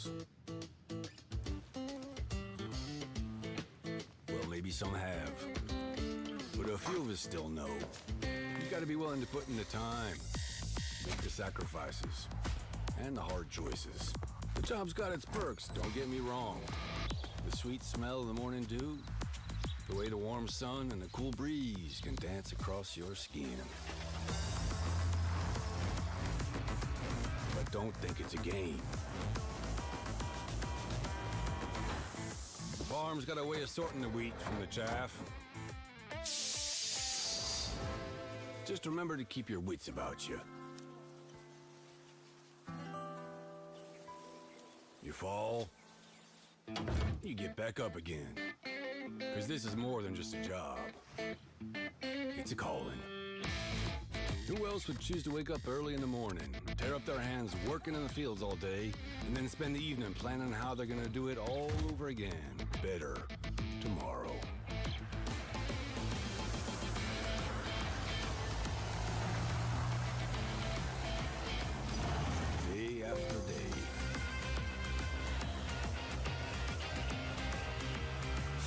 wheels. Well, maybe some have, but a few of us still know. You gotta be willing to put in the time, make the sacrifices, and the hard choices. The job's got its perks, don't get me wrong. The sweet smell of the morning dew, the way the warm sun and the cool breeze can dance across your skin. But don't think it's a game. The farm's got a way of sorting the wheat from the chaff. Just remember to keep your wits about you. You fall, you get back up again. 'Cause this is more than just a job. It's a calling. Who else would choose to wake up early in the morning, tear up their hands working in the fields all day, and then spend the evening planning how they're gonna do it all over again, better, tomorrow? Day after day.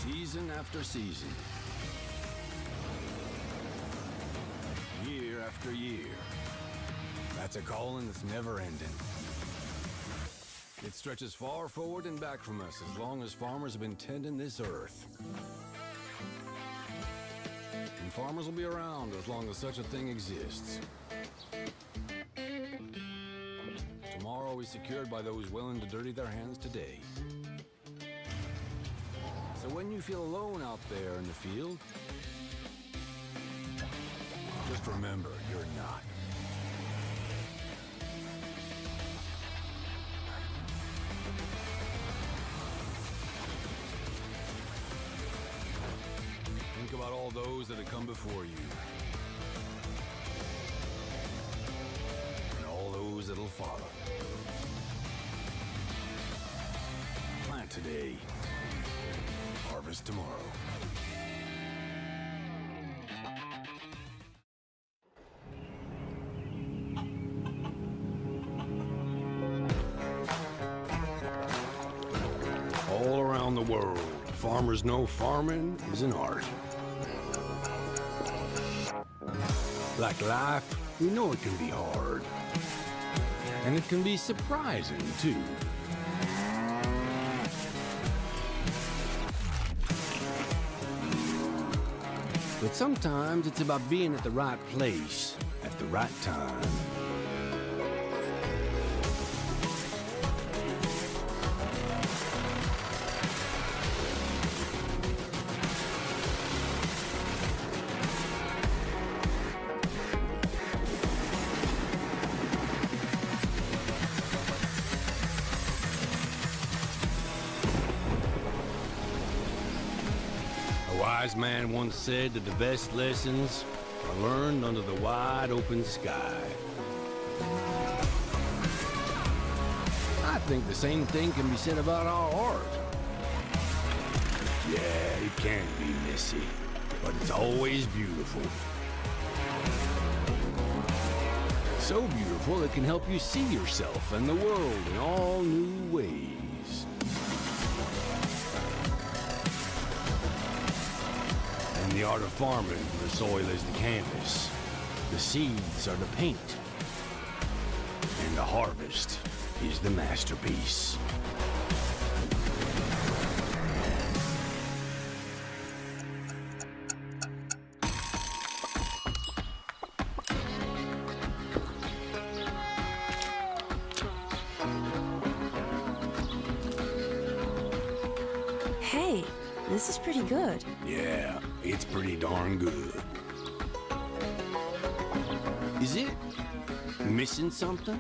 Season after season. Year after year. That's a calling that's never ending. It stretches far forward and back from us as long as farmers have been tending this earth. And farmers will be around as long as such a thing exists. Tomorrow is secured by those willing to dirty their hands today. So when you feel alone out there in the field, just remember, you're not. Think about all those that have come before you. And all those that'll follow. Plant today. Harvest tomorrow. All around the world, farmers know farming is an art. Like life, we know it can be hard. And it can be surprising, too. But sometimes it's about being at the right place at the right time. A wise man once said that the best lessons are learned under the wide open sky. I think the same thing can be said about our art. Yeah, it can be messy, but it's always beautiful. So beautiful it can help you see yourself and the world in all new ways. In the art of farming, the soil is the canvas, the seeds are the paint, and the harvest is the masterpiece. Hey, this is pretty good. Yeah, it's pretty darn good. Is it missing something?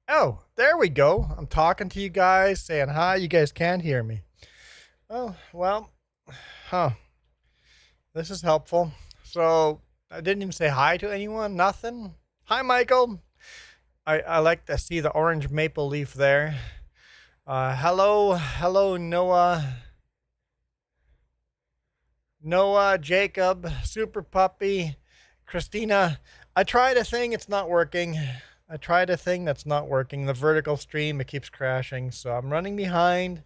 Oh, there we go. I'm talking to you guys, saying hi. You guys can't hear me. Oh, well, huh. This is helpful. So I didn't even say hi to anyone. Nothing. Hi, Michael. I like to see the orange maple leaf there. Hello, Noah, Jacob, Super Puppy, Christina. I tried a thing, it's not working. I tried a thing that's not working. The vertical stream, it keeps crashing, so I'm running behind.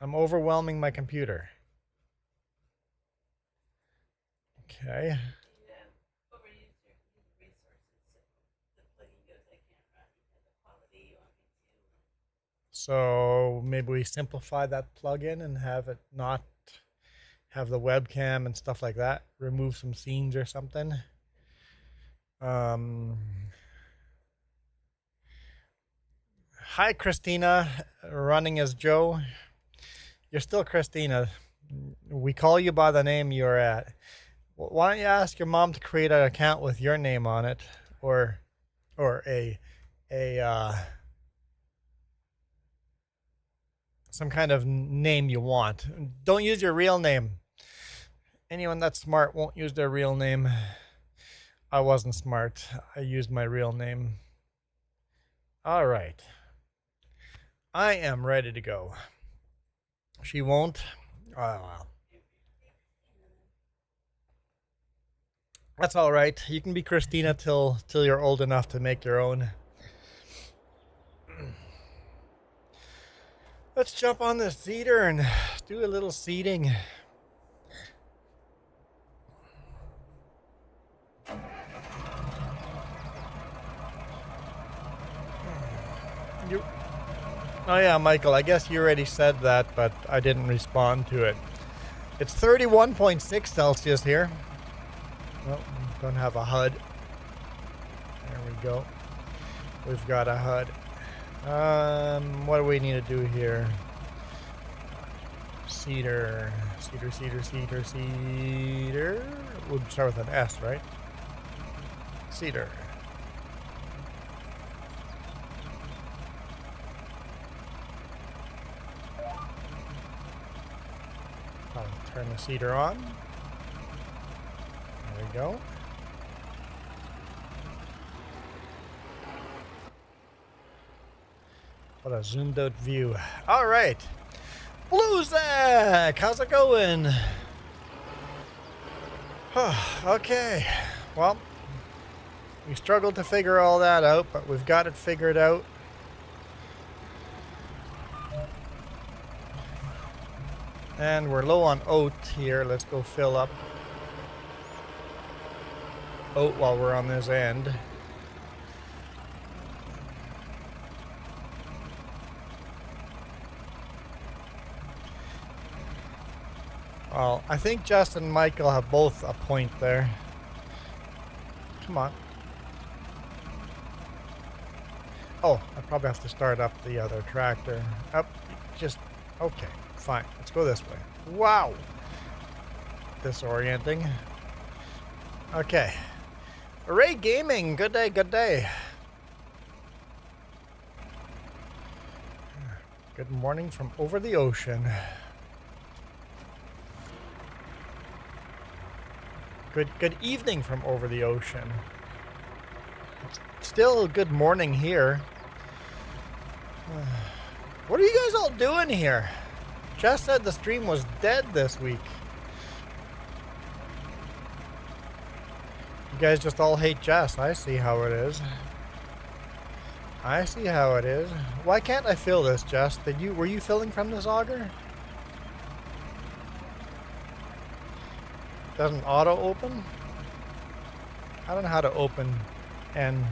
I'm overwhelming my computer. Okay. So maybe we simplify that plugin and have it not have the webcam and stuff like that. Remove some scenes or something. Hi, Christina, running as Joe. You're still Christina. We call you by the name you're at. Why don't you ask your mom to create an account with your name on it, or a some kind of name you want. Don't use your real name. Anyone that's smart won't use their real name. I wasn't smart. I used my real name. All right. I am ready to go. She won't. Oh, well. That's all right. You can be Christina till you're old enough to make your own. Let's jump on this seeder and do a little seeding. Oh yeah, Michael, I guess you already said that, but I didn't respond to it. It's 31.6 Celsius here. Well, we don't have a HUD. There we go. We've got a HUD. What do we need to do here? Cedar. We'll start with an S, right? Cedar. I'll turn the cedar on. There we go. What a zoomed out view. All right. Blue Zack, how's it going? Okay. Well, we struggled to figure all that out, but we've got it figured out. And we're low on oat here. Let's go fill up oat while we're on this end. Well, I think Justin and Michael have both a point there. Come on. Oh, I probably have to start up the other tractor. Okay, fine. Let's go this way. Wow. Disorienting. Okay. Array Gaming, good day, good day. Good morning from over the ocean. Good evening from over the ocean. It's still a good morning here. What are you guys all doing here? Jess said the stream was dead this week. You guys just all hate Jess. I see how it is. I see how it is. Why can't I fill this, Jess? Were you filling from this auger? Doesn't auto open? I don't know how to open and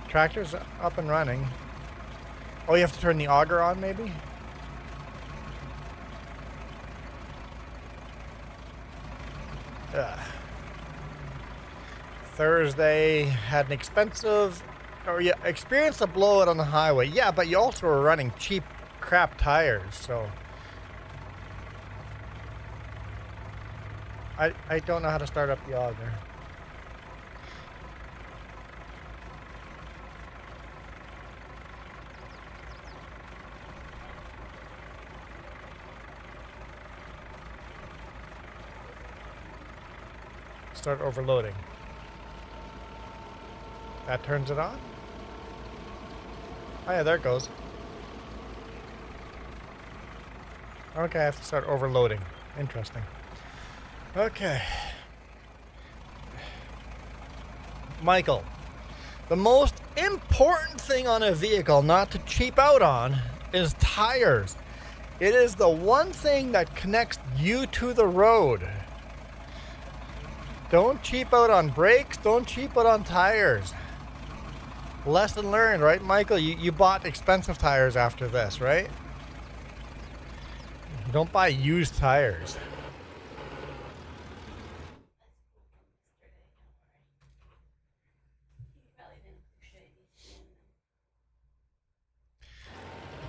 tractor's up and running. Oh, you have to turn the auger on maybe? Thursday had an experienced a blowout on the highway. Yeah, but you also were running cheap crap tires, so I don't know how to start up the auger. Start overloading. That turns it on? Oh yeah, there it goes. Okay, I have to start overloading. Interesting. Okay. Michael, the most important thing on a vehicle not to cheap out on is tires. It is the one thing that connects you to the road. Don't cheap out on brakes, don't cheap out on tires. Lesson learned, right, Michael? You bought expensive tires after this, right? Don't buy used tires.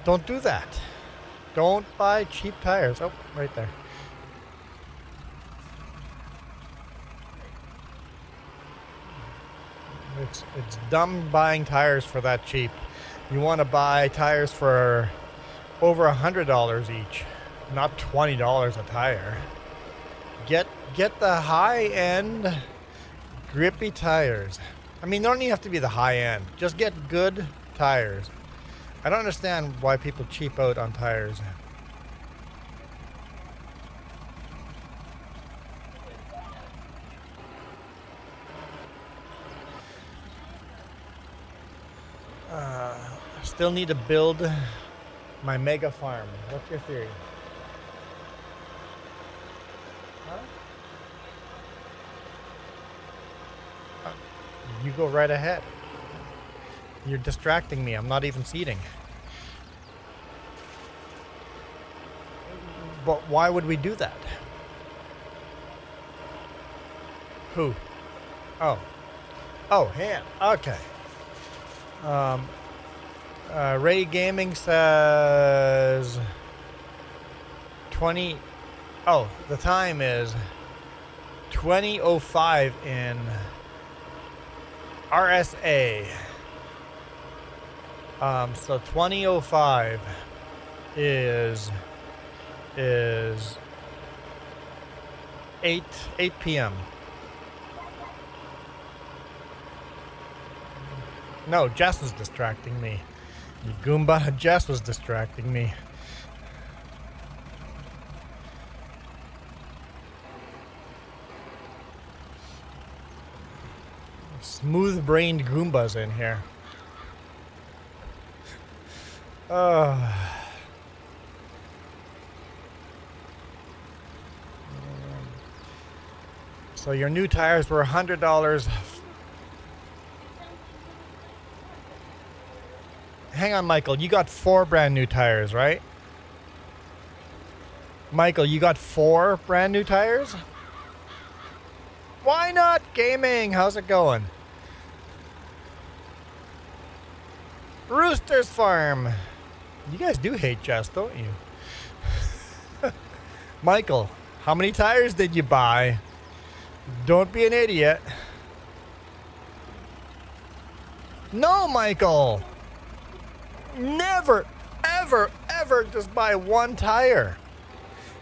Don't do that. Don't buy cheap tires. Oh, right there. It's dumb buying tires for that cheap. You want to buy tires for over $100 each, not $20 a tire. Get the high-end grippy tires. I mean, they don't even have to be the high-end. Just get good tires. I don't understand why people cheap out on tires. Still need to build my mega farm. What's your theory? Huh? You go right ahead. You're distracting me. I'm not even seating. But why would we do that? Who? Oh. Oh, him. Okay. Ray Gaming says 20. Oh, the time is 20:05 in RSA. So 20:05 is 8 p.m. No, Jess was distracting me. You Goomba, Jess was distracting me. Smooth-brained Goombas in here. So your new tires were $100. Hang on, Michael. You got 4 brand new tires, right? Michael, you got 4 brand new tires? Why not gaming? How's it going? Rooster's Farm. You guys do hate Jess, don't you? Michael, how many tires did you buy? Don't be an idiot. No, Michael. Never, ever, ever just buy 1 tire.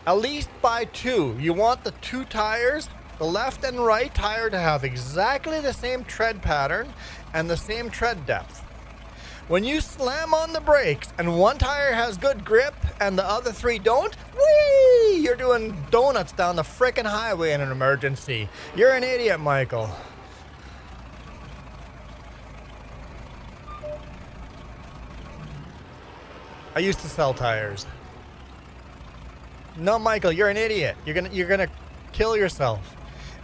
At least buy 2. You want the 2 tires, the left and right tire, to have exactly the same tread pattern and the same tread depth. When you slam on the brakes and 1 tire has good grip and the other 3 don't, whee! You're doing donuts down the frickin' highway in an emergency. You're an idiot, Michael. I used to sell tires. No, Michael, you're an idiot. You're gonna kill yourself.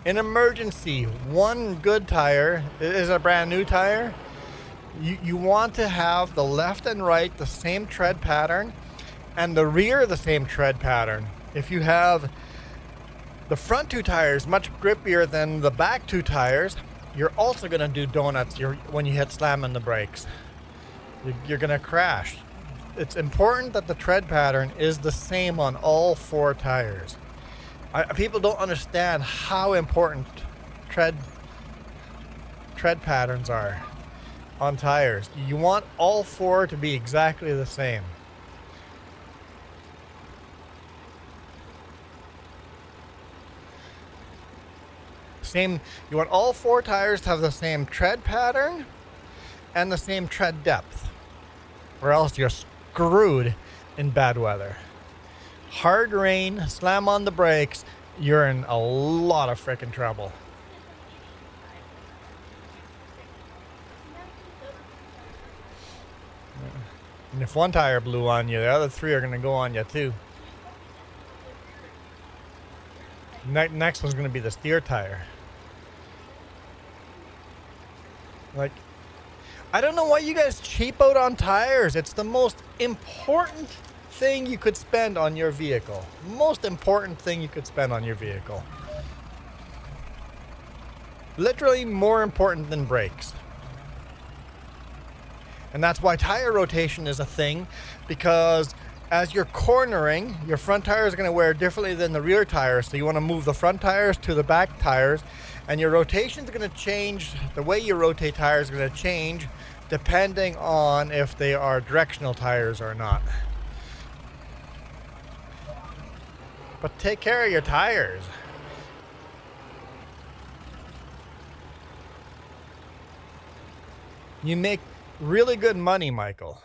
In emergency, 1 good tire is a brand new tire. You want to have the left and right the same tread pattern and the rear the same tread pattern. If you have the front 2 tires much grippier than the back 2 tires, you're also going to do donuts when you hit slam on the brakes. You're going to crash. It's important that the tread pattern is the same on all 4 tires. People don't understand how important tread patterns are on tires. You want all four to be exactly the same. You want all four tires to have the same tread pattern and the same tread depth, or else you're screwed in bad weather. Hard rain, slam on the brakes, you're in a lot of frickin' trouble. And if one tire blew on you, the other three are going to go on you too. Next one's going to be the steer tire. Like, I don't know why you guys cheap out on tires. It's the most important thing you could spend on your vehicle. Most important thing you could spend on your vehicle. Literally more important than brakes. And that's why tire rotation is a thing, because as you're cornering, your front tire is going to wear differently than the rear tires. So you want to move the front tires to the back tires, and your rotation is going to change. The way you rotate tires is going to change depending on if they are directional tires or not. But take care of your tires. You make really good money, Michael.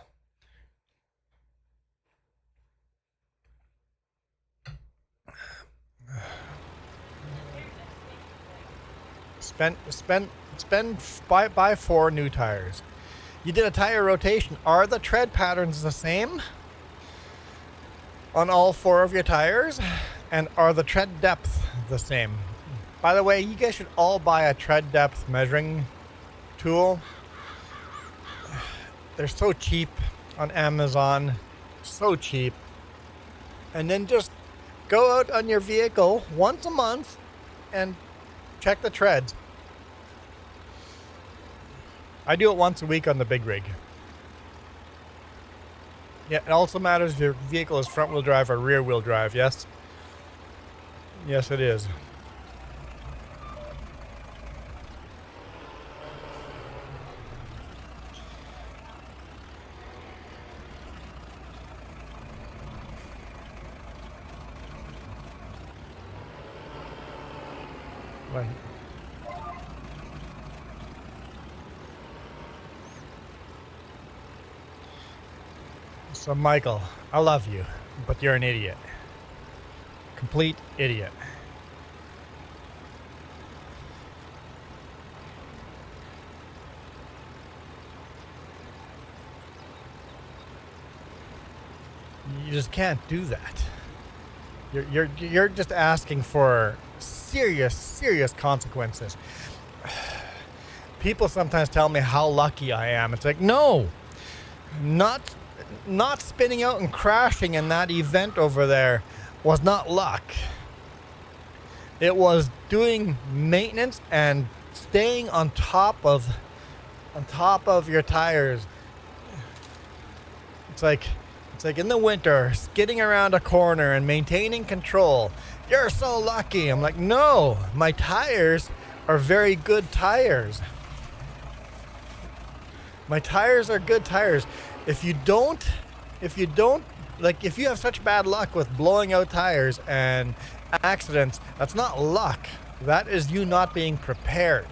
Buy 4 new tires. You did a tire rotation. Are the tread patterns the same on all 4 of your tires? And are the tread depth the same? By the way, you guys should all buy a tread depth measuring tool. They're so cheap on Amazon. So cheap. And then just go out on your vehicle once a month and check the treads. I do it once a week on the big rig. Yeah, it also matters if your vehicle is front wheel drive or rear wheel drive, yes? Yes, it is. Right. So, Michael, I love you, but you're an idiot. Complete idiot. You just can't do that. You're just asking for serious consequences. People sometimes tell me how lucky I am. It's like, no, not spinning out and crashing in that event over there was not luck. It was doing maintenance and staying on top of your tires. It's like in the winter, skidding around a corner and maintaining control. You're so lucky. I'm like, no, my tires are very good tires. My tires are good tires. If you have such bad luck with blowing out tires and accidents, that's not luck. That is you not being prepared.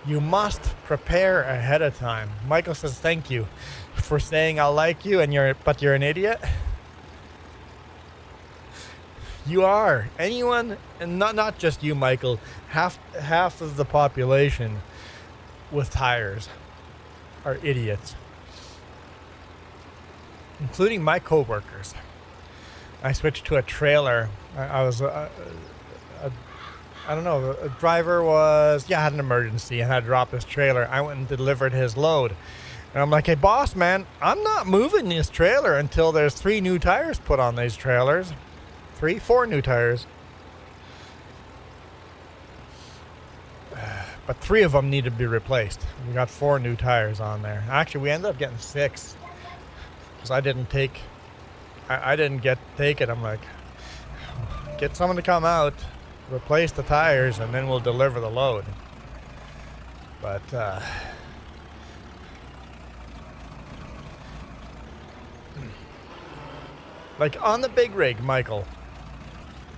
You must prepare ahead of time. Michael says, thank you for saying I like you, but you're an idiot. You are. Anyone, and not just you, Michael, half of the population with tires are idiots, including my coworkers. I switched to a trailer. I was I don't know, a driver had an emergency and had to drop his trailer. I went and delivered his load. And I'm like, hey, boss, man, I'm not moving this trailer until there's 3 new tires put on these trailers. 4 new tires. But 3 of them need to be replaced. We got 4 new tires on there. Actually, we ended up getting 6 because I didn't take it. I'm like, Get someone to come out, replace the tires, and then we'll deliver the load. But like on the big rig, Michael,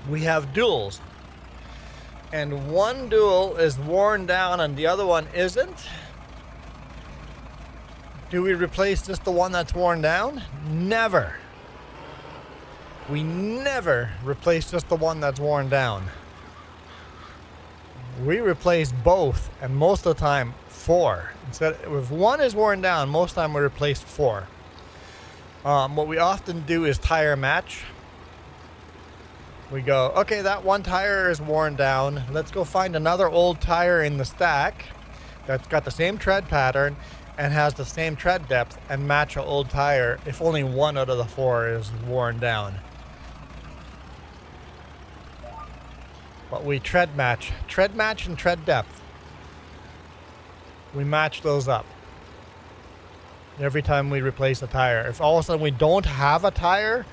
we have duals. And one dual is worn down and the other one isn't. Do we replace just the one that's worn down? Never. We never replace just the one that's worn down. We replace both, and most of the time 4. Instead, if one is worn down, most of the time we replace 4. What we often do is tire match. We go, okay, that one tire is worn down. Let's go find another old tire in the stack that's got the same tread pattern and has the same tread depth, and match an old tire if only one out of the 4 is worn down. But we tread match and tread depth. We match those up every time we replace a tire. If all of a sudden we don't have a tire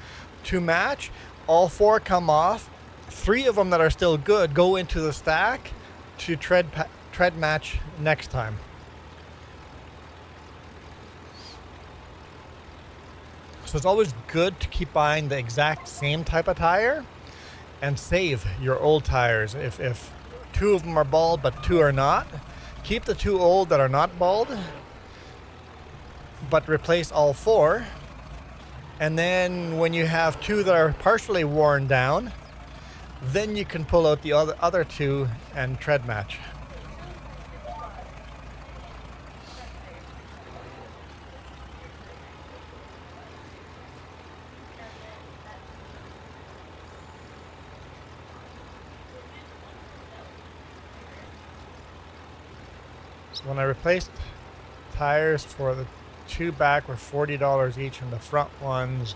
to match, all 4 come off. 3 of them that are still good go into the stack to tread match next time. So it's always good to keep buying the exact same type of tire and save your old tires. If 2 of them are bald but 2 are not, keep the 2 old that are not bald, but replace all 4. And then when you have 2 that are partially worn down, then you can pull out the other 2 and tread match. So when I replaced tires for the 2 back were $40 each, and the front ones,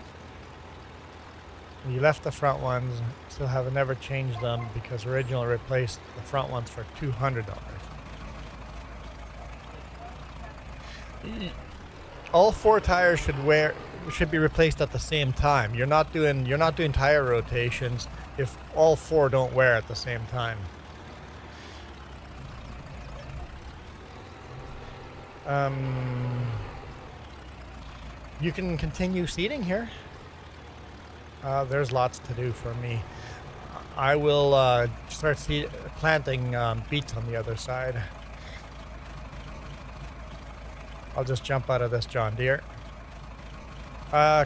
you left the front ones, still have never changed them because originally replaced the front ones for $200. All 4 tires should be replaced at the same time. You're not doing tire rotations if all 4 don't wear at the same time. You can continue seeding here. There's lots to do for me. I will start planting beets on the other side. I'll just jump out of this John Deere.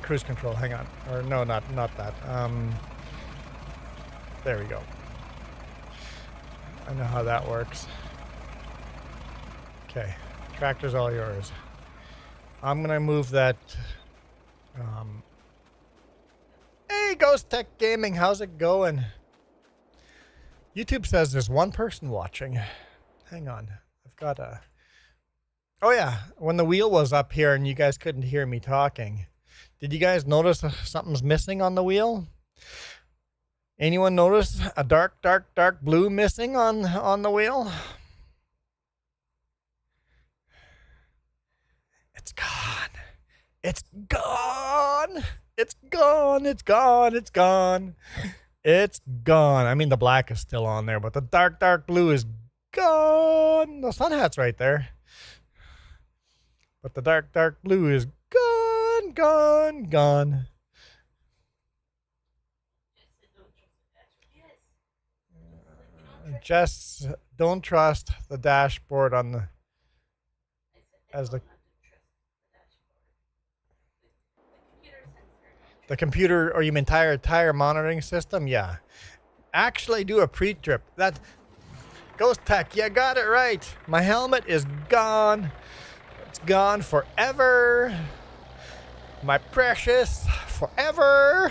Cruise control, hang on. Or no, not that. There we go. I know how that works. Okay. Tractor's all yours. I'm gonna move that. Hey, Ghost Tech Gaming, how's it going? YouTube says there's 1 person watching. Hang on, I've got a. Oh yeah, when the wheel was up here and you guys couldn't hear me talking, did you guys notice something's missing on the wheel? Anyone notice a dark blue missing on the wheel? It's gone. It's gone. It's gone. It's gone. It's gone. It's gone. I mean, the black is still on there, but the dark blue is gone. The sun hat's right there. But the dark blue is gone. Just don't trust the dashboard on the as the computer, or you mean tire monitoring system? Yeah. Actually do a pre-trip. That Ghost Tech, you got it right. My helmet is gone. It's gone forever. My precious forever.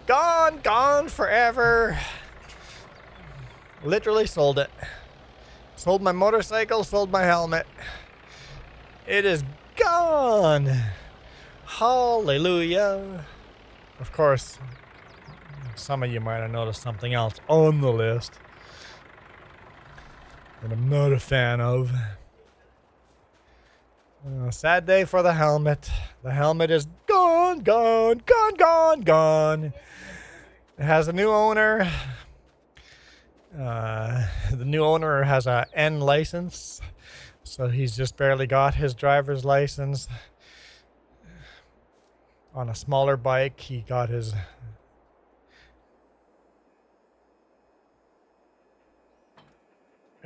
Gone forever. Literally sold it. Sold my motorcycle, sold my helmet. It is gone. Hallelujah. Of course, some of you might have noticed something else on the list that I'm not a fan of. Sad day for the helmet. The helmet is gone. It has a new owner. The new owner has a N license, so he's just barely got his driver's license. On a smaller bike, he got his.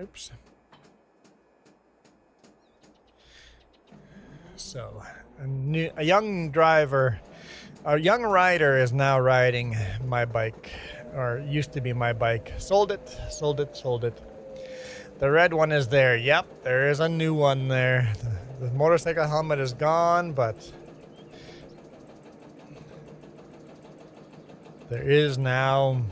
Oops. So, a young driver, a young rider is now riding my bike, or used to be my bike. Sold it, sold it, sold it. The red one is there. Yep, there is a new one there. The motorcycle helmet is gone, but there is now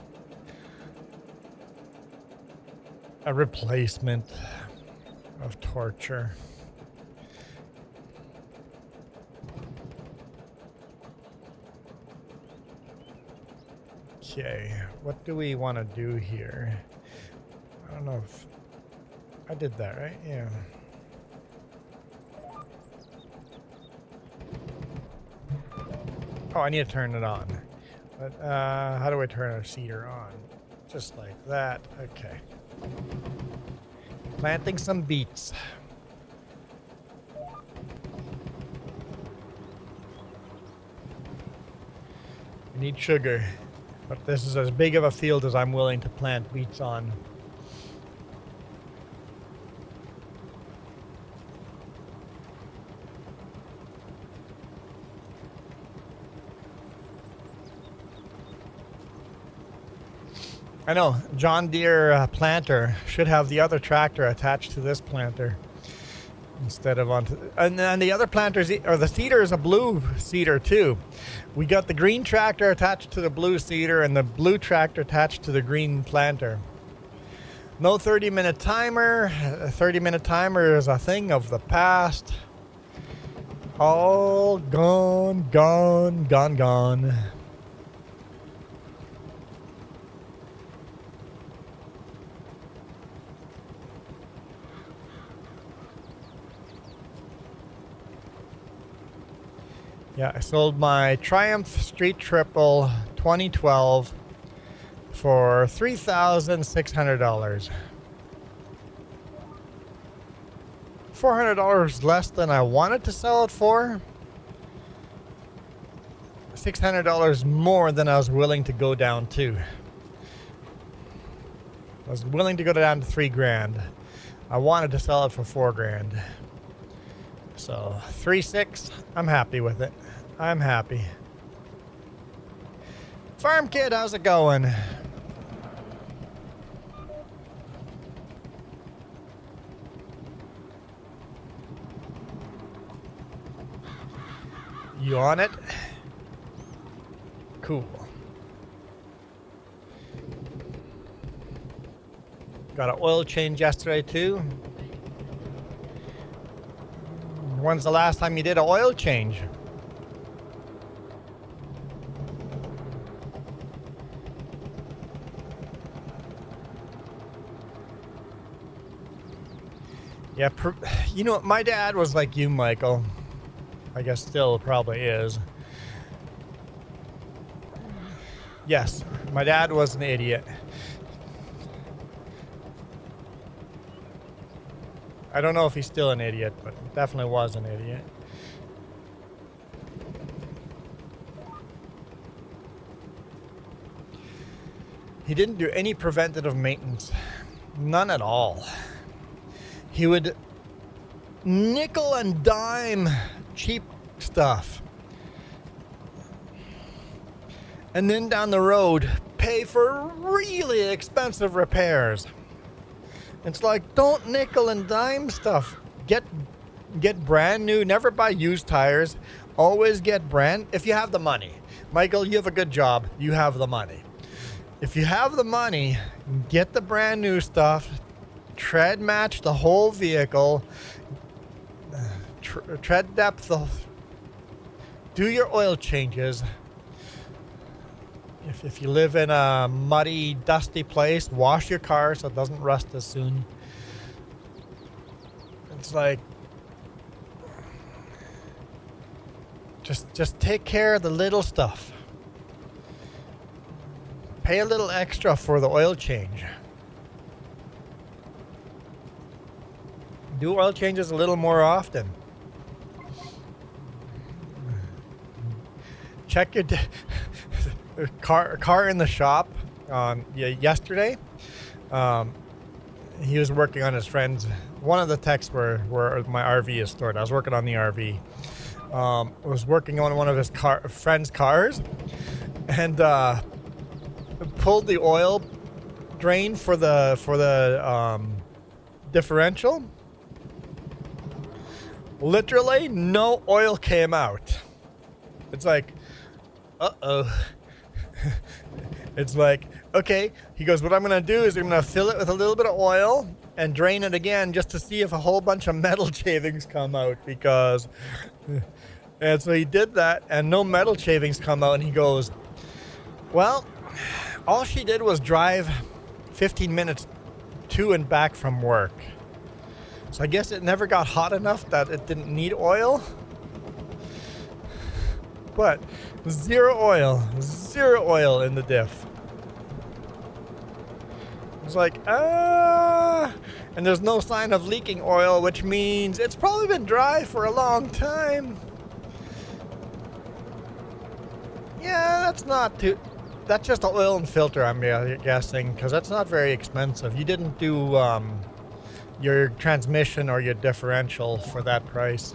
a replacement of torture. Okay, what do we want to do here? I don't know if I did that right. Yeah. Oh, I need to turn it on. But how do I turn a seeder on? Just like that. Okay. Planting some beets. We need sugar, but this is as big of a field as I'm willing to plant beets on. I know, John Deere planter should have the other tractor attached to this planter instead of onto. And then the other planters, or the seeder is a blue seeder too. We got the green tractor attached to the blue seeder and the blue tractor attached to the green planter. No 30-minute timer. A 30-minute timer is a thing of the past. All gone, gone, gone, gone. Yeah, I sold my Triumph Street Triple 2012 for $3,600. $400 less than I wanted to sell it for. $600 more than I was willing to go down to. I was willing to go down to $3,000. I wanted to sell it for $4,000. So 3.6, I'm happy with it. I'm happy. Farm Kid, how's it going? You on it? Cool. Got an oil change yesterday too. When's the last time you did an oil change? Yeah, you know, my dad was like you, Michael. I guess still probably is. Yes, my dad was an idiot. I don't know if he's still an idiot, but definitely was an idiot. He didn't do any preventative maintenance. None at all. He would nickel and dime cheap stuff. And then down the road, pay for really expensive repairs. It's like, don't nickel and dime stuff. Get brand new. Never buy used tires. Always get brand. If you have the money, Michael, you have a good job. You have the money. If you have the money, get the brand new stuff. Tread match the whole vehicle. Tread depth. Do your oil changes. If you live in a muddy, dusty place, wash your car so it doesn't rust as soon. It's like, just take care of the little stuff. Pay a little extra for the oil change. Do oil changes a little more often. Check your car in the shop. Yesterday, he was working on his friend's. One of the techs where my RV is stored. I was working on the RV. Was working on one of his friend's cars, and pulled the oil drain for the differential. Literally, no oil came out. It's like, uh-oh. It's like, okay. He goes, what I'm going to do is I'm going to fill it with a little bit of oil and drain it again just to see if a whole bunch of metal shavings come out, because... And so he did that, and no metal shavings come out, and he goes, well, all she did was drive 15 minutes to and back from work. So I guess it never got hot enough that it didn't need oil. But zero oil in the diff. It's like, and there's no sign of leaking oil, which means it's probably been dry for a long time. Yeah, that's just the oil and filter, I'm guessing, because that's not very expensive. You didn't do your transmission or your differential for that price.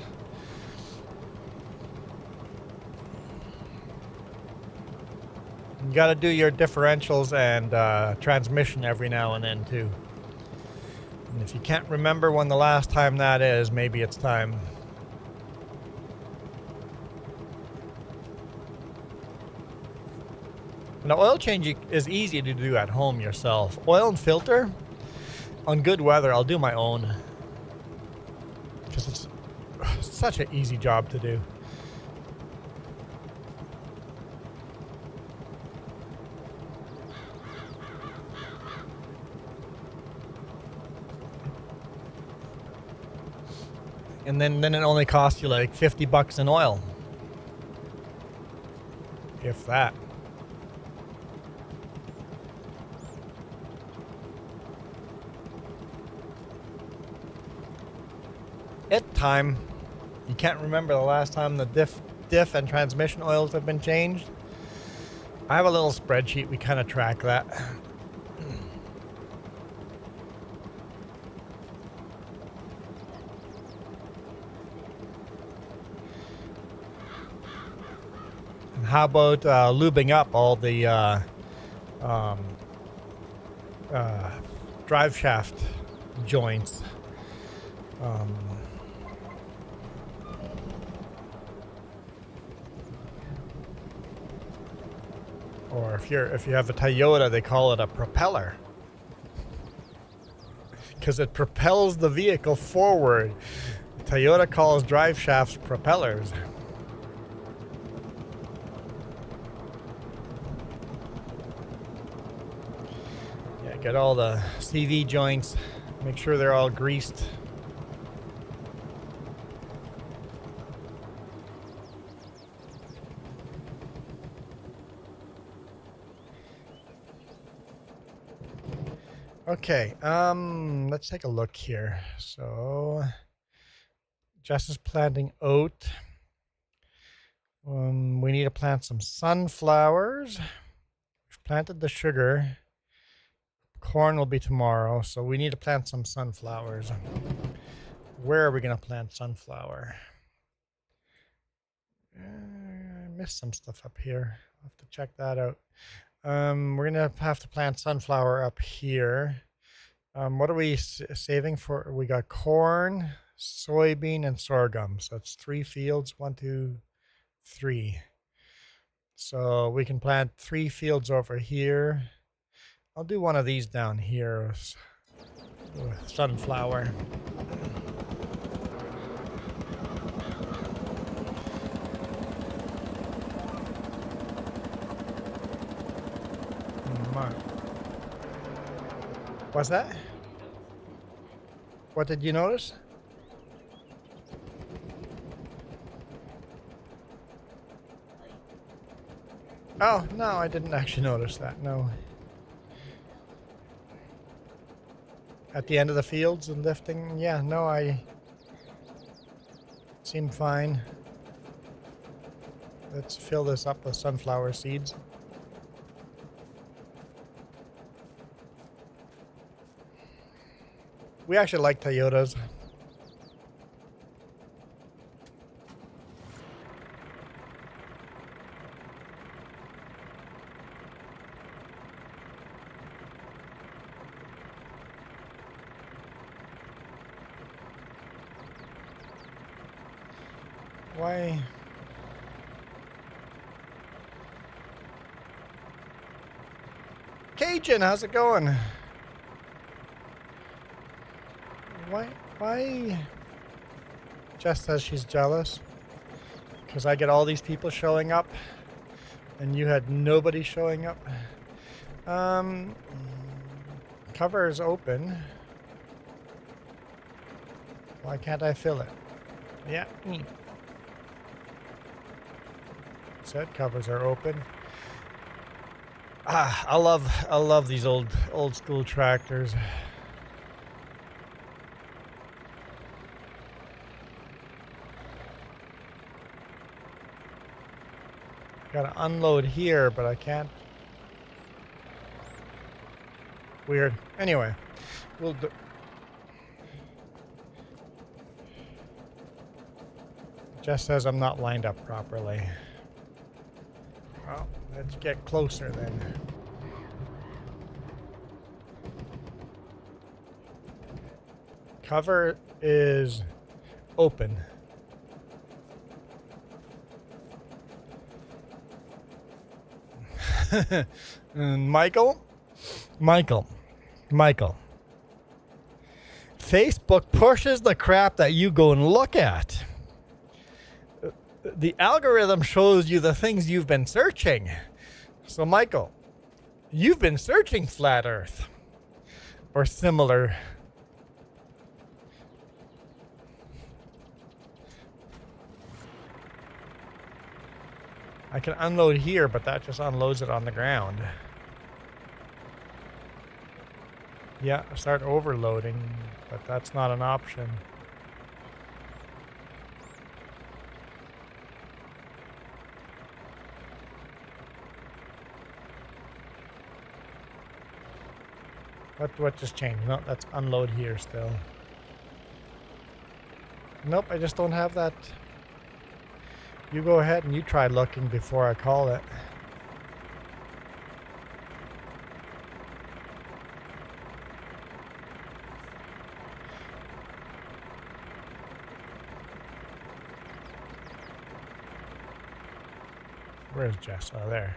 You got to do your differentials and transmission every now and then too. And if you can't remember when the last time that is, maybe it's time. And the oil change is easy to do at home yourself. Oil and filter, on good weather, I'll do my own. Because it's such an easy job to do. And then it only costs you like $50 in oil. If that. It time. You can't remember the last time the diff and transmission oils have been changed. I have a little spreadsheet. We kind of track that. And how about lubing up all the drive shaft joints? Or if you have a Toyota, they call it a propeller, because it propels the vehicle forward. Toyota calls drive shafts propellers. Yeah, get all the CV joints, make sure they're all greased. Okay, let's take a look here. So, Jess is planting oat. We need to plant some sunflowers. We've planted the sugar. Corn will be tomorrow, so we need to plant some sunflowers. Where are we going to plant sunflower? I missed some stuff up here. I'll have to check that out. We're gonna have to plant sunflower up here. What are we saving for? We got corn, soybean, and sorghum. So that's 3 fields. 1, 2, 3. So we can plant 3 fields over here. I'll do one of these down here with sunflower. What's that? What did you notice? Oh, no, I didn't actually notice that, no. At the end of the fields and lifting, yeah, no, I seem fine. Let's fill this up with sunflower seeds. We actually like Toyotas. Why? Cajun, how's it going? Why? Jess says she's jealous because I get all these people showing up and you had nobody showing up. Cover is open. Why can't I fill it? Yeah. Said covers are open. I love these old school tractors. Gotta unload here, but I can't. Weird. Anyway, we'll do. Jess says I'm not lined up properly. Well, let's get closer then. Cover is open. And Michael. Facebook pushes the crap that you go and look at. The algorithm shows you the things you've been searching. So, Michael, you've been searching flat Earth or similar. I can unload here, but that just unloads it on the ground. Yeah, start overloading, but that's not an option. What just changed? No, that's unload here still. Nope, I just don't have that. You go ahead and you try looking before I call it. Where's Jess? Oh, there.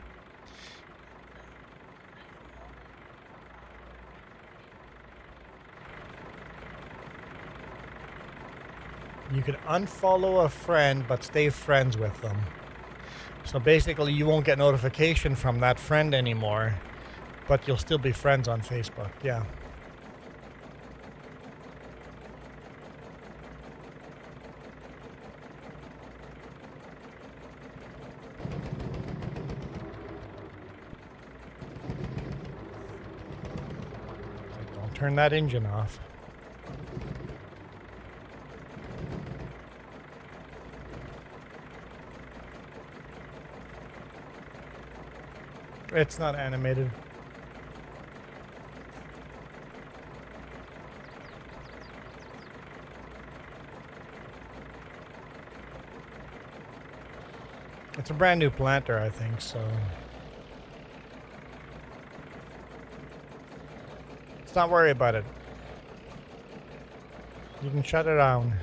You can unfollow a friend, but stay friends with them. So basically, you won't get notification from that friend anymore, but you'll still be friends on Facebook. Yeah. Don't turn that engine off. It's not animated. It's a brand new planter, I think, so. Let's not worry about it. You can shut it down.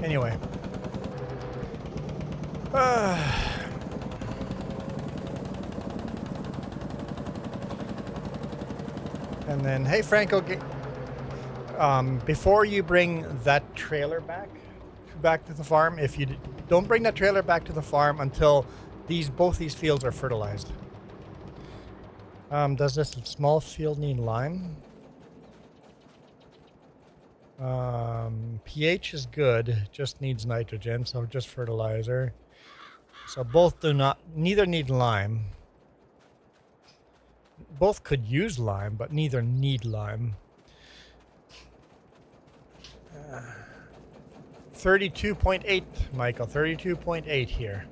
Anyway. And then, hey, Franco. before you bring that trailer back to the farm, if you don't bring that trailer back to the farm until both these fields are fertilized. Does this small field need lime? pH is good, just needs nitrogen, so just fertilizer. So neither need lime. Both could use lime, but neither need lime. 32.8, Michael, 32.8 here.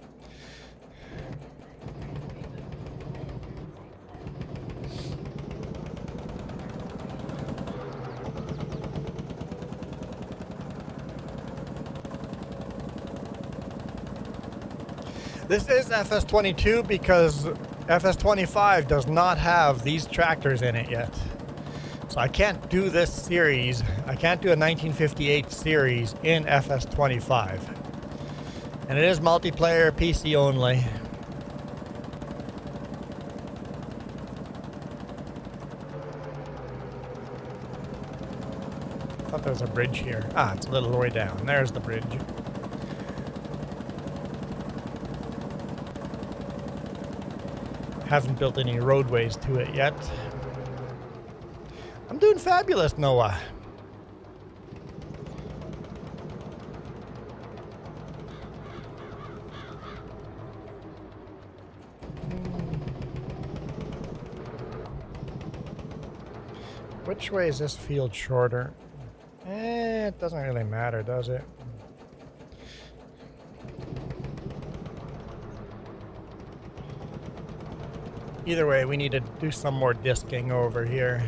This is FS22 because FS25 does not have these tractors in it yet. So I can't do this series. I can't do a 1958 series in FS25. And it is multiplayer, PC only. I thought there was a bridge here. Ah, it's a little way down. There's the bridge. Haven't built any roadways to it yet. I'm doing fabulous, Noah. Which way is this field shorter? It doesn't really matter, does it? Either way, we need to do some more disking over here.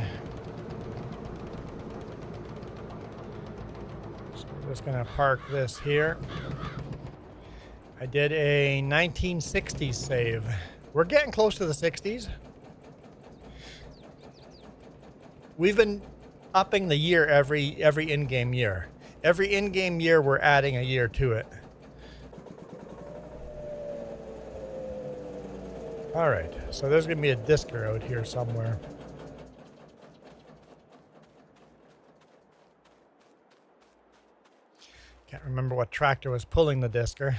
So I'm just gonna park this here. I did a 1960s save. We're getting close to the 60s. We've been upping the year every in-game year. Every in-game year, we're adding a year to it. All right, so there's gonna be a disker out here somewhere. Can't remember what tractor was pulling the disker.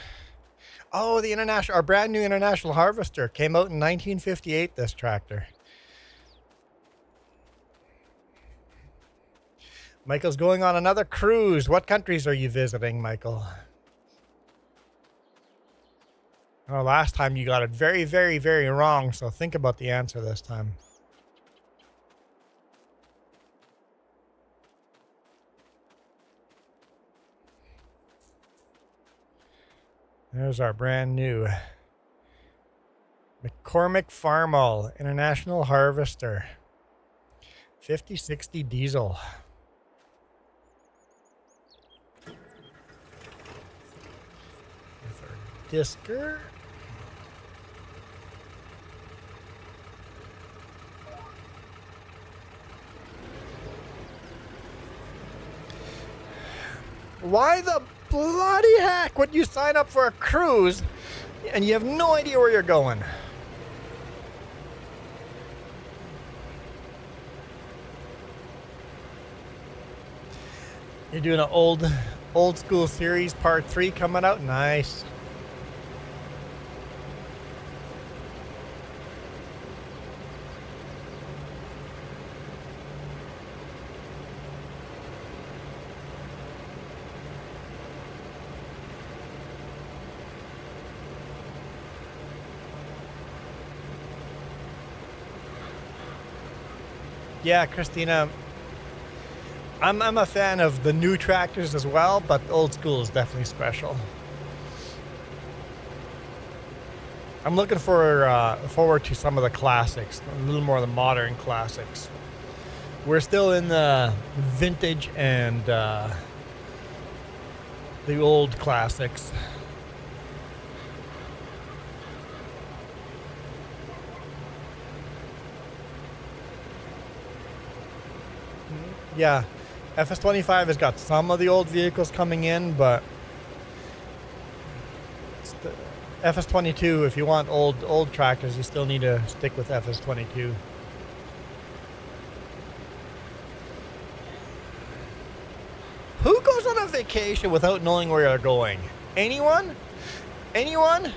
Oh, our brand new International Harvester came out in 1958, this tractor. Michael's going on another cruise. What countries are you visiting, Michael? Oh, last time you got it very, very, very wrong, so think about the answer this time. There's our brand new McCormick Farmall International Harvester. 5060 diesel. With our disker. Why the bloody heck would you sign up for a cruise and you have no idea where you're going? You're doing an old school series part 3 coming out? Nice. Yeah, Christina, I'm a fan of the new tractors as well, but old school is definitely special. I'm looking forward to some of the classics, a little more of the modern classics. We're still in the vintage and the old classics. Yeah, FS25 has got some of the old vehicles coming in, but FS22, if you want old tractors, you still need to stick with FS22. vacation without knowing where you're going? Anyone? Anyone?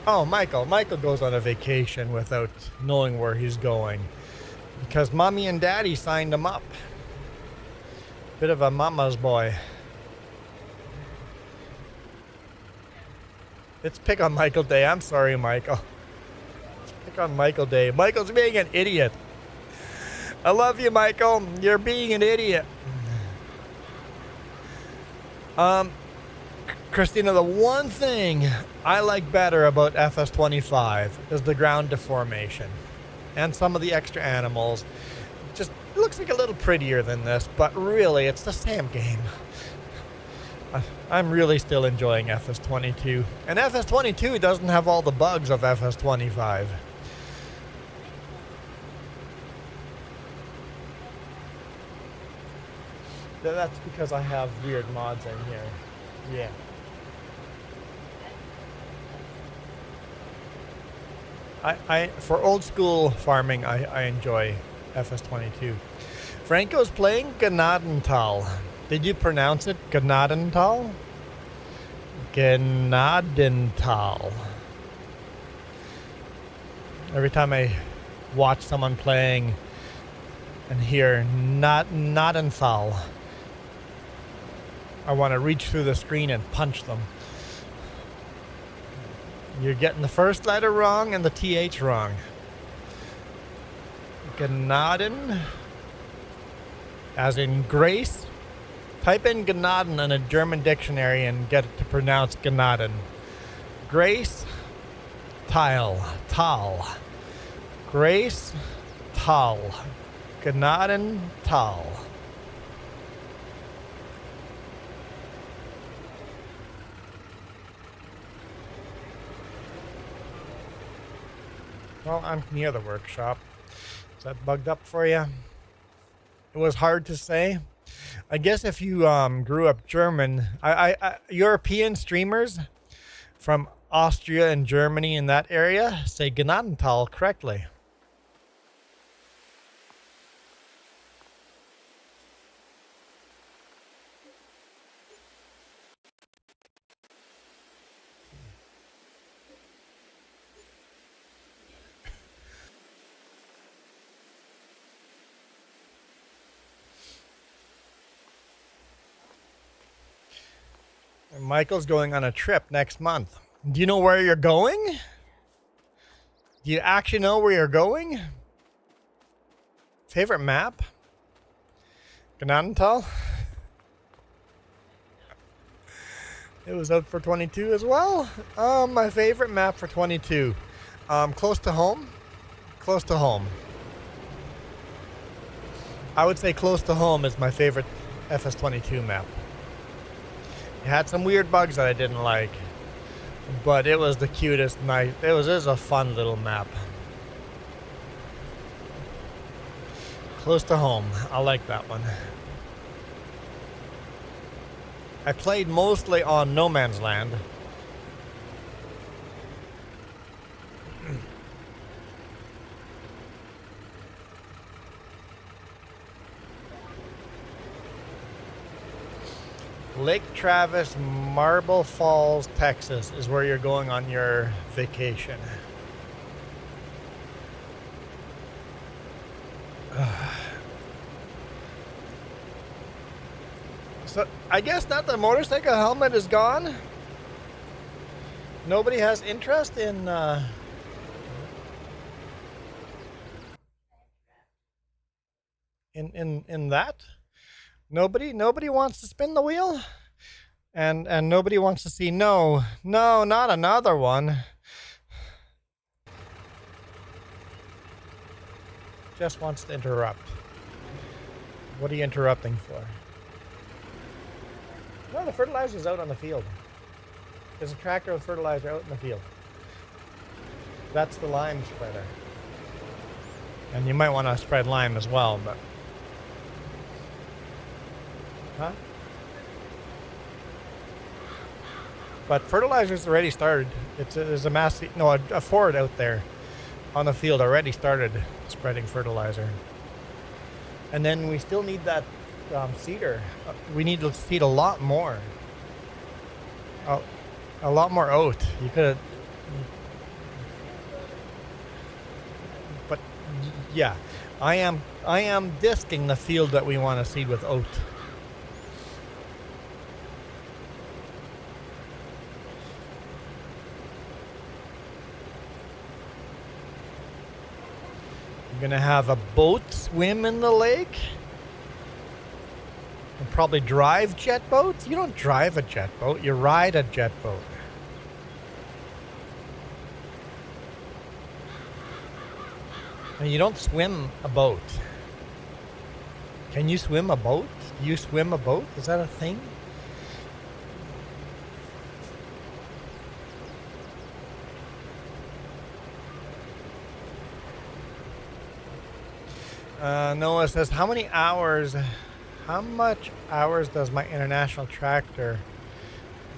Oh, Michael. Michael goes on a vacation without knowing where he's going because mommy and daddy signed him up. Bit of a mama's boy. It's Pick on Michael Day. I'm sorry, Michael. It's Pick on Michael Day. Michael's being an idiot. I love you, Michael. You're being an idiot. Christina, the one thing I like better about FS25 is the ground deformation and some of the extra animals. Just looks like a little prettier than this, but really it's the same game. I'm really still enjoying FS22, and FS22 doesn't have all the bugs of FS25. That's because I have weird mods in here. Yeah. I for old school farming, I enjoy FS22. Franco's playing Gnadental. Did you pronounce it Gnadental? Gnadental. Every time I watch someone playing and hear Gnadental, I want to reach through the screen and punch them. You're getting the first letter wrong and the TH wrong. Gnaden, as in grace. Type in Gnaden in a German dictionary and get it to pronounce Gnaden. Grace, Tal. Grace, Tal. Gnaden, Tal. Well, I'm near the workshop. Is that bugged up for you? It was hard to say. I guess if you grew up German, European streamers from Austria and Germany in that area say Gnadental correctly. Michael's going on a trip next month. Do you know where you're going? Do you actually know where you're going? Favorite map? Gnadental? It was out for 22 as well. My favorite map for 22. Close to home. Close to home. I would say close to home is my favorite FS22 map. It had some weird bugs that I didn't like, but it was the cutest night. It was a fun little map. Close to home. I like that one. I played mostly on No Man's Land. Lake Travis, Marble Falls, Texas is where you're going on your vacation. So I guess not the motorcycle helmet is gone. Nobody has interest in that. Nobody wants to spin the wheel, and nobody wants to see no, not another one. Just wants to interrupt. What are you interrupting for? No, the fertilizer's out on the field. There's a tractor with fertilizer out in the field. That's the lime spreader. And you might want to spread lime as well, but... Huh? But fertilizer's already started. There's a Ford out there on the field already started spreading fertilizer. And then we still need that cedar. We need to seed a lot more. A lot more oat. You could have, but yeah, I am disking the field that we want to seed with oat. I'm gonna have a boat swim in the lake. And probably drive jet boats. You don't drive a jet boat, you ride a jet boat. And you don't swim a boat. Can you swim a boat? Do you swim a boat? Is that a thing? Noah says, how much hours does my international tractor?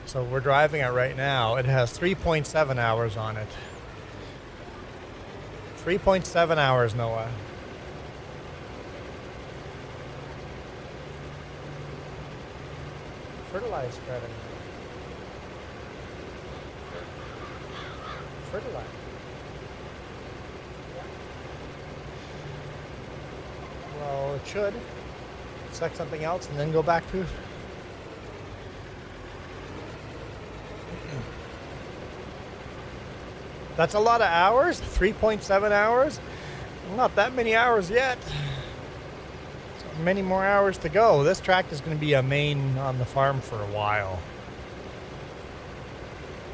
So we're driving it right now. It has 3.7 hours on it. 3.7 hours, Noah. Fertilize credit. Fertilize. Well, it should. Select something else and then go back to. That's a lot of hours. 3.7 hours. Not that many hours yet. So many more hours to go. This tractor is going to be a main on the farm for a while.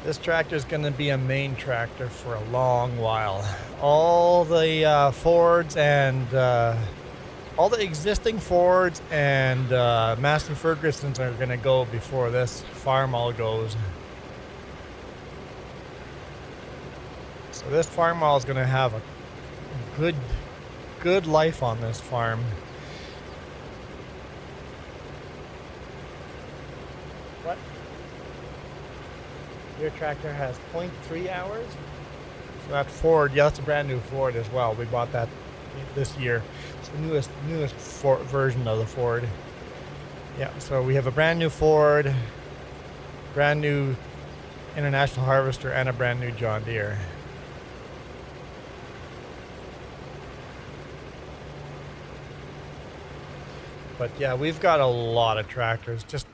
This tractor is going to be a main tractor for a long while. All the Fords and all the existing Fords and Massey Fergusons are going to go before this farm all goes. So this farm all is going to have a good life on this farm. What? Your tractor has 0.3 hours? So that Ford, yeah, that's a brand new Ford as well. We bought that this year. It's the newest version of the Ford. Yeah, so we have a brand new Ford, brand new International Harvester, and a brand new John Deere. But yeah, we've got a lot of tractors, just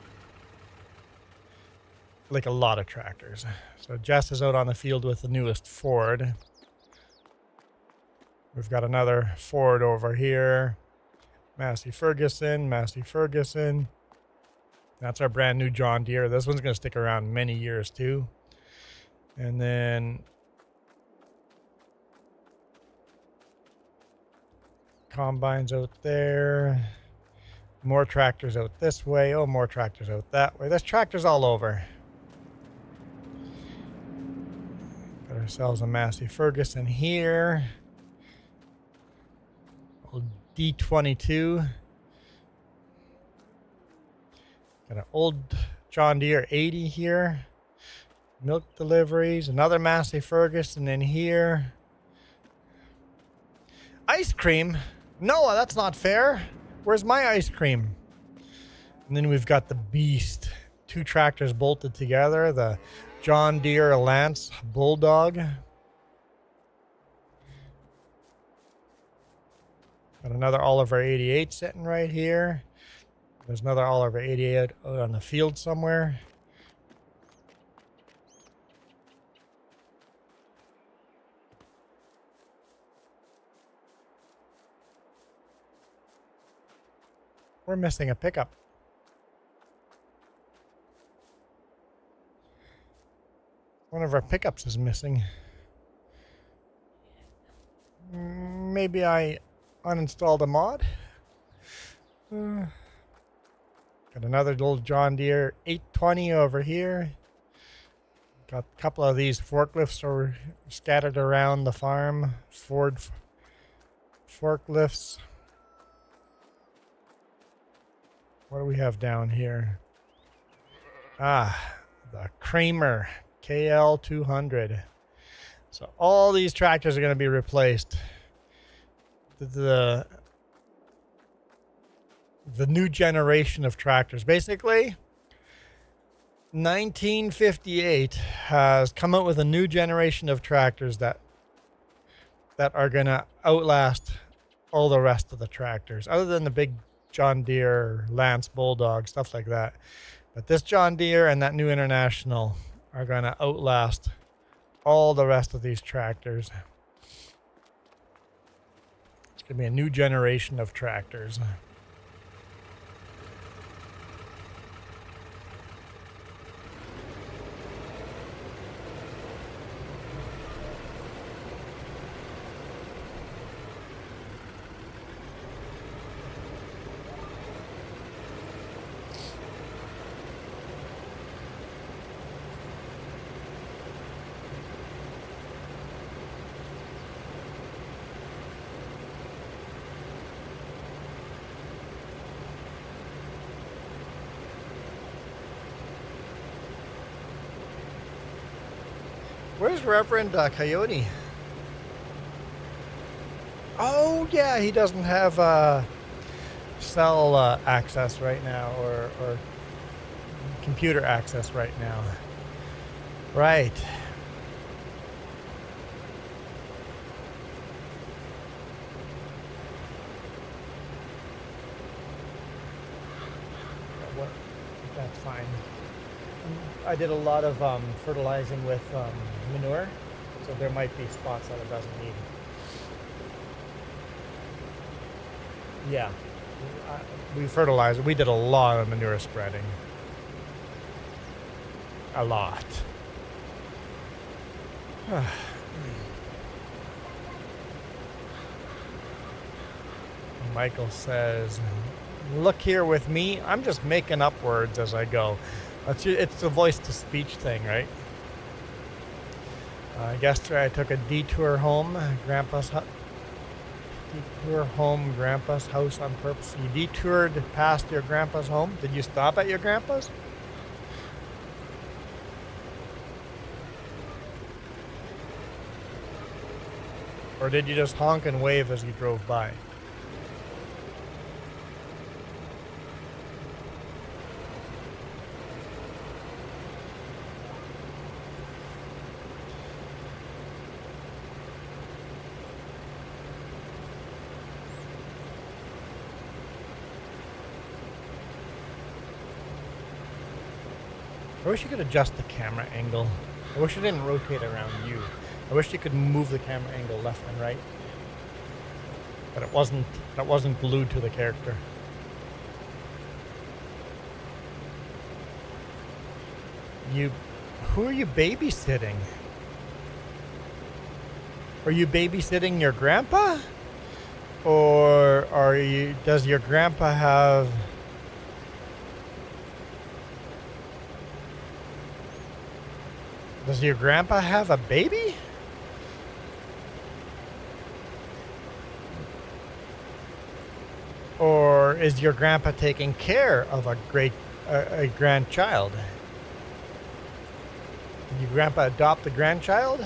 like a lot of tractors. So Jess is out on the field with the newest Ford. We've got another Ford over here. Massey Ferguson. That's our brand new John Deere. This one's going to stick around many years too. And then combines out there. More tractors out this way. Oh, more tractors out that way. There's tractors all over. Got ourselves a Massey Ferguson here. Old D22. Got an old John Deere 80 here. Milk deliveries. Another Massey Ferguson in here. Ice cream? Noah, that's not fair. Where's my ice cream? And then we've got the beast. Two tractors bolted together. The John Deere Lance Bulldog. Got another Oliver 88 sitting right here. There's another Oliver 88 out on the field somewhere. We're missing a pickup. One of our pickups is missing. Maybe I uninstalled a mod. Got another old John Deere 820 over here. Got a couple of these forklifts are scattered around the farm. Ford forklifts. What do we have down here? Ah, the Kramer KL200. So all these tractors are going to be replaced. The the new generation of tractors. Basically, 1958 has come out with a new generation of tractors that are going to outlast all the rest of the tractors, other than the big John Deere, Lance Bulldog, stuff like that. But this John Deere and that new International are going to outlast all the rest of these tractors. It's going to be a new generation of tractors. Where's Reverend Coyote? Oh, yeah, he doesn't have cell access right now, or computer access right now. Right. What? That's fine. I did a lot of fertilizing with manure, so there might be spots that it doesn't need. Yeah, we fertilized. We did a lot of manure spreading. A lot. Michael says, "Look here with me. I'm just making up words as I go." It's the voice-to-speech thing, right? Yesterday I took a detour home, Grandpa's house on purpose. You detoured past your grandpa's home? Did you stop at your grandpa's? Or did you just honk and wave as you drove by? I wish you could adjust the camera angle. I wish it didn't rotate around you. I wish you could move the camera angle left and right. But it wasn't glued to the character. Who are you babysitting? Are you babysitting your grandpa? Or does your grandpa have Does your grandpa have a baby? Or is your grandpa taking care of a grandchild? Did your grandpa adopt a grandchild?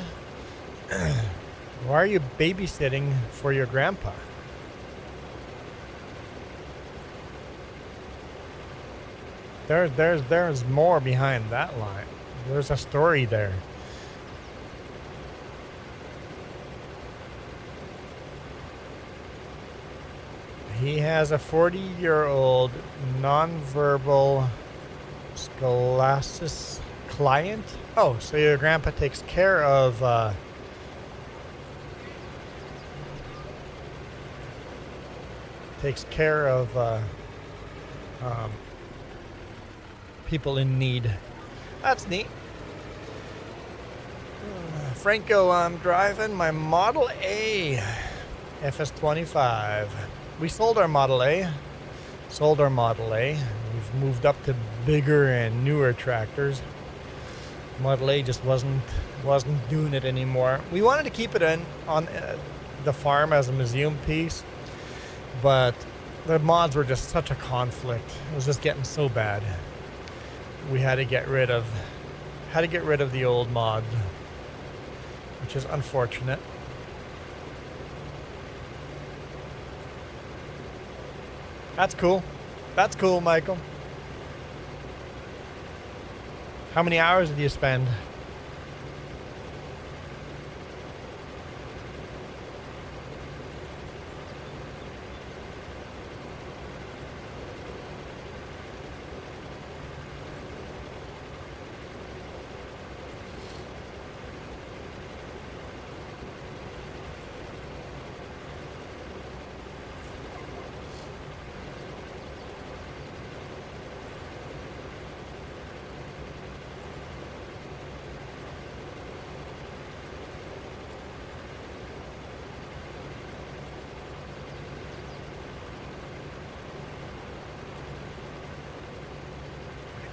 Why are you babysitting for your grandpa? There's more behind that line. There's a story there. He has a 40-year-old nonverbal scholasis client. Oh, so your grandpa takes care of people in need. That's neat. Franco, I'm driving my Model A FS25. We sold our Model A. We've moved up to bigger and newer tractors. Model A just wasn't doing it anymore. We wanted to keep it on the farm as a museum piece, but the mods were just such a conflict. It was just getting so bad. We had to get rid of the old mod, which is unfortunate. That's cool. That's cool, Michael. How many hours did you spend?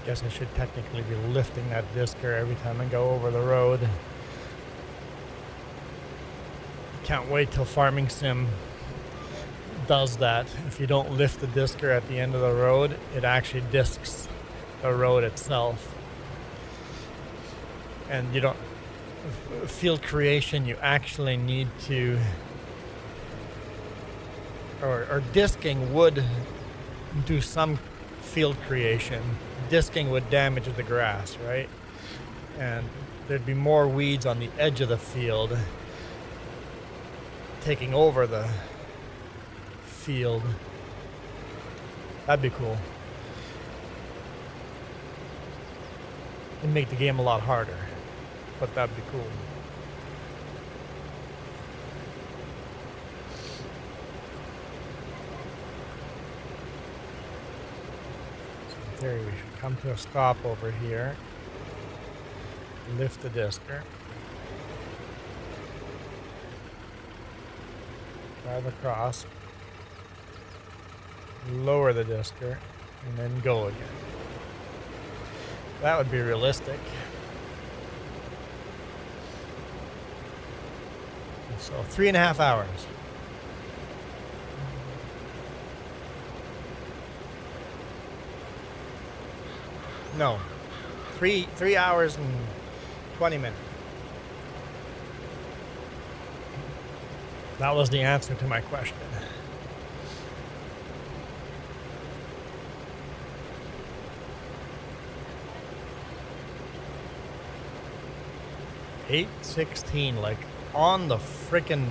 Guess I should technically be lifting that discer every time I go over the road. Can't wait till Farming Sim does that. If you don't lift the discer at the end of the road, it actually discs the road itself. And you don't, field creation, you actually need to, or disking would do some field creation. Disking would damage the grass, right? And there'd be more weeds on the edge of the field taking over the field. That'd be cool. It'd make the game a lot harder, but that'd be cool. So in theory, we should come to a stop over here. Lift the discer. Drive across. Lower the discer. And then go again. That would be realistic. So 3.5 hours. No. 3 hours and 20 minutes. That was the answer to my question. $8.16, like on the frickin'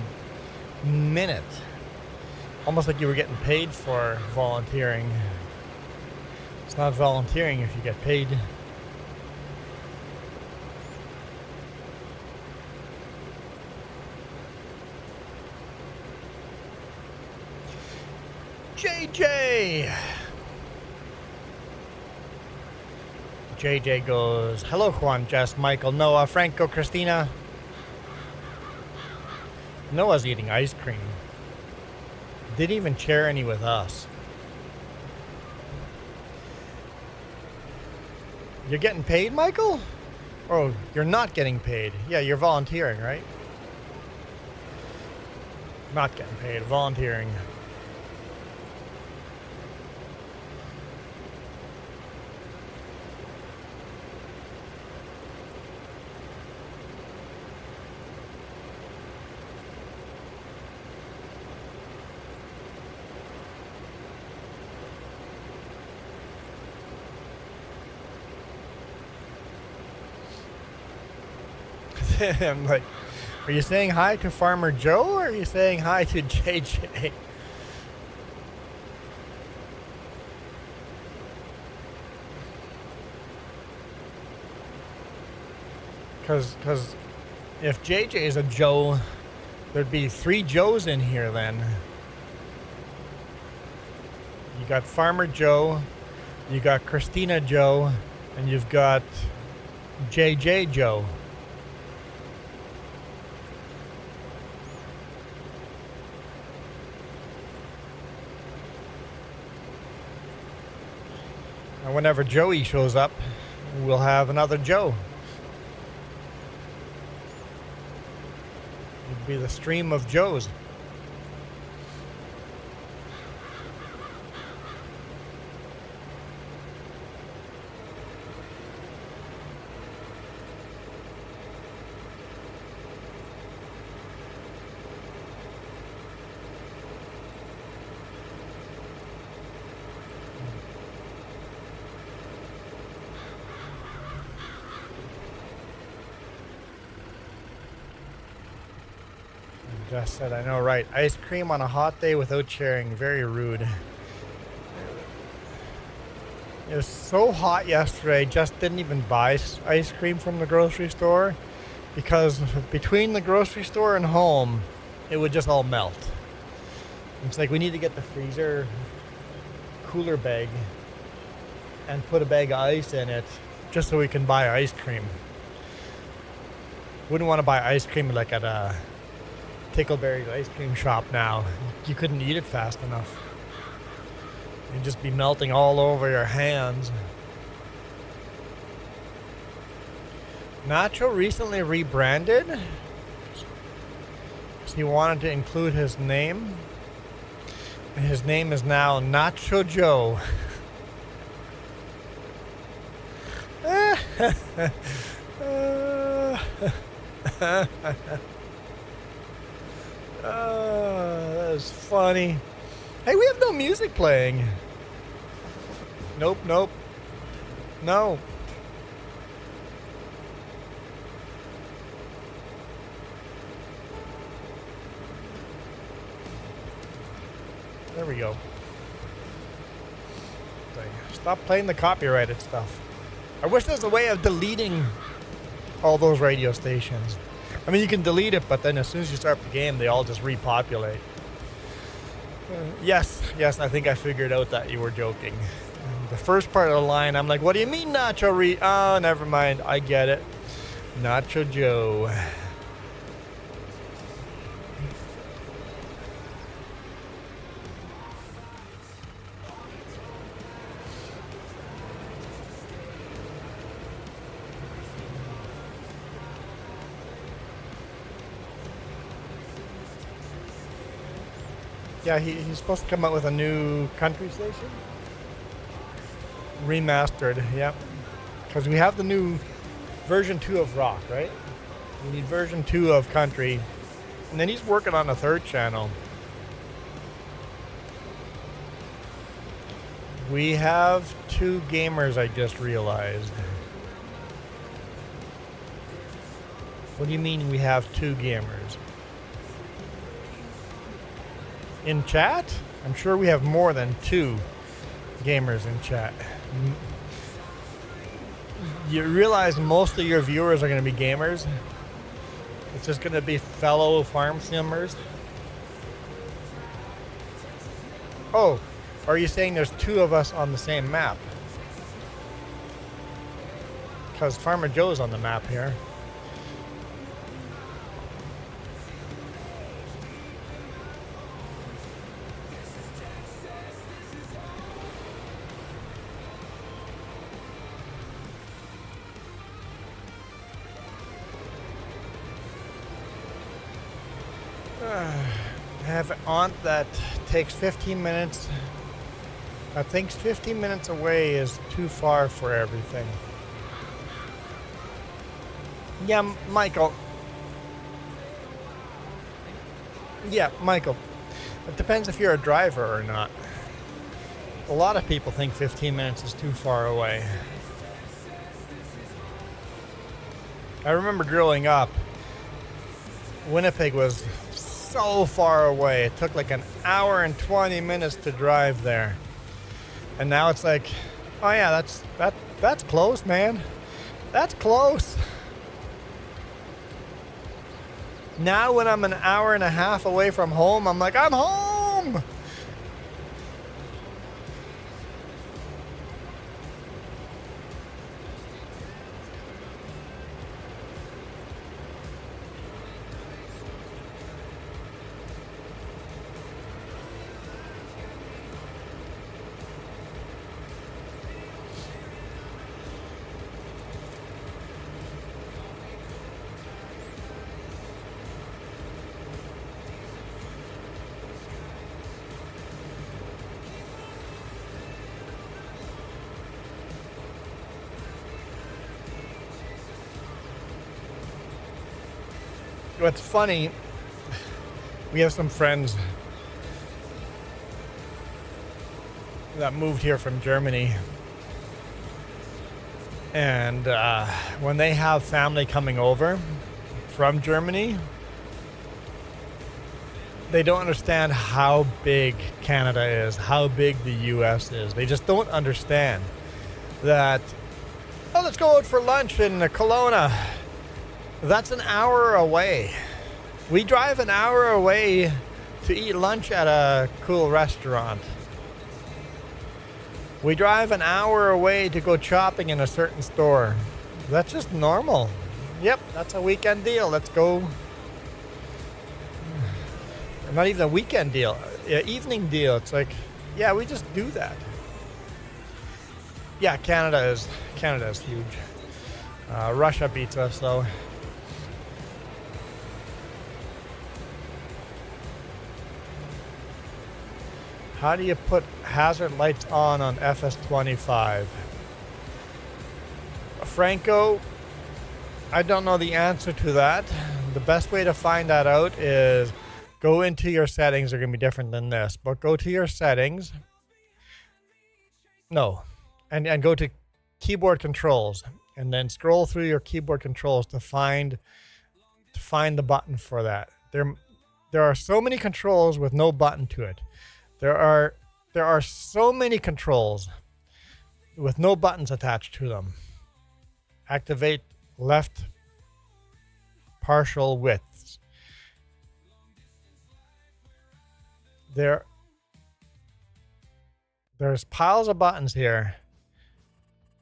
minute. Almost like you were getting paid for volunteering. It's not volunteering if you get paid. JJ! JJ goes, hello Juan, Jess, Michael, Noah, Franco, Christina. Noah's eating ice cream. Didn't even share any with us. You're getting paid, Michael? Oh, you're not getting paid. Yeah, you're volunteering, right? Not getting paid, volunteering. I'm like, are you saying hi to Farmer Joe or are you saying hi to JJ? Because if JJ is a Joe, there'd be 3 Joes in here then. You got Farmer Joe, you got Christina Joe, and you've got JJ Joe. And whenever Joey shows up, we'll have another Joe. It'd be the stream of Joes. Jess said, I know, right? Ice cream on a hot day without sharing. Very rude. It was so hot yesterday, just didn't even buy ice cream from the grocery store because between the grocery store and home, it would just all melt. It's like we need to get the freezer cooler bag and put a bag of ice in it just so we can buy ice cream. Wouldn't want to buy ice cream like at a Tickleberry ice cream shop now. You couldn't eat it fast enough. You'd just be melting all over your hands. Nacho recently rebranded. So he wanted to include his name. And his name is now Nacho Joe. That is funny. Hey, we have no music playing. Nope. No. There we go. Stop playing the copyrighted stuff. I wish there was a way of deleting all those radio stations. I mean, you can delete it, but then as soon as you start the game, they all just repopulate. Yes, I think I figured out that you were joking. The first part of the line, I'm like, what do you mean, Nacho Oh, never mind. I get it. Nacho Joe. Yeah, he's supposed to come out with a new country station. Remastered, yep. Because we have the new version 2 of rock, right? We need version 2 of country. And then he's working on a third channel. We have 2 gamers, I just realized. What do you mean we have 2 gamers? In chat? I'm sure we have more than 2 gamers in chat. You realize most of your viewers are going to be gamers? It's just going to be fellow farm simmers? Oh, are you saying there's 2 of us on the same map? Because Farmer Joe's on the map here. I have an aunt that takes 15 minutes. I think 15 minutes away is too far for everything. Yeah, Michael. Yeah, Michael. It depends if you're a driver or not. A lot of people think 15 minutes is too far away. I remember growing up, Winnipeg was so far away. It took like an hour and 20 minutes to drive there. And now it's like, oh yeah, that's close, man. That's close. Now when I'm an hour and a half away from home, I'm like, I'm home. What's funny, we have some friends that moved here from Germany, and when they have family coming over from Germany, they don't understand how big Canada is, how big the US is. They just don't understand that, oh, let's go out for lunch in Kelowna. That's an hour away. We drive an hour away to eat lunch at a cool restaurant. We drive an hour away to go shopping in a certain store. That's just normal. Yep, that's a weekend deal. Let's go. Not even a weekend deal, evening deal. It's like, yeah, we just do that. Yeah, Canada is huge. Russia beats us though. How do you put hazard lights on FS25? Franco, I don't know the answer to that. The best way to find that out is go into your settings. They're going to be different than this, but go to your settings. No. And go to keyboard controls and then scroll through your keyboard controls to find the button for that. There are so many controls with no button to it. There are so many controls with no buttons attached to them. Activate left partial widths. There's piles of buttons here,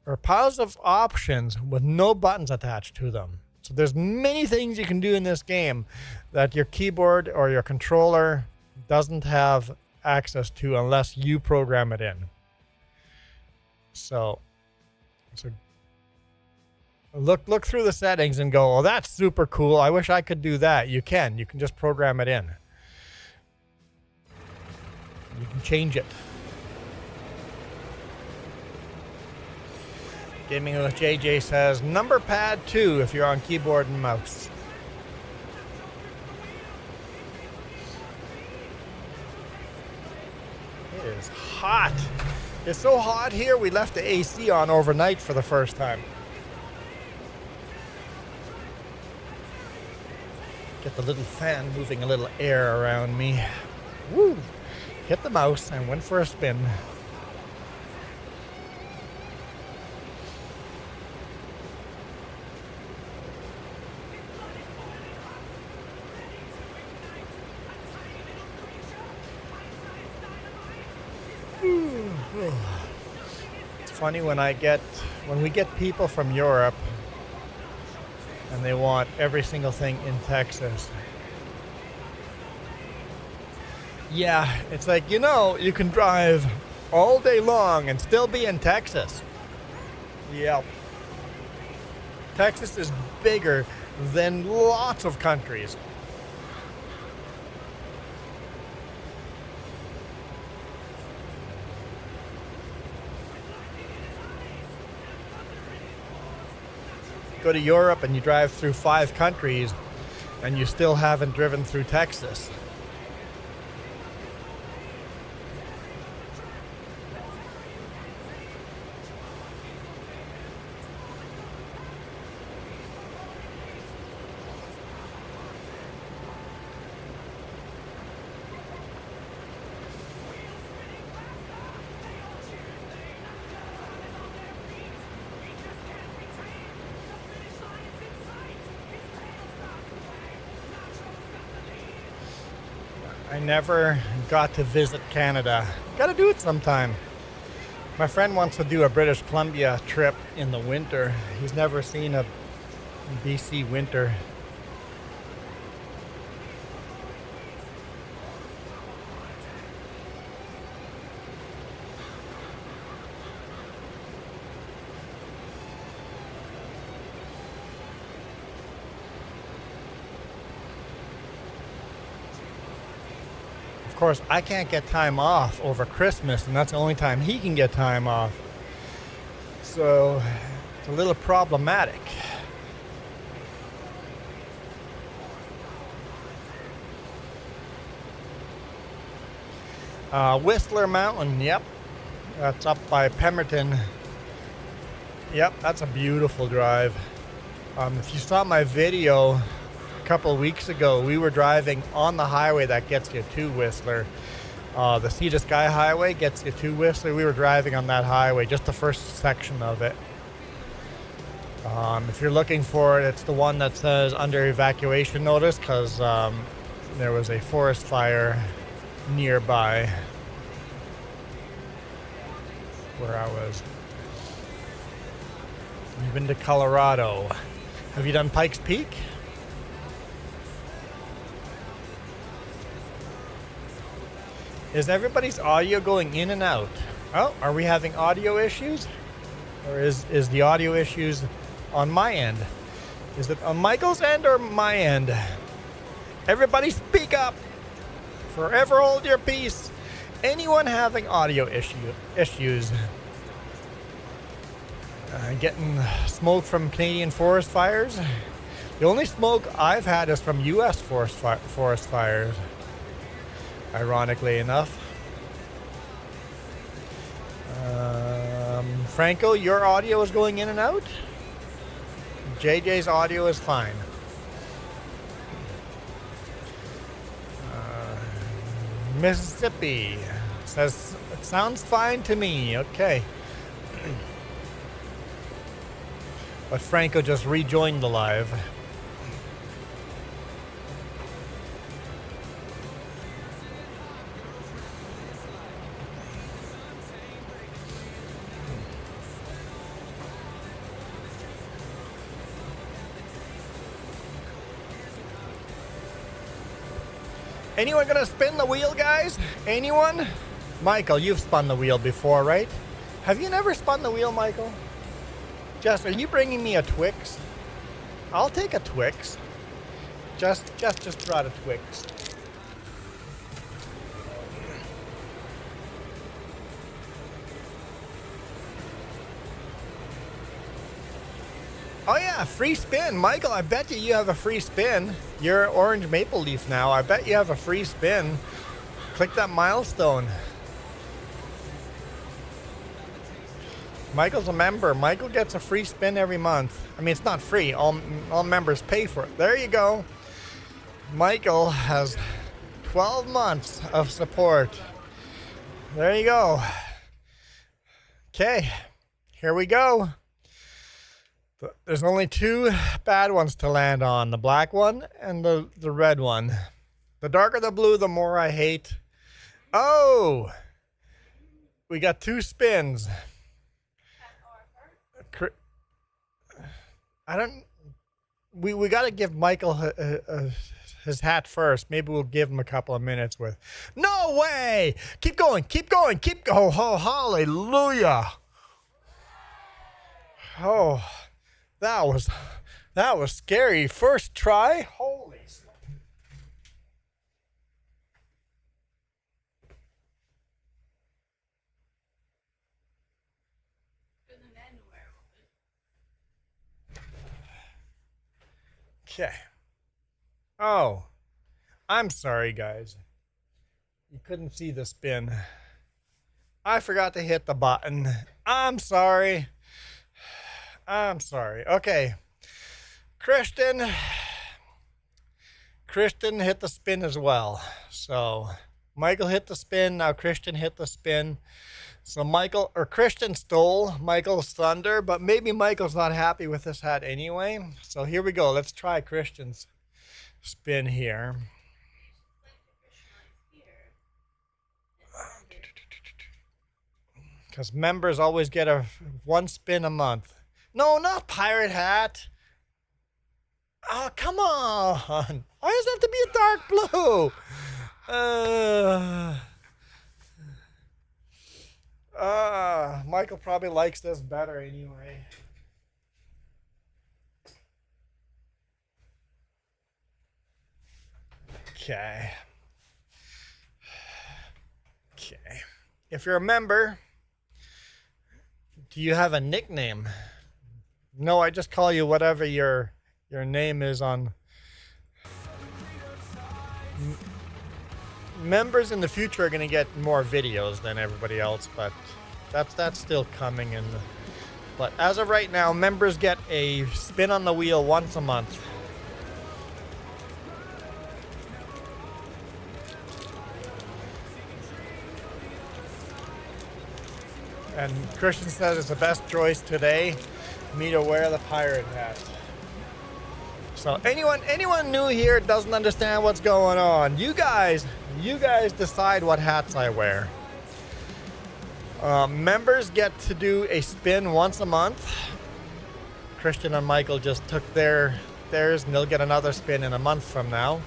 or piles of options with no buttons attached to them. So there's many things you can do in this game that your keyboard or your controller doesn't have access to unless you program it in. So look through the settings and go, oh, that's super cool. I wish I could do that. You can just program it in. You can change it. Gaming with JJ says number pad 2 if you're on keyboard and mouse. It is hot. It's so hot here, we left the AC on overnight for the first time. Get the little fan moving a little air around me. Woo! Hit the mouse and went for a spin. It's funny when we get people from Europe and they want every single thing in Texas. Yeah, it's like, you can drive all day long and still be in Texas. Yep. Texas is bigger than lots of countries. Go to Europe and you drive through 5 countries and you still haven't driven through Texas. I never got to visit Canada. Gotta do it sometime. My friend wants to do a British Columbia trip in the winter. He's never seen a BC winter. Of course, I can't get time off over Christmas, and that's the only time he can get time off. So it's a little problematic. Whistler Mountain, yep. That's up by Pemberton. Yep, that's a beautiful drive. If you saw my video couple of weeks ago, we were driving on the highway that gets you to Whistler. The Sea to Sky Highway gets you to Whistler. We were driving on that highway, just the first section of it. If you're looking for it, it's the one that says under evacuation notice, because there was a forest fire nearby where I was. You've been to Colorado. Have you done Pikes Peak? Is everybody's audio going in and out? Oh, are we having audio issues? Or is the audio issues on my end? Is it on Michael's end or my end? Everybody speak up. Forever hold your peace. Anyone having audio issues? Getting smoke from Canadian forest fires? The only smoke I've had is from U.S. forest fires. Ironically enough. Franco, your audio is going in and out? JJ's audio is fine. Mississippi says it sounds fine to me. Okay. But Franco just rejoined the live. Anyone gonna spin the wheel, guys? Anyone? Michael, you've spun the wheel before, right? Have you never spun the wheel, Michael? Jess, are you bringing me a Twix? I'll take a Twix. Just brought a Twix. Oh yeah, free spin. Michael, I bet you have a free spin. You're Orange Maple Leaf now. I bet you have a free spin. Click that milestone. Michael's a member. Michael gets a free spin every month. I mean, it's not free. All members pay for it. There you go. Michael has 12 months of support. There you go. Okay, here we go. There's only two bad ones to land on, the black one and the red one. The darker the blue, the more I hate. Oh, we got two spins. We got to give Michael his hat first. Maybe we'll give him a couple of minutes with. No way! Keep going, keep going, keep going. Oh, hallelujah. Oh. That was scary. First try. Holy smokes. Okay. Oh, I'm sorry, guys. You couldn't see the spin. I forgot to hit the button. I'm sorry. I'm sorry. Okay. Christian hit the spin as well. So Michael hit the spin. Now Christian hit the spin. So Christian stole Michael's thunder, but maybe Michael's not happy with this hat anyway. So here we go. Let's try Christian's spin here. Because members always get one spin a month. No, not pirate hat. Oh, come on. Why does it have to be a dark blue? Michael probably likes this better anyway. Okay. If you're a member, do you have a nickname? No, I just call you whatever your name is on. Members in the future are going to get more videos than everybody else, but that's still coming. But as of right now, members get a spin on the wheel once a month. And Christian says it's the best choice today, me to wear the pirate hat. So anyone new here doesn't understand what's going on. You guys decide what hats I wear. Members get to do a spin once a month. Christian and Michael just took theirs, and they'll get another spin in a month from now.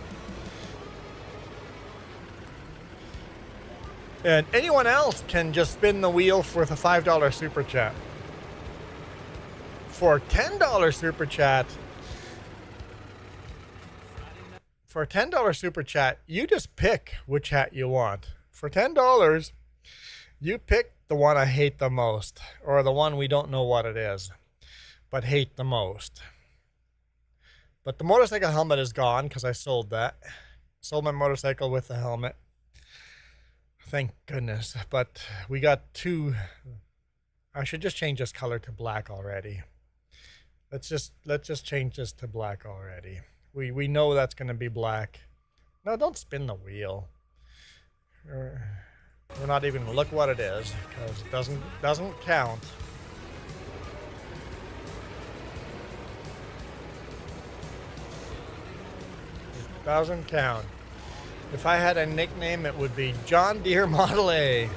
And anyone else can just spin the wheel with a $5 super chat. For $10 super chat, you just pick which hat you want. For $10, you pick the one I hate the most, or the one we don't know what it is, but hate the most. But the motorcycle helmet is gone because I sold that. Sold my motorcycle with the helmet. Thank goodness. But we got two. I should just change this color to black already. Let's just change this to black already. We know that's going to be black. No, don't spin the wheel. We're not even going to look what it is because it doesn't count. It doesn't count. If I had a nickname, it would be John Deere Model A.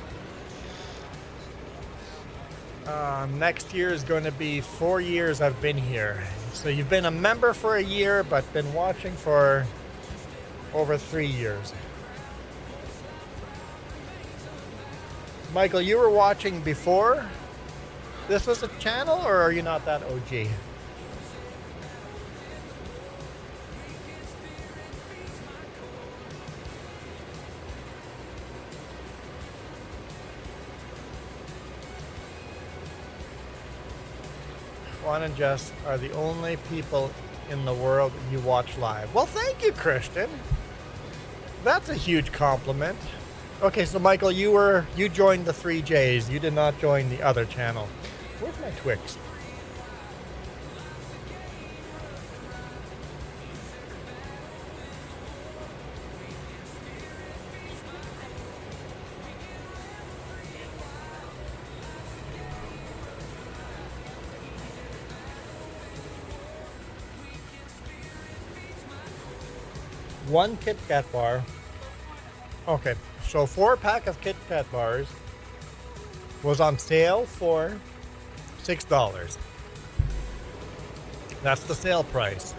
Next year is going to be 4 years I've been here. So you've been a member for a year, but been watching for over 3 years. Michael, you were watching before this was a channel, or are you not that OG? Juan and Jess are the only people in the world you watch live. Well, thank you, Christian. That's a huge compliment. Okay, so Michael, you joined the 3Js. You did not join the other channel. Where's my Twix? One Kit Kat bar. Okay, so 4-pack of Kit Kat bars was on sale for $6. That's the sale price.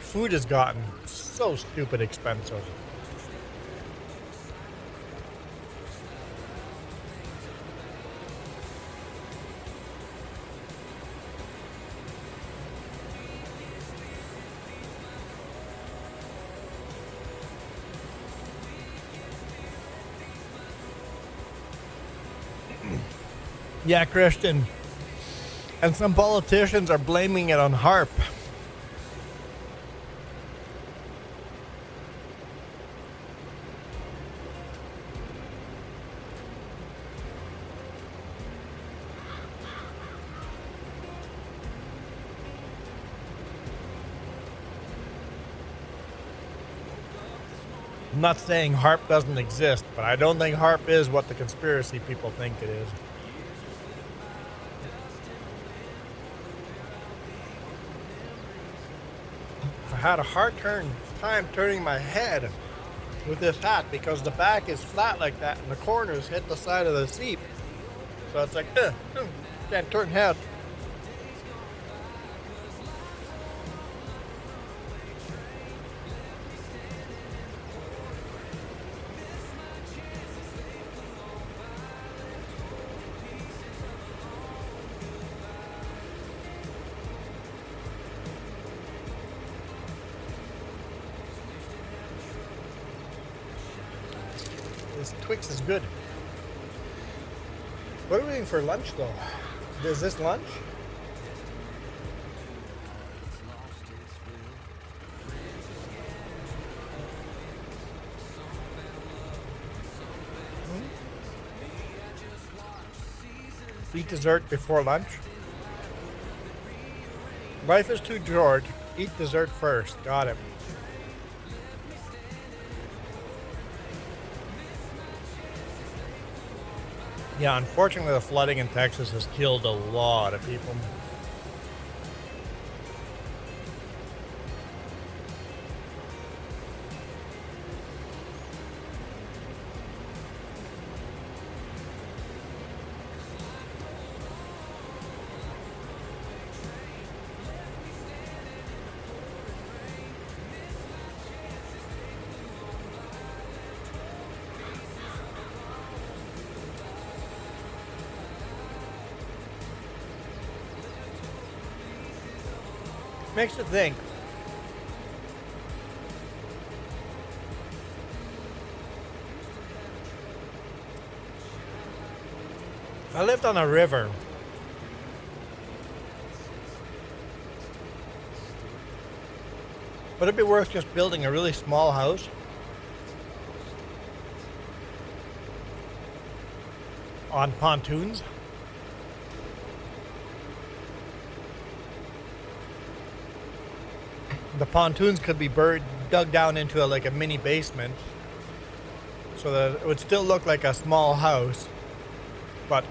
Food has gotten so stupid expensive. Yeah, Christian. And some politicians are blaming it on HARP. I'm not saying HARP doesn't exist, but I don't think HARP is what the conspiracy people think it is. I had a hard time turning my head with this hat because the back is flat like that and the corners hit the side of the seat. So it's like, can't turn head. This Twix is good. What are we eating for lunch though? Is this lunch? Eat dessert before lunch. Life is too short. Eat dessert first. Got it. Yeah, unfortunately, the flooding in Texas has killed a lot of people. Makes you think. If I lived on a river, would it be worth just building a really small house? On pontoons? The pontoons could be dug down into like a mini basement, so that it would still look like a small house, but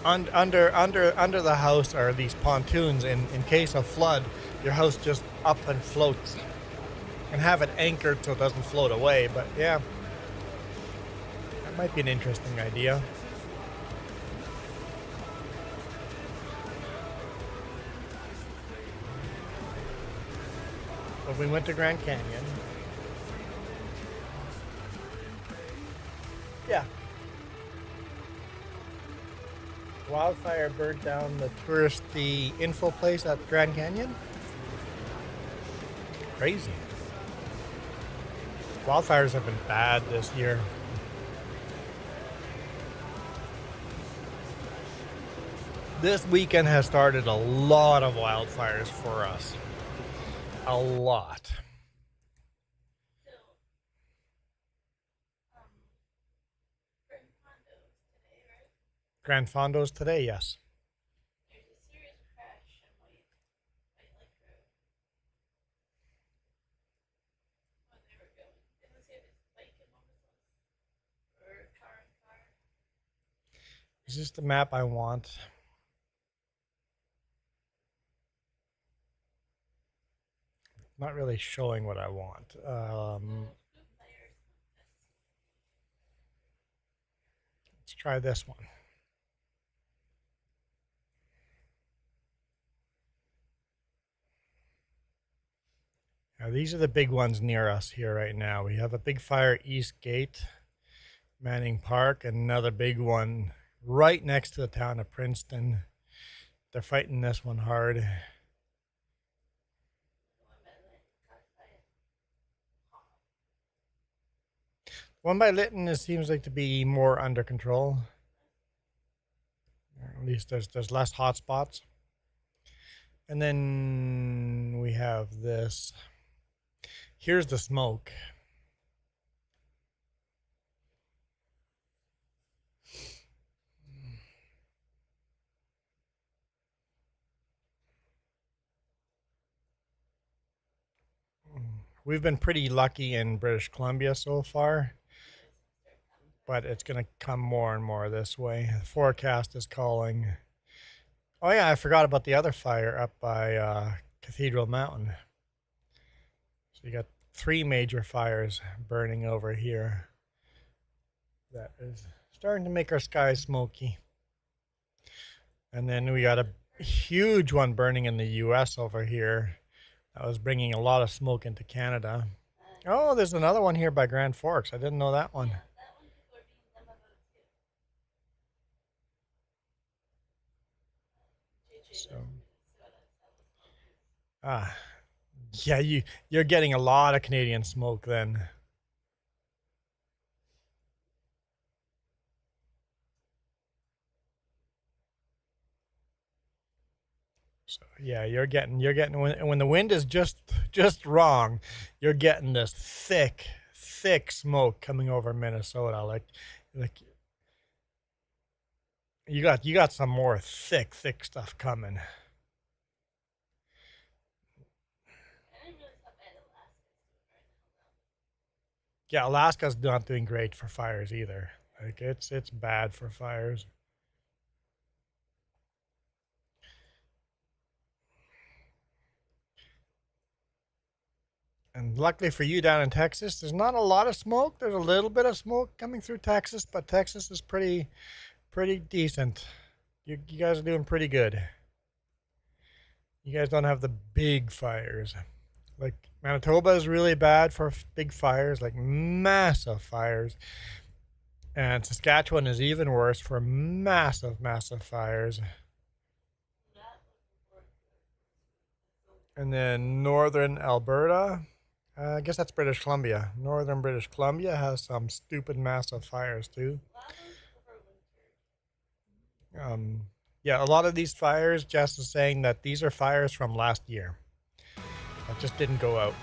under the house are these pontoons. In case of flood, your house just up and floats, and have it anchored so it doesn't float away. But yeah, that might be an interesting idea. When we went to Grand Canyon. Yeah. Wildfire burned down the touristy info place at Grand Canyon. Crazy. Wildfires have been bad this year. This weekend has started a lot of wildfires for us. A lot. Grand Fondos today, yes. There's a serious crash on White Lake Road. When they were going, didn't see if it's bike and motorcycle or car and car. Is this the map I want? Not really showing what I want. Let's try this one. Now, these are the big ones near us here right now. We have a big fire East Gate, Manning Park, and another big one right next to the town of Princeton. They're fighting this one hard. One by Lytton seems like to be more under control. At least there's less hot spots. And then we have this. Here's the smoke. We've been pretty lucky in British Columbia so far, but it's going to come more and more this way. The forecast is calling. Oh yeah, I forgot about the other fire up by Cathedral Mountain. So you got 3 major fires burning over here. That is starting to make our skies smoky. And then we got a huge one burning in the US over here. That was bringing a lot of smoke into Canada. Oh, there's another one here by Grand Forks. I didn't know that one. That one people are being dumb about too. So, yeah, you're getting a lot of Canadian smoke then. So yeah, you're getting when the wind is just wrong, you're getting this thick smoke coming over Minnesota. Like you got some more thick stuff coming. Yeah, Alaska's not doing great for fires either. Like it's bad for fires. And luckily for you down in Texas, there's not a lot of smoke. There's a little bit of smoke coming through Texas, but Texas is pretty decent. You guys are doing pretty good. You guys don't have the big fires. Like Manitoba is really bad for big fires, like massive fires. And Saskatchewan is even worse for massive fires. And then northern Alberta, I guess that's British Columbia. Northern British Columbia has some stupid massive fires too. Yeah, a lot of these fires, Jess is saying that these are fires from last year that just didn't go out.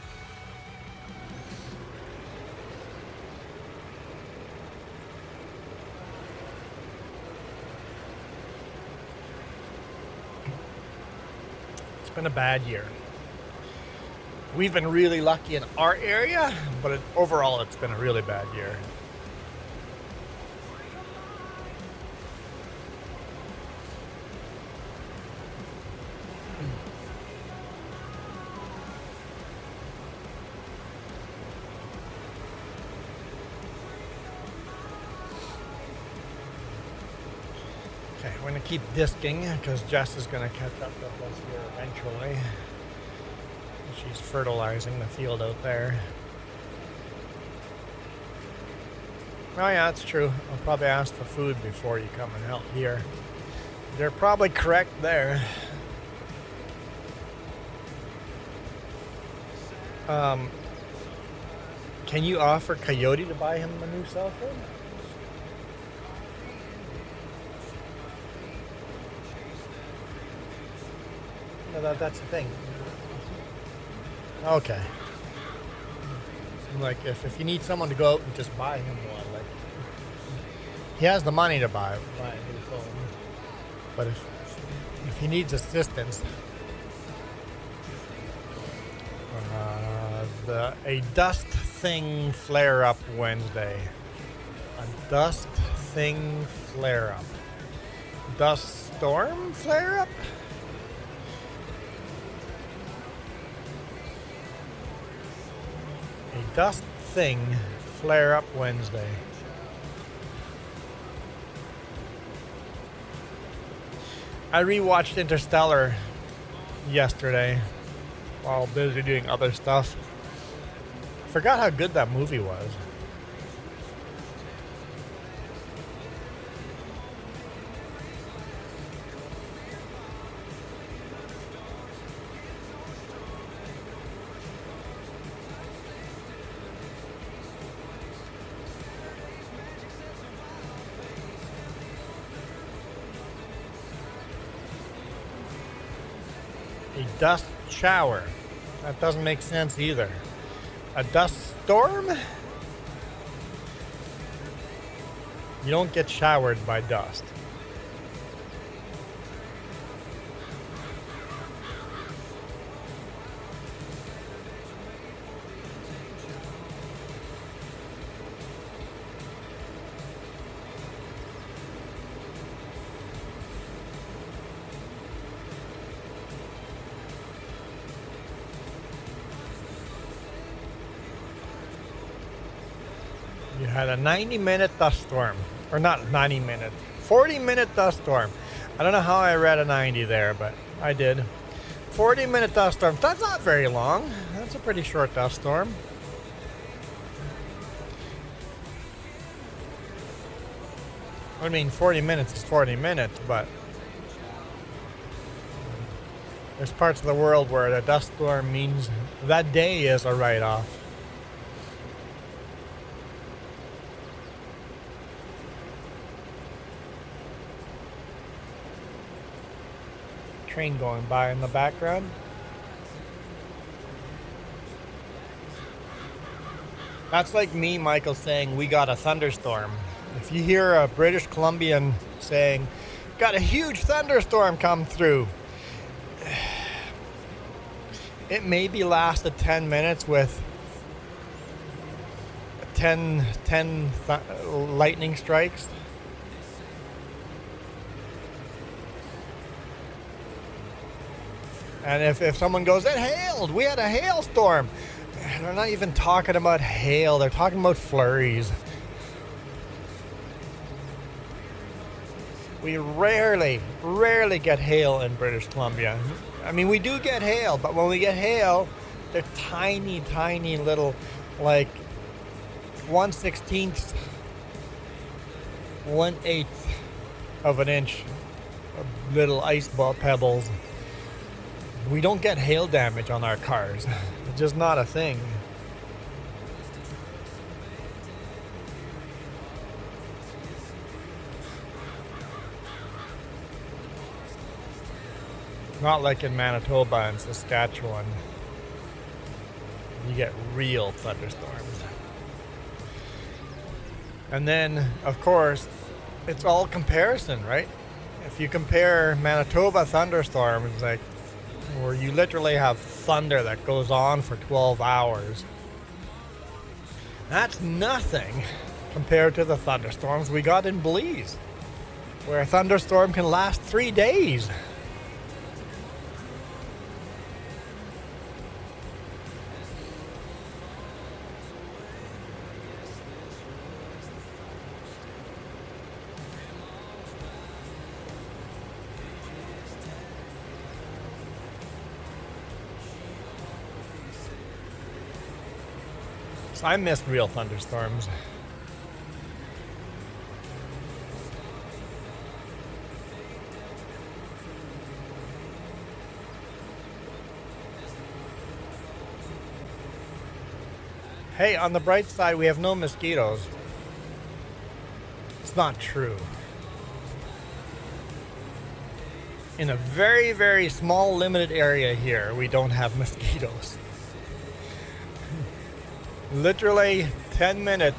It's been a bad year. We've been really lucky in our area, but overall it's been a really bad year. Okay, we're going to keep disking because Jess is going to catch up with us here eventually. She's fertilizing the field out there. Oh yeah, that's true. I'll probably ask for food before you come and help here. They're probably correct there. Can you offer Coyote to buy him a new cell phone? No, that's the thing. Okay. Like if you need someone to go out and just buy him one, like he has the money to buy a new phone, but if he needs assistance, a dust thing flare up Wednesday. A dust thing flare up. Dust storm flare up. A dust thing flare up Wednesday. I rewatched Interstellar yesterday while busy doing other stuff. I forgot how good that movie was. A dust shower. That doesn't make sense either. A dust storm? You don't get showered by dust. You had a 90-minute dust storm. Or not 90-minute, 40-minute dust storm. I don't know how I read a 90 there, but I did. 40-minute dust storm. That's not very long. That's a pretty short dust storm. I mean, 40 minutes is 40 minutes, but there's parts of the world where the dust storm means that day is a write-off. Train going by in the background. That's like me, Michael, saying we got a thunderstorm. If you hear a British Columbian saying, got a huge thunderstorm come through, it maybe lasted 10 minutes with 10 lightning strikes. And if someone goes, it hailed, we had a hailstorm. They're not even talking about hail, they're talking about flurries. We rarely get hail in British Columbia. I mean, we do get hail, but when we get hail, they're tiny, tiny little, like 1/16, 1/8 of an inch of little ice ball pebbles. We don't get hail damage on our cars. It's just not a thing. Not like in Manitoba and Saskatchewan. You get real thunderstorms. And then, of course, it's all comparison, right? If you compare Manitoba thunderstorms, like where you literally have thunder that goes on for 12 hours, that's nothing compared to the thunderstorms we got in Belize, where a thunderstorm can last 3 days. So I miss real thunderstorms. Hey, on the bright side, we have no mosquitoes. It's not true. In a very, very small, limited area here, we don't have mosquitoes. Literally 10 minute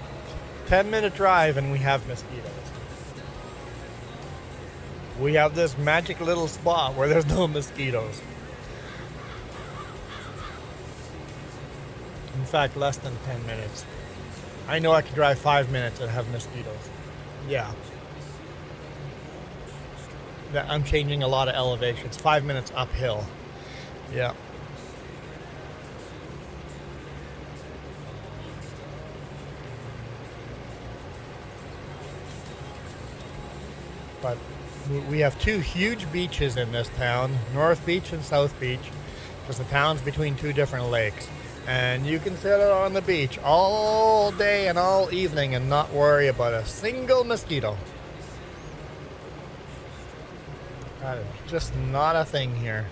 drive and we have mosquitoes. We have this magic little spot where there's no mosquitoes. In fact, less than 10 minutes. I know I could drive 5 minutes and have mosquitoes. Yeah. I'm changing a lot of elevations. 5 minutes uphill. Yeah. But we have two huge beaches in this town, North Beach and South Beach, because the town's between two different lakes. And you can sit out on the beach all day and all evening and not worry about a single mosquito. That is just not a thing here.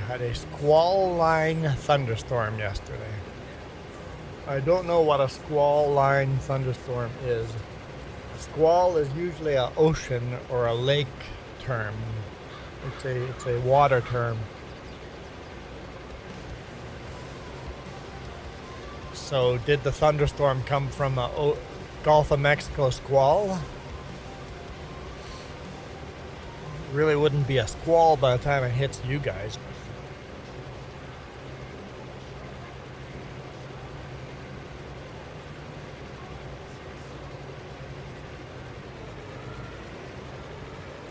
Had a squall line thunderstorm yesterday. I don't know what a squall line thunderstorm is. A squall is usually an ocean or a lake term. It's a water term. So did the thunderstorm come from a Gulf of Mexico squall? Really wouldn't be a squall by the time it hits you guys.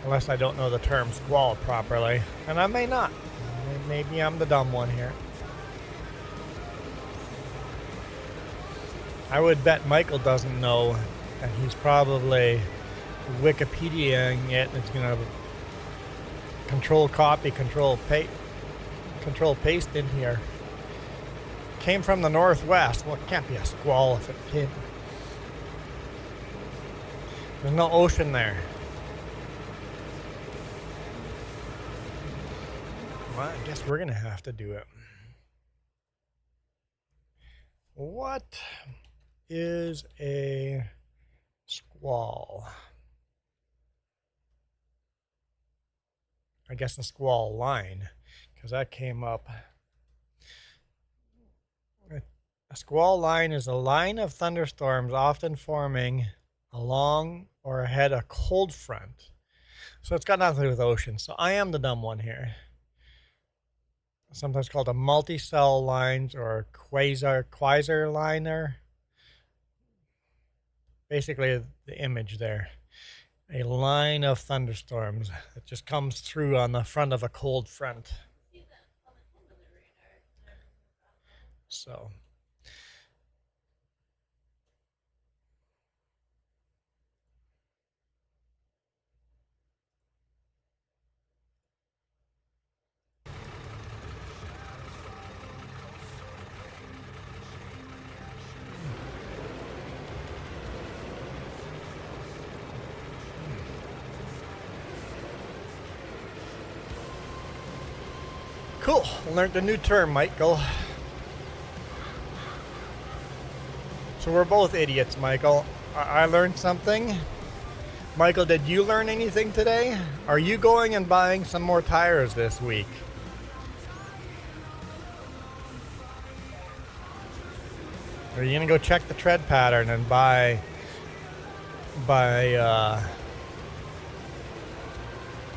Unless I don't know the term squall properly. And I may not. Maybe I'm the dumb one here. I would bet Michael doesn't know, and he's probably Wikipediaing it, and it's going to control copy, control paste in here. Came from the northwest. Well, it can't be a squall if it came. There's no ocean there. Well, I guess we're going to have to do it. What is a squall? I guess a squall line, because that came up. A squall line is a line of thunderstorms often forming along or ahead a cold front. So it's got nothing to do with ocean. So I am the dumb one here. Sometimes called a multi-cell lines or quasar liner. Basically the image there. A line of thunderstorms that just comes through on the front of a cold front. So cool. Learned a new term, Michael. So we're both idiots, Michael. I learned something. Michael, did you learn anything today? Are you going and buying some more tires this week? Are you gonna go check the tread pattern and buy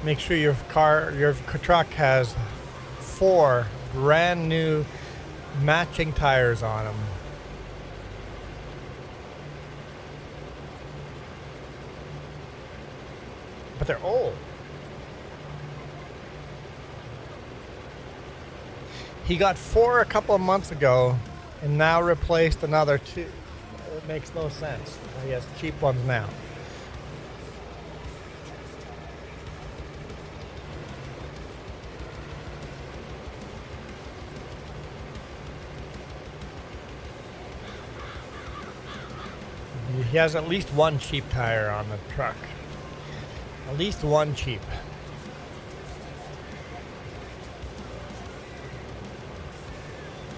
make sure your truck has 4 brand new matching tires on them? But they're old. He got 4 a couple of months ago and now replaced another 2. It makes no sense. He has cheap ones now. He has at least 1 cheap tire on the truck. At least 1 cheap.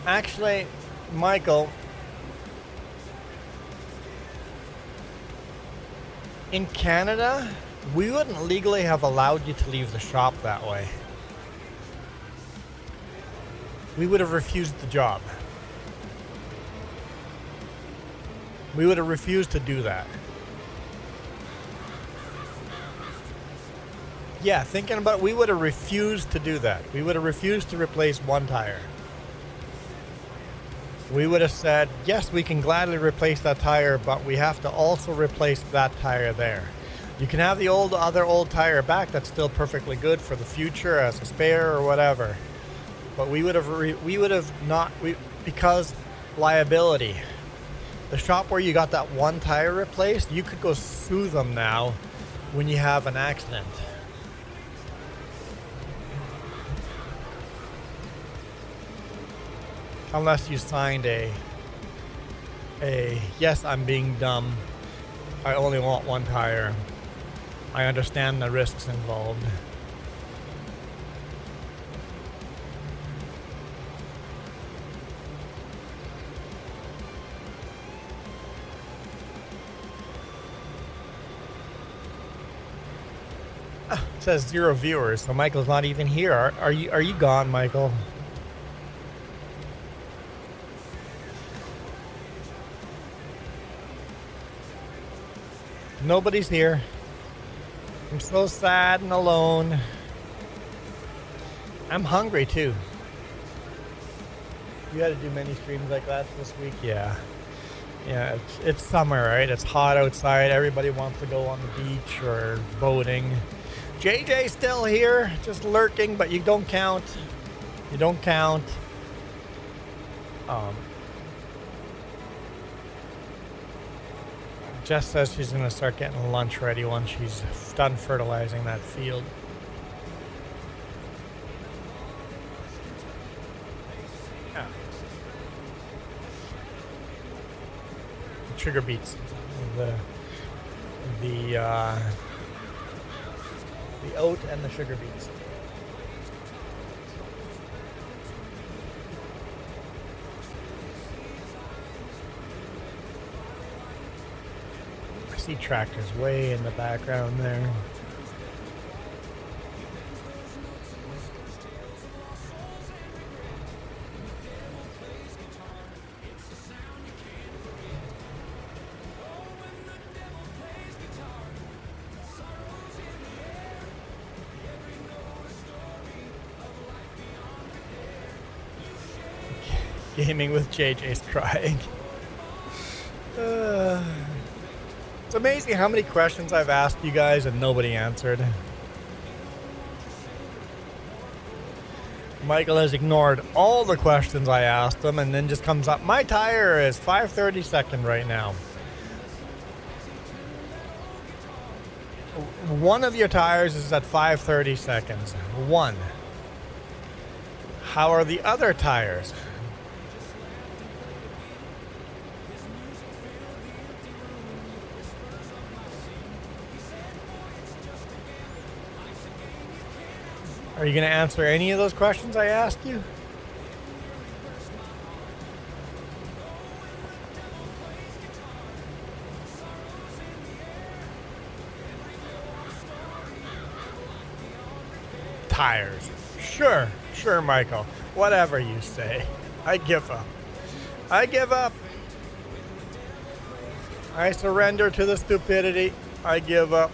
Actually, Michael, in Canada, we wouldn't legally have allowed you to leave the shop that way. We would have refused the job. We would have refused to do that. Yeah, thinking about it, we would have refused to do that. We would have refused to replace 1 tire. We would have said, yes, we can gladly replace that tire, but we have to also replace that tire there. You can have the other old tire back that's still perfectly good for the future as a spare or whatever. But we would have not, because liability. The shop where you got that 1 tire replaced, you could go sue them now when you have an accident. Unless you signed a yes, I'm being dumb. I only want 1 tire. I understand the risks involved. It says 0 viewers, so Michael's not even here. Are you gone, Michael? Nobody's here. I'm so sad and alone. I'm hungry too. You had to do many streams like that this week? Yeah. Yeah, it's summer, right? It's hot outside. Everybody wants to go on the beach or boating. JJ's still here, just lurking, but you don't count. You don't count. Jess says she's going to start getting lunch ready once she's done fertilizing that field. Yeah. Sugar beets. The oat and the sugar beets. I see tractors way in the background there. Gaming with JJ's crying. It's amazing how many questions I've asked you guys and nobody answered. Michael has ignored all the questions I asked him and then just comes up. My tire is 5/32 right now. One of your tires is at 5/32. One. How are the other tires? Are you going to answer any of those questions I asked you? Tires. Sure, Michael. Whatever you say. I give up. I give up. I surrender to the stupidity. I give up.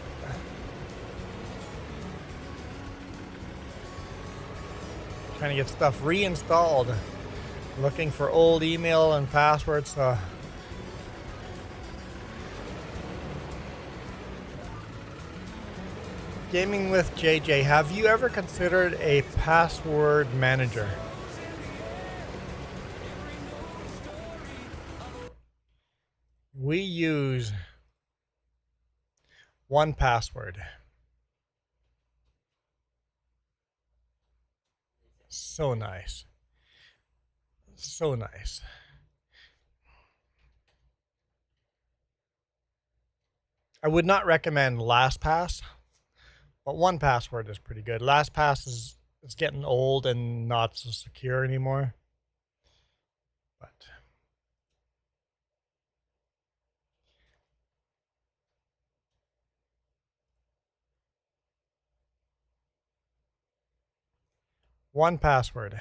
Trying to get stuff reinstalled. Looking for old email and passwords. Gaming with JJ, have you ever considered a password manager? We use 1Password. So nice. So nice. I would not recommend LastPass, but 1Password is pretty good. LastPass is it's getting old and not so secure anymore. But One Password.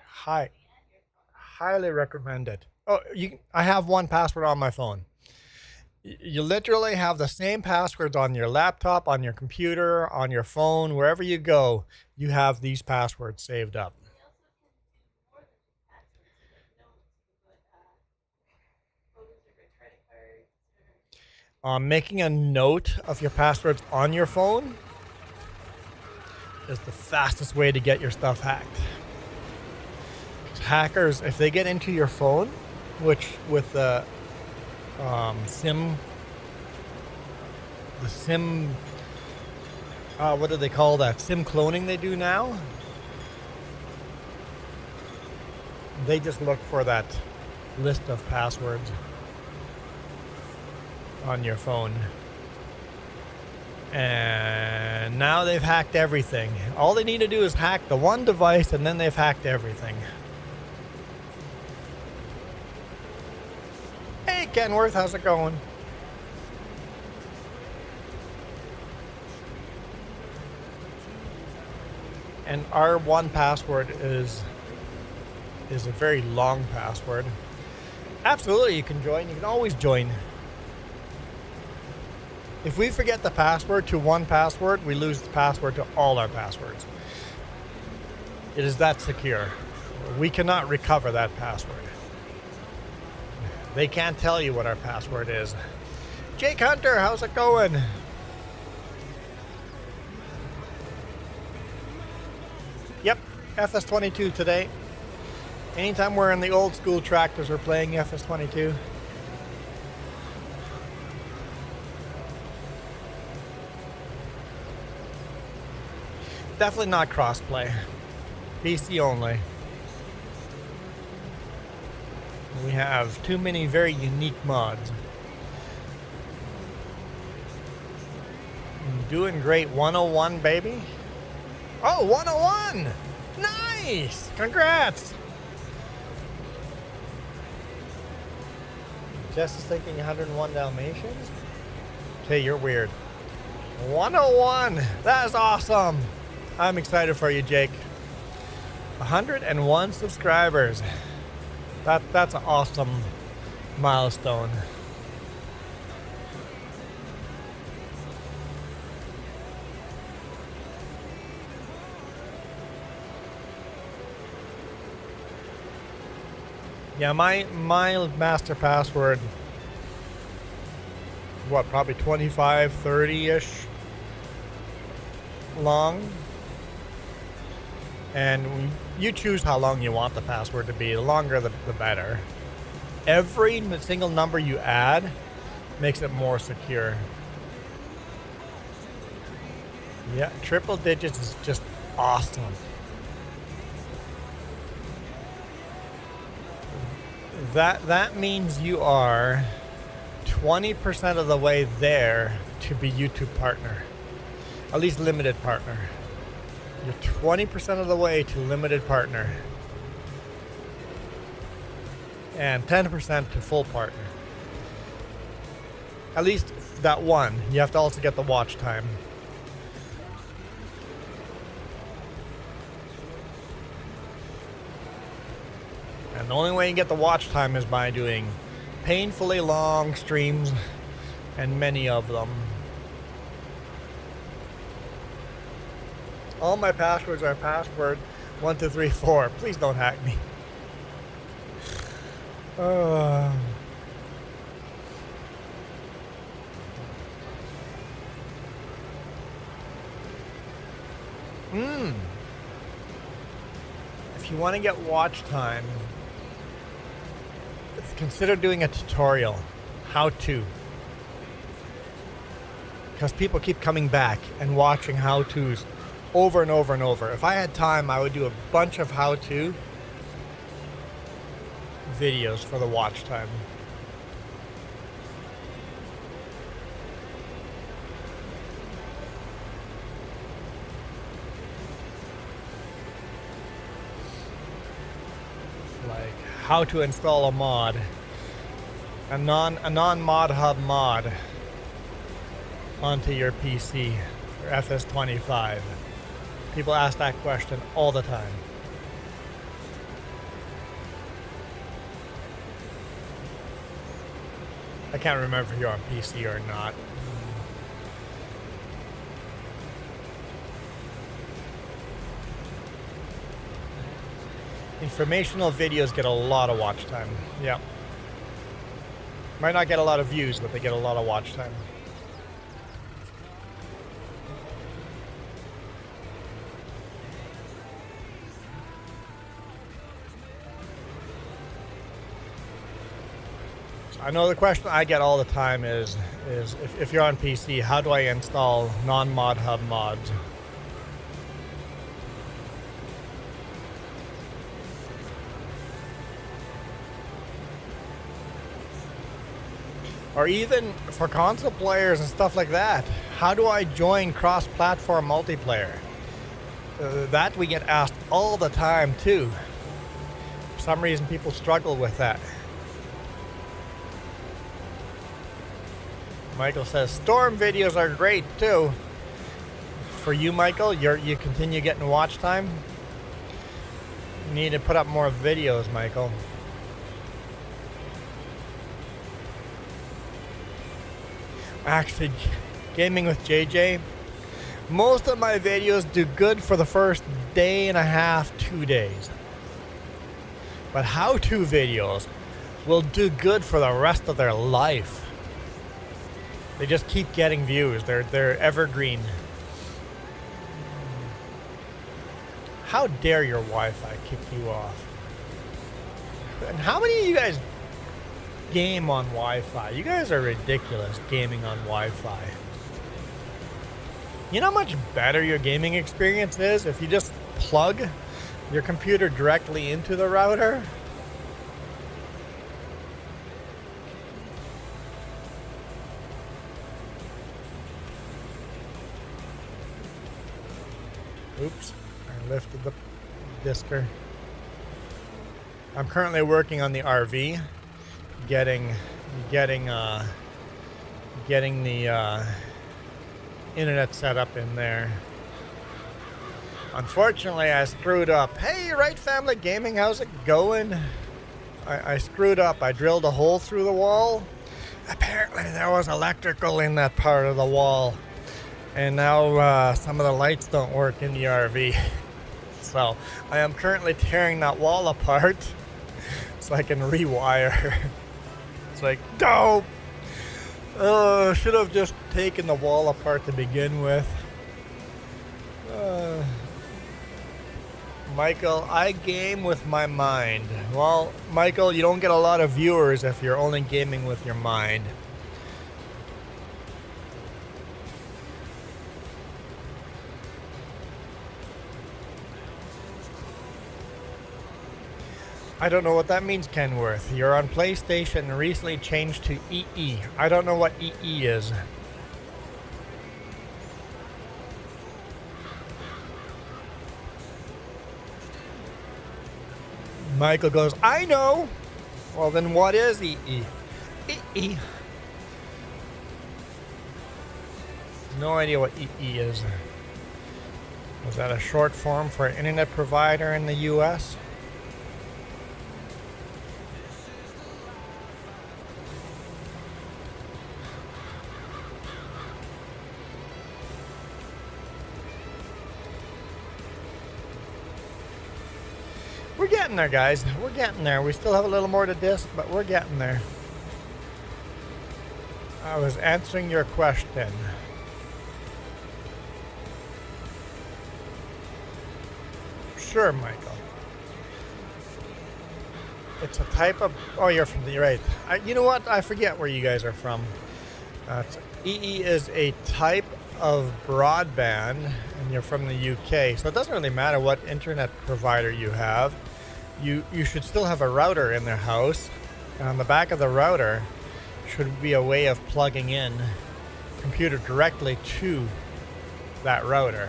Highly recommend it. Oh, I have 1Password on my phone. You literally have the same passwords on your laptop, on your computer, on your phone, wherever you go, you have these passwords saved up. Making a note of your passwords on your phone is the fastest way to get your stuff hacked. Hackers, if they get into your phone, which with the SIM, what do they call that? SIM cloning they do now? They just look for that list of passwords on your phone. And now they've hacked everything. All they need to do is hack the one device and then they've hacked everything. Hey Kenworth, how's it going? And our 1Password is a very long password. Absolutely, you can join. You can always join. If we forget the password to 1Password, we lose the password to all our passwords. It is that secure. We cannot recover that password. They can't tell you what our password is. Jake Hunter, how's it going? Yep, FS22 today. Anytime we're in the old school tractors, we're playing FS22. Definitely not crossplay. PC only. We have too many very unique mods. Doing great 101, baby. Oh, 101! Nice! Congrats! Jess is thinking 101 Dalmatians? Okay, you're weird. 101! That is awesome! I'm excited for you, Jake. 101 subscribers. That's an awesome milestone. Yeah, my master password, what, probably 25, 30-ish long. And you choose how long you want the password to be. The longer, the better. Every single number you add makes it more secure. Yeah, triple digits is just awesome. That means you are 20% of the way there to be YouTube partner. At least limited partner. You're 20% of the way to limited partner. And 10% to full partner. At least that one. You have to also get the watch time. And the only way you get the watch time is by doing painfully long streams, and many of them. All my passwords are password 1234. Please don't hack me. If you want to get watch time, consider doing a tutorial. How to. Because people keep coming back and watching how-tos over and over and over. If I had time, I would do a bunch of how-to videos for the watch time. Like how to install a mod, a non-mod hub mod onto your PC or FS25. People ask that question all the time. I can't remember if you're on PC or not. Informational videos get a lot of watch time. Yeah. Might not get a lot of views, but they get a lot of watch time. I know the question I get all the time is if you're on PC, how do I install non-mod hub mods? Or even for console players and stuff like that, how do I join cross-platform multiplayer? That we get asked all the time too. For some reason people struggle with that. Michael says storm videos are great too. For you, Michael, you continue getting watch time. You need to put up more videos, Michael. Actually, gaming with JJ, most of my videos do good for the first day and a half, 2 days. But how-to videos will do good for the rest of their life. They just keep getting views. They're evergreen. How dare your Wi-Fi kick you off? And how many of you guys game on Wi-Fi? You guys are ridiculous gaming on Wi-Fi. You know how much better your gaming experience is if you just plug your computer directly into the router? Oops, I lifted the disker. I'm currently working on the RV, getting the internet set up in there. Unfortunately, I screwed up. Hey, Right Family Gaming, how's it going? I screwed up. I drilled a hole through the wall. Apparently, there was electrical in that part of the wall. And now some of the lights don't work in the RV. So I am currently tearing that wall apart so I can rewire. It's like, dope! Oh, should have just taken the wall apart to begin with. Michael, I game with my mind. Well, Michael, you don't get a lot of viewers if you're only gaming with your mind. I don't know what that means, Kenworth. You're on PlayStation and recently changed to EE. I don't know what EE is. Michael goes, I know. Well, then what is EE? EE. No idea what EE is. Is that a short form for an internet provider in the US? We're getting there, guys. We're getting there. We still have a little more to disc, but we're getting there. I was answering your question. Sure, Michael. It's a type of... Oh, you're from the... Right. You know what? I forget where you guys are from. EE is a type of broadband, and you're from the UK. So it doesn't really matter what internet provider you have. You should still have a router in their house. And on the back of the router should be a way of plugging in computer directly to that router.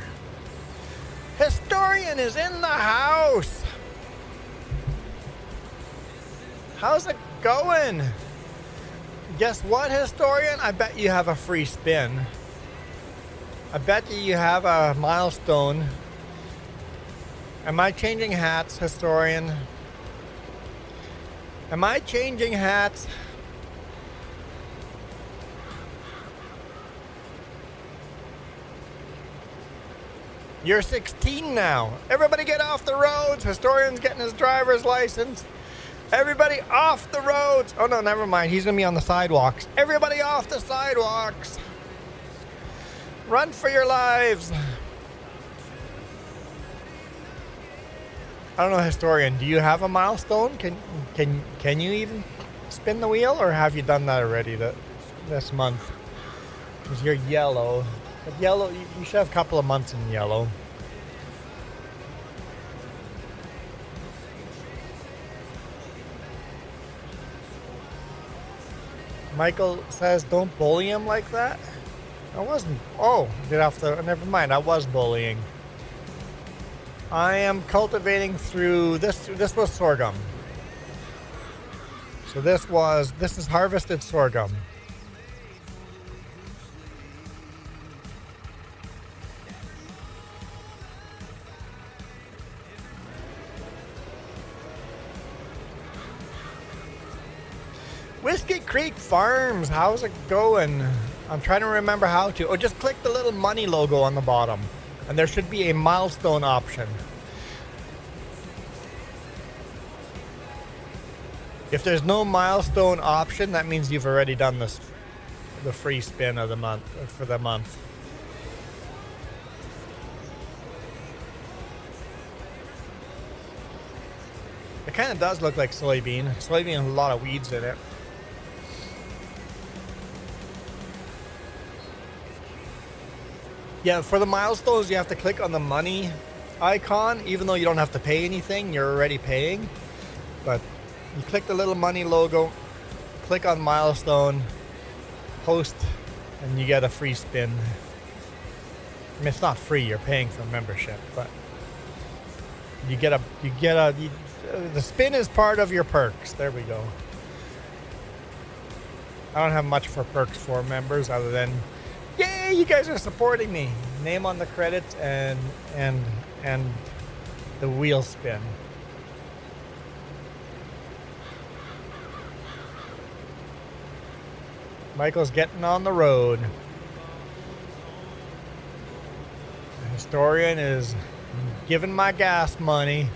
Historian is in the house. How's it going? Guess what, Historian? I bet you have a free spin. I bet you have a milestone. Am I changing hats, Historian? Am I changing hats? You're 16 now. Everybody get off the roads. Historian's getting his driver's license. Everybody off the roads. Oh no, never mind. He's gonna be on the sidewalks. Everybody off the sidewalks. Run for your lives. I don't know, Historian. Do you have a milestone? Can you even spin the wheel, or have you done that already this month? Because you're yellow. But yellow, you should have a couple of months in yellow. Michael says, don't bully him like that. I wasn't. Oh, did I have to? Never mind. I was bullying. I am cultivating through this. This was sorghum. So this is harvested sorghum. Whiskey Creek Farms, how's it going? I'm trying to remember how to. Oh, just click the little money logo on the bottom, and there should be a milestone option. If there's no milestone option, that means you've already done the free spin of the month for the month. It kind of does look like soybean. Soybean has a lot of weeds in it. Yeah, for the milestones, you have to click on the money icon, even though you don't have to pay anything, you're already paying. But you click the little money logo, click on milestone, post, and you get a free spin. I mean, it's not free, you're paying for membership, but the spin is part of your perks. There we go. I don't have much for perks for members other than, yay, you guys are supporting me. Name on the credits and the wheel spin. Michael's getting on the road. The Historian is giving my gas money.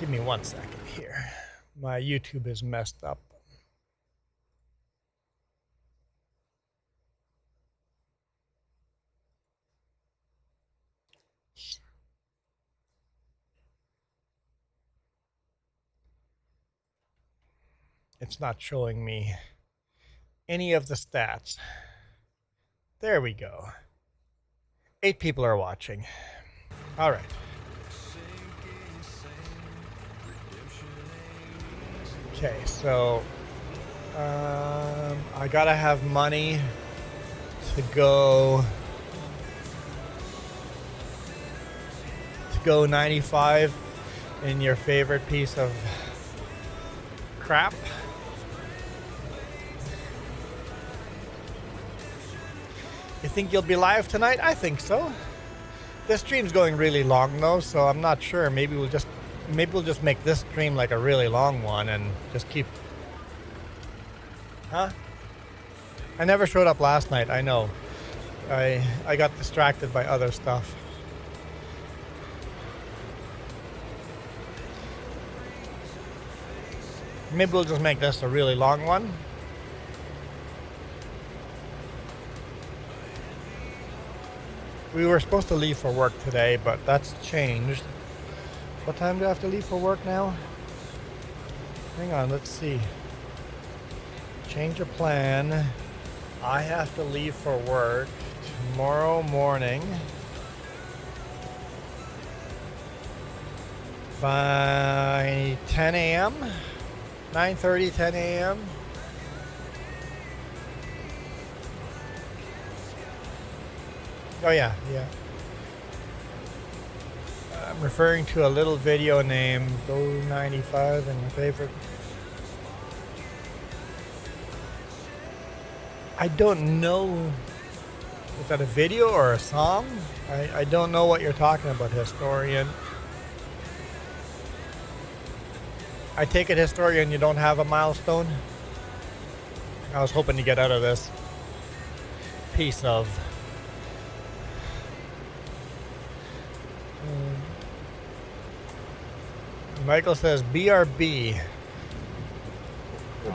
Give me 1 second here. My YouTube is messed up. It's not showing me any of the stats. There we go. 8 people are watching. All right. Okay, so I gotta have money to go 95 in your favorite piece of crap. You think you'll be live tonight? I think so. This stream's going really long though, so I'm not sure. Maybe we'll just make this stream like a really long one and just keep. Huh? I never showed up last night. I know. I got distracted by other stuff. Maybe we'll just make this a really long one. We were supposed to leave for work today, but that's changed. What time do I have to leave for work now? Hang on, let's see. Change of plan. I have to leave for work tomorrow morning by 10 a.m. 9:30, 10 a.m. Oh yeah. I'm referring to a little video named Go 95 and my favorite. I don't know. Is that a video or a song? I don't know what you're talking about, Historian. I take it, Historian, you don't have a milestone? I was hoping to get out of this piece of Michael says BRB,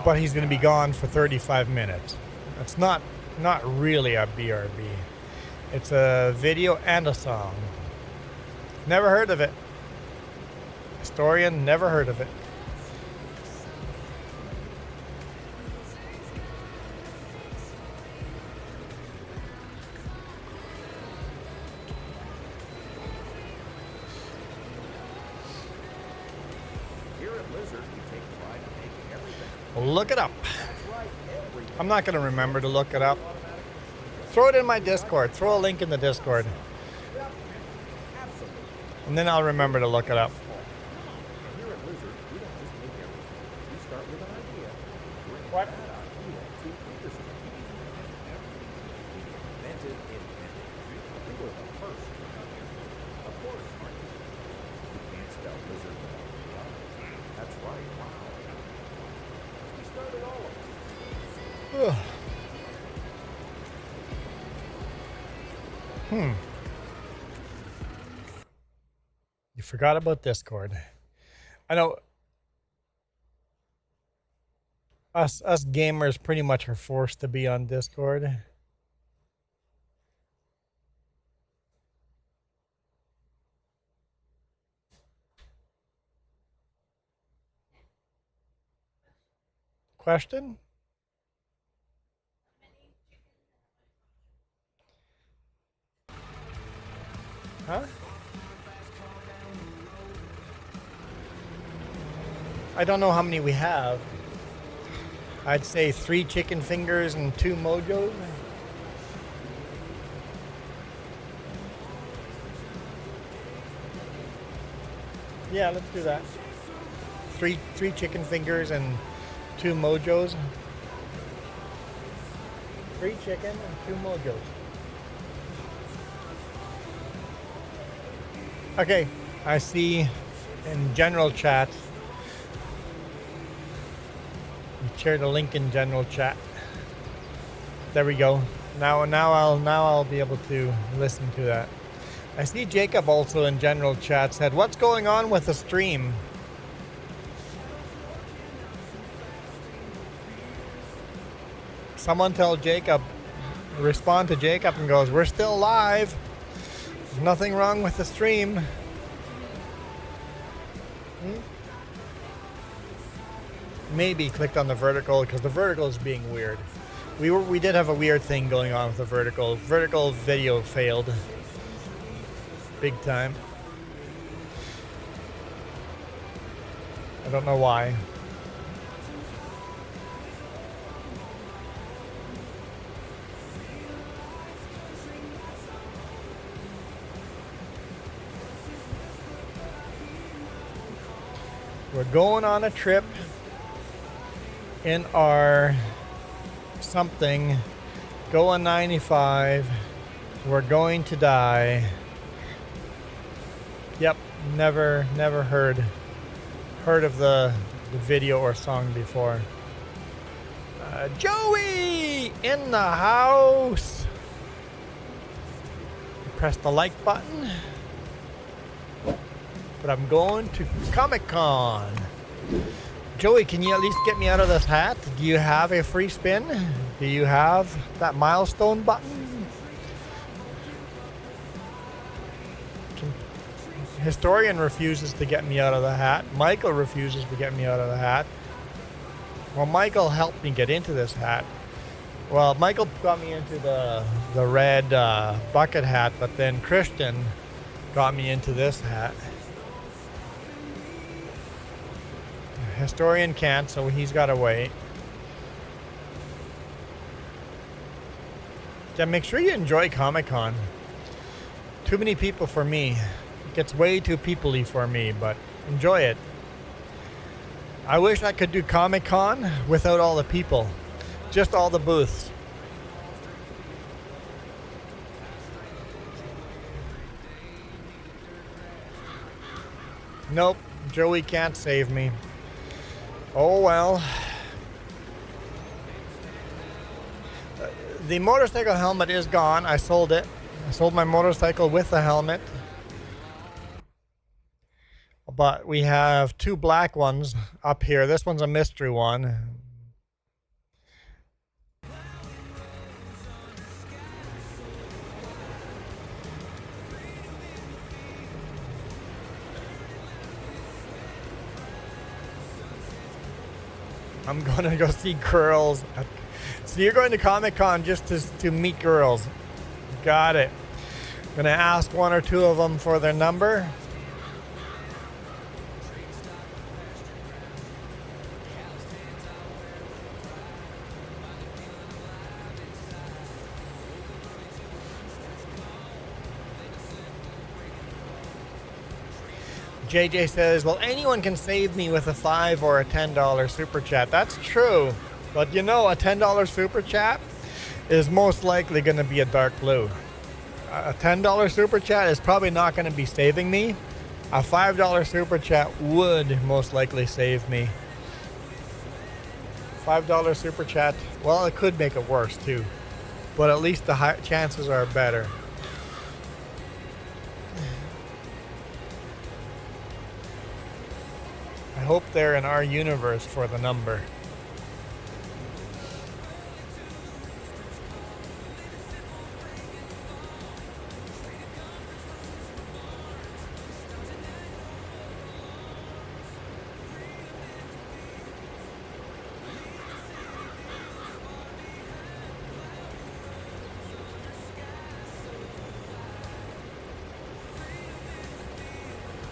but he's going to be gone for 35 minutes. It's not really a BRB. It's a video and a song. Never heard of it. Historian, never heard of it. Look it up. I'm not going to remember to look it up. Throw it in my Discord. Throw a link in the Discord. And then I'll remember to look it up. What? You forgot about Discord. I know us gamers pretty much are forced to be on Discord. Question? Huh? I don't know how many we have. I'd say 3 chicken fingers and 2 mojos. Yeah, let's do that. Three chicken fingers and 2 mojos. 3 chicken and 2 mojos. Okay, I see in general chat. You shared a link in general chat. There we go. Now I'll be able to listen to that. I see Jacob also in general chat said, "What's going on with the stream?" Someone tell Jacob, respond to Jacob and goes, we're still live. There's nothing wrong with the stream. Maybe clicked on the vertical because the vertical is being weird. We did have a weird thing going on with the vertical. Vertical video failed. Big time. I don't know why. We're going on a trip in our something, going 95. We're going to die. Yep, never heard of the video or song before. Joey in the house. Press the like button. But I'm going to Comic-Con. Joey, can you at least get me out of this hat? Do you have a free spin? Do you have that milestone button? Historian refuses to get me out of the hat. Michael refuses to get me out of the hat. Well, Michael helped me get into this hat. Well, Michael got me into the red bucket hat, but then Christian got me into this hat. Historian can't, so he's got to wait. Yeah, make sure you enjoy Comic-Con. Too many people for me. It gets way too people-y for me, but enjoy it. I wish I could do Comic-Con without all the people. Just all the booths. Nope, Joey can't save me. Oh well. The motorcycle helmet is gone. I sold it. I sold my motorcycle with the helmet. But we have two black ones up here. This one's a mystery one. I'm gonna go see girls. So you're going to Comic-Con just to meet girls. Got it. Gonna ask one or two of them for their number. JJ says, well, anyone can save me with a $5 or a $10 super chat. That's true. But you know, a $10 super chat is most likely going to be a dark blue. A $10 super chat is probably not going to be saving me. A $5 super chat would most likely save me. $5 super chat, well, it could make it worse too. But at least the chances are better. I hope they're in our universe for the number.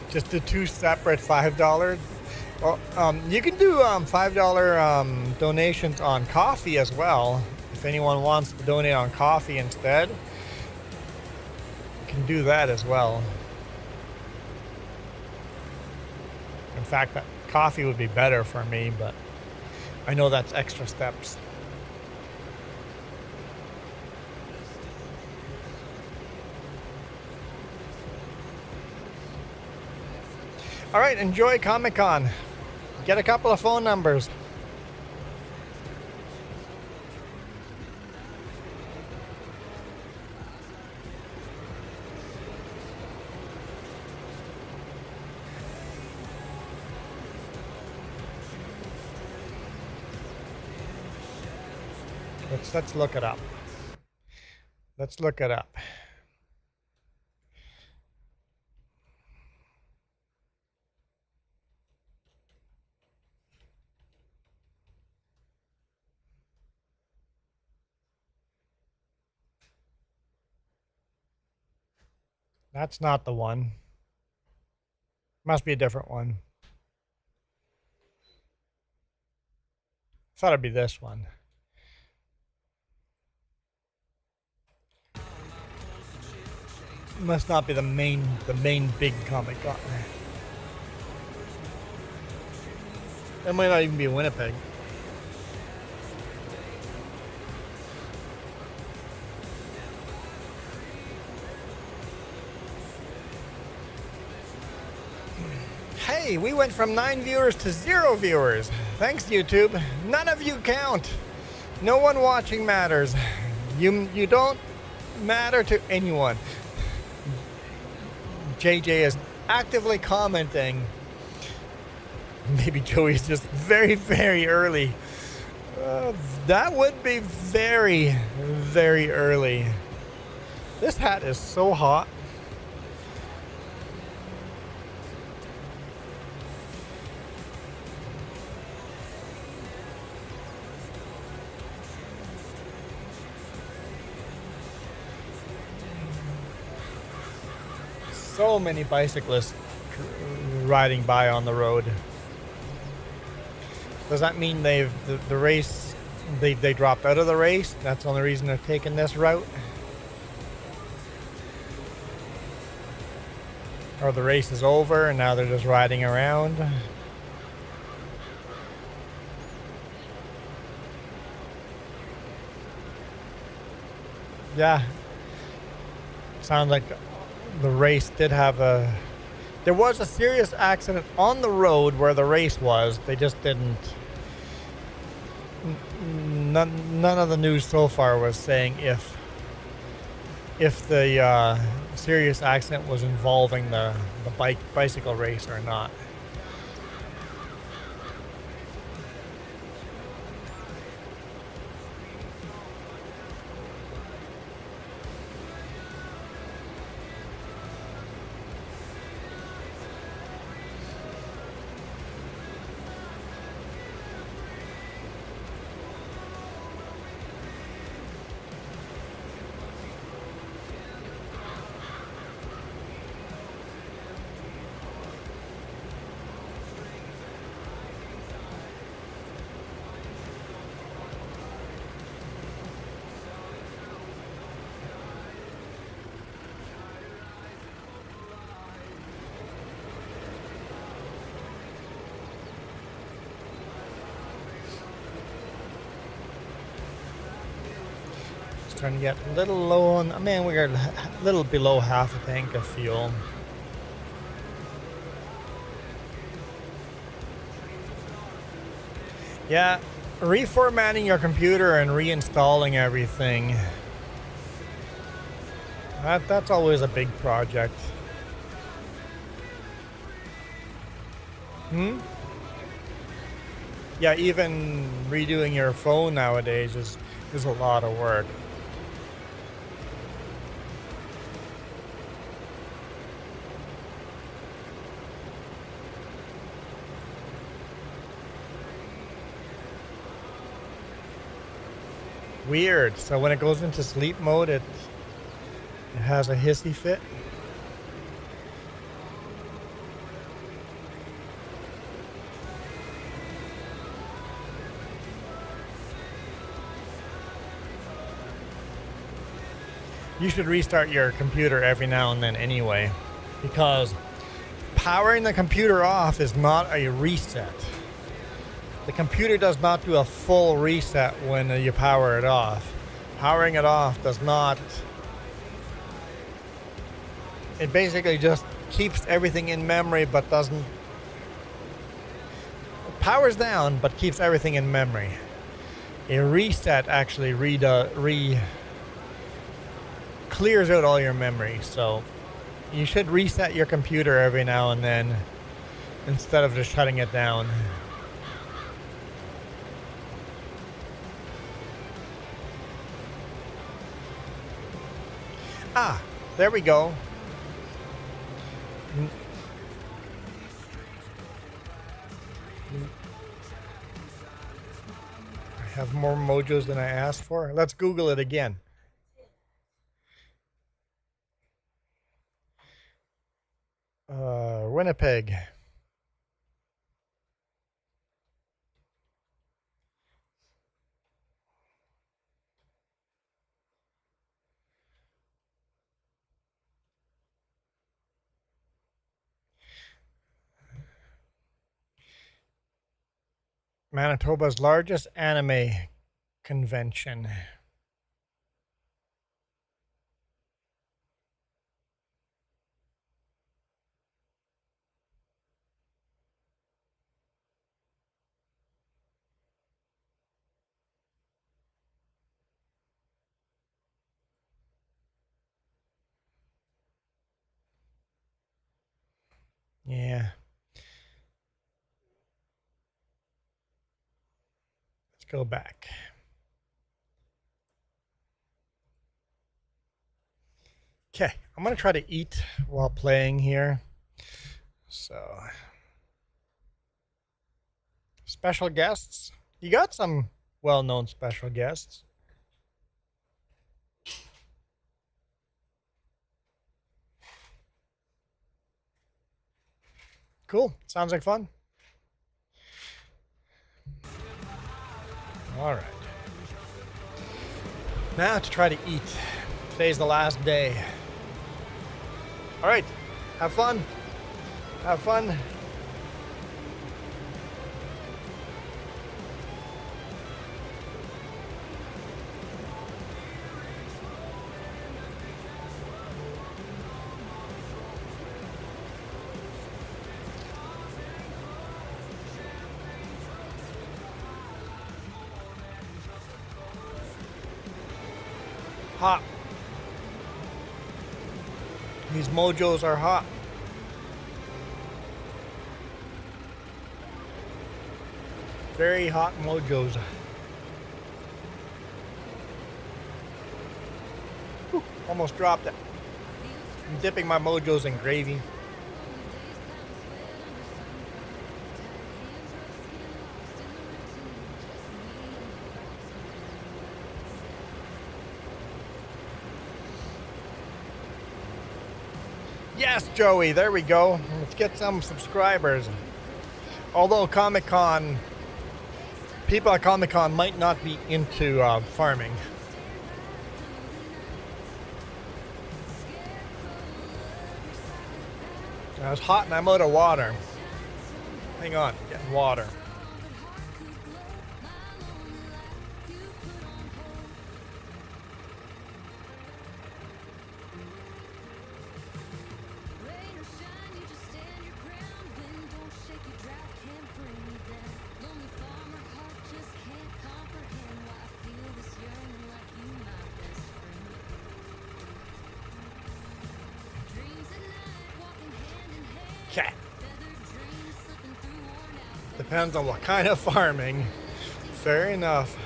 Just the two separate $5. Well, you can do $5 donations on coffee as well. If anyone wants to donate on coffee instead, you can do that as well. In fact, that coffee would be better for me, but I know that's extra steps. All right, enjoy Comic-Con. Get a couple of phone numbers. Let's look it up. Let's look it up. That's not the one. Must be a different one. Thought it'd be this one. Must not be the main big comic. It might not even be Winnipeg. Hey, we went from 9 viewers to 0 viewers. Thanks, YouTube. None of you count. No one watching matters. You don't matter to anyone. JJ is actively commenting. Maybe Joey's just very, very early. That would be very, very early. This hat is so hot. So many bicyclists riding by on the road. Does that mean the race, they dropped out of the race? That's the only reason they're taking this route? Or the race is over and now they're just riding around? Yeah. Sounds like the race did have there was a serious accident on the road where the race was. They just didn't, none of the news so far was saying if the serious accident was involving the bicycle race or not. Starting to get a little low on, I mean, we're a little below half a tank of fuel. Yeah, reformatting your computer and reinstalling everything. That's always a big project. Yeah, even redoing your phone nowadays is a lot of work. Weird. So when it goes into sleep mode, it has a hissy fit. You should restart your computer every now and then anyway, because powering the computer off is not a reset. The computer does not do a full reset when you power it off. Powering it off does not. It basically just keeps everything in memory but doesn't. Powers down but keeps everything in memory. A reset actually clears out all your memory. So you should reset your computer every now and then instead of just shutting it down. Ah, there we go. I have more mojos than I asked for. Let's Google it again. Winnipeg. Manitoba's largest anime convention. Yeah. Let's go back. Okay, I'm going to try to eat while playing here. So, special guests. You got some well-known special guests. Cool. Sounds like fun. All right. Now to try to eat. Today's the last day. All right. Have fun. Have fun. Hot. These mojos are hot. Very hot mojos. Whew, almost dropped it. I'm dipping my mojos in gravy. Yes, Joey, there we go. Let's get some subscribers. Although Comic-Con, people at Comic-Con might not be into farming. I was hot and I'm out of water. Hang on, getting water. Okay. Depends on what kind of farming. Fair enough.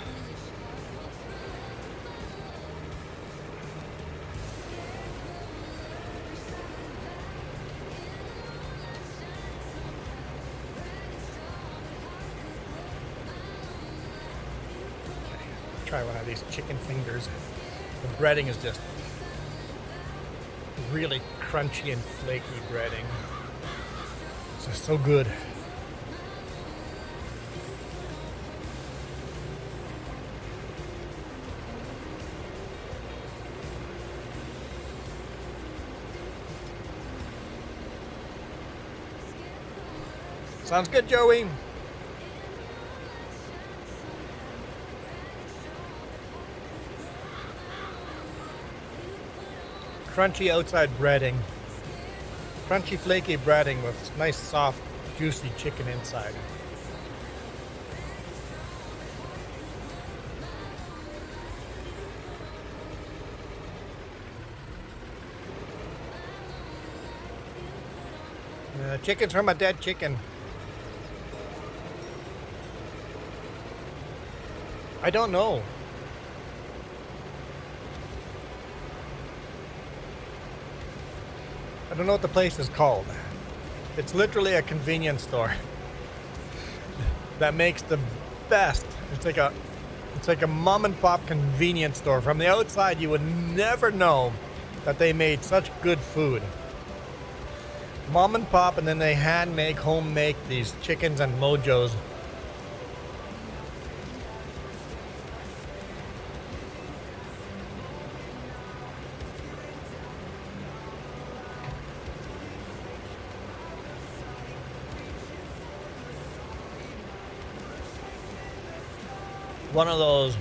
Okay. Try one of these chicken fingers. The breading is just really crunchy and flaky breading. It's just so good. Sounds good, Joey. Crunchy outside breading. Crunchy, flaky breading with nice, soft, juicy chicken inside. Chicken's from a dead chicken. I don't know. I don't know what the place is called. It's literally a convenience store that makes the best. It's like a mom and pop convenience store. From the outside, you would never know that they made such good food. Mom and pop, and then they hand make, home make these chickens and mojos. One of those,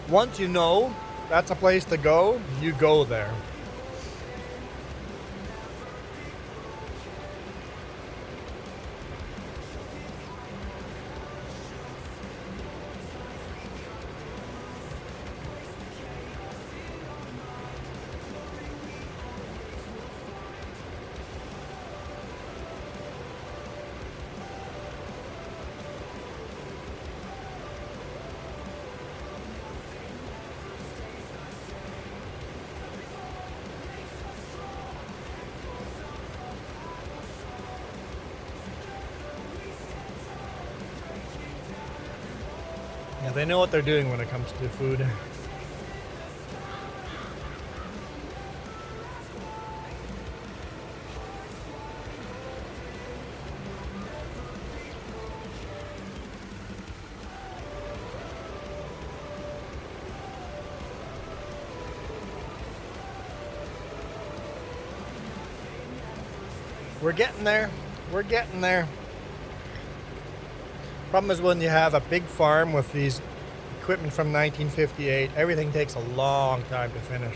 once you know that's a place to go, you go there. Yeah, they know what they're doing when it comes to food. We're getting there. We're getting there. Problem is when you have a big farm with these equipment from 1958, everything takes a long time to finish.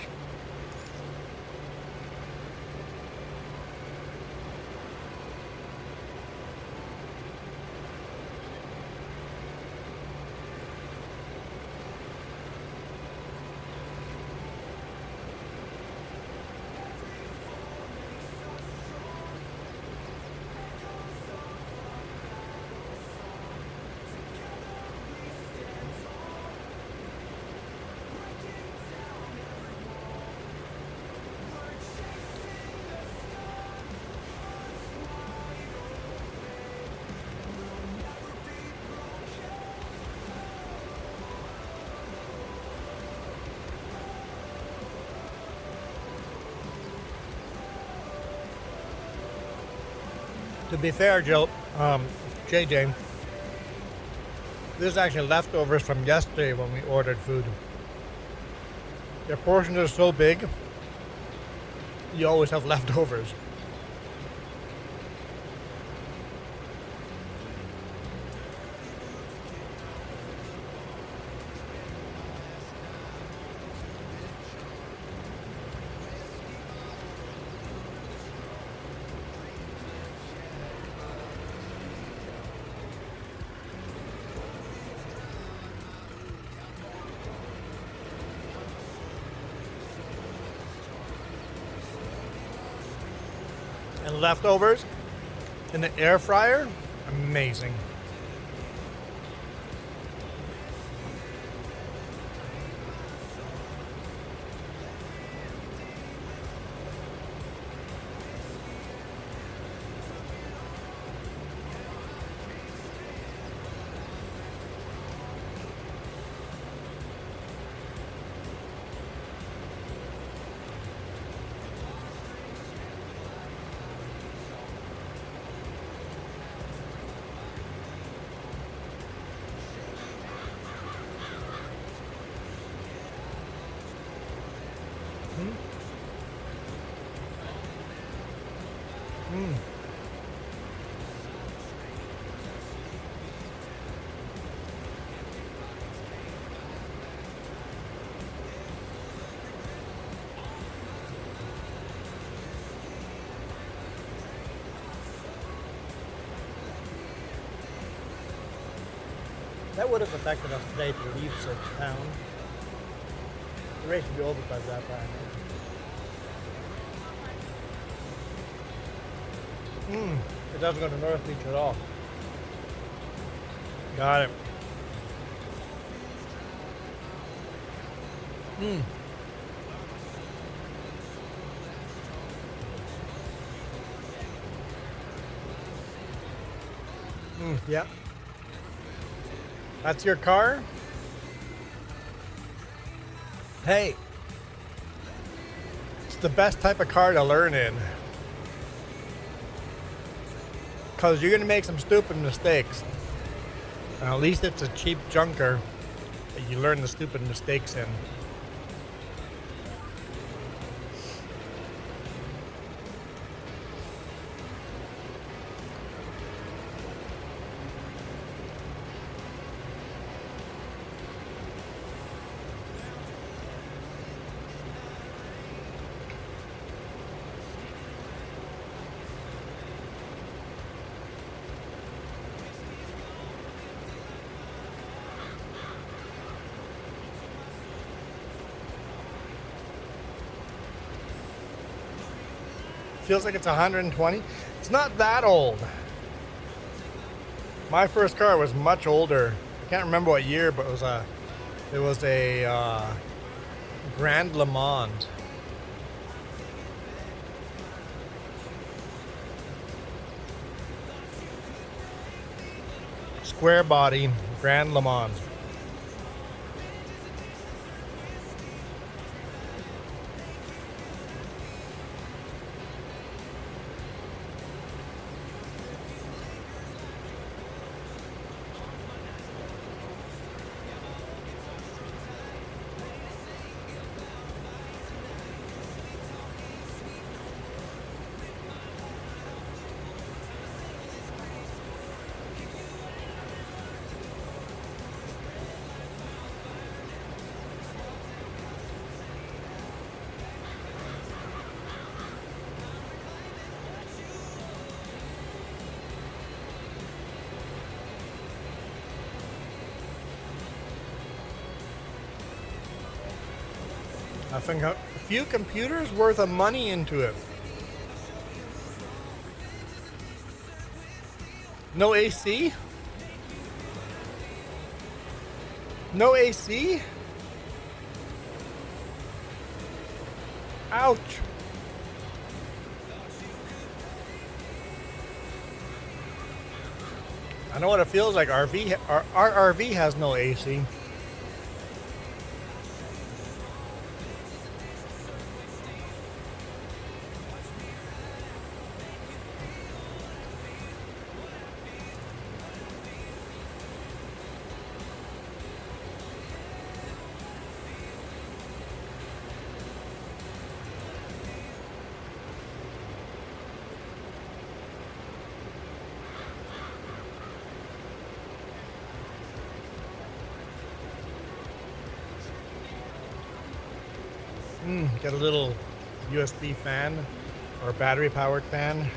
To be fair, JJ, this is actually leftovers from yesterday when we ordered food. Your portions are so big, you always have leftovers. And leftovers in the air fryer, amazing. That would have affected us today to leave such town. The race would be over by that time. It doesn't go to North Beach at all. Got it. Yeah. That's your car? Hey. It's the best type of car to learn in. Because you're going to make some stupid mistakes. And at least it's a cheap junker that you learn the stupid mistakes in. Feels like it's 120. It's not that old. My first car was much older. I can't remember what year, but it was a Grand Le Mans. Square body, Grand Le Mans. I think a few computers worth of money into it. No AC? No AC? Ouch. I know what it feels like. Our RV has no AC. Get a little USB fan or battery powered fan.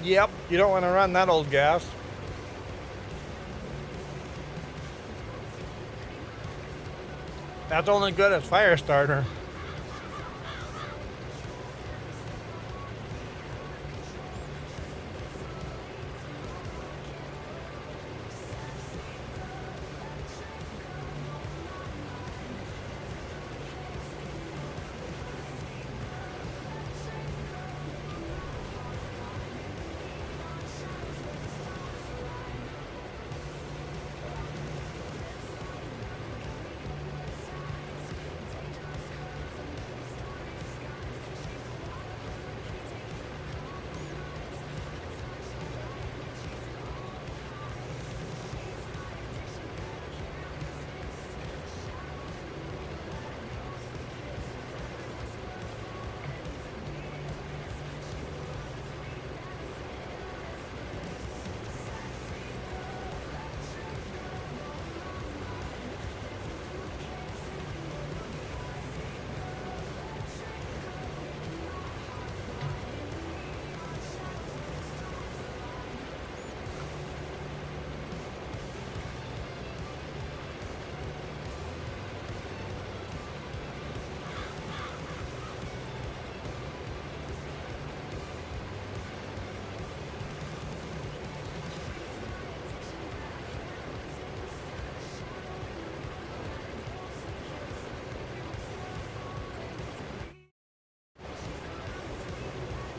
Yep, you don't want to run that old gas. That's only good as fire starter.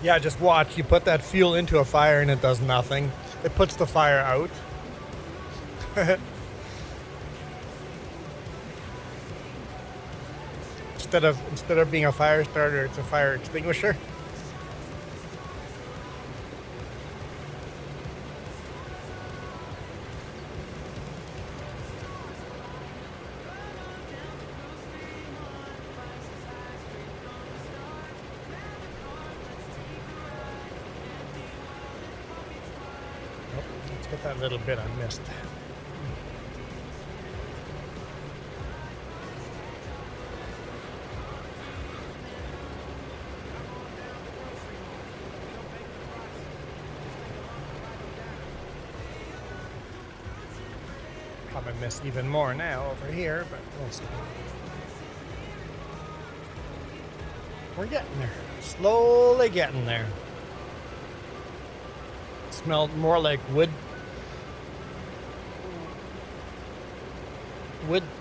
Yeah, just watch. You put that fuel into a fire and it does nothing. It puts the fire out. Instead of being a fire starter, it's a fire extinguisher. Nope, let's get that little bit I missed. Probably miss even more now over here, but we'll see. We're getting there. Slowly getting there. Smelled more like wood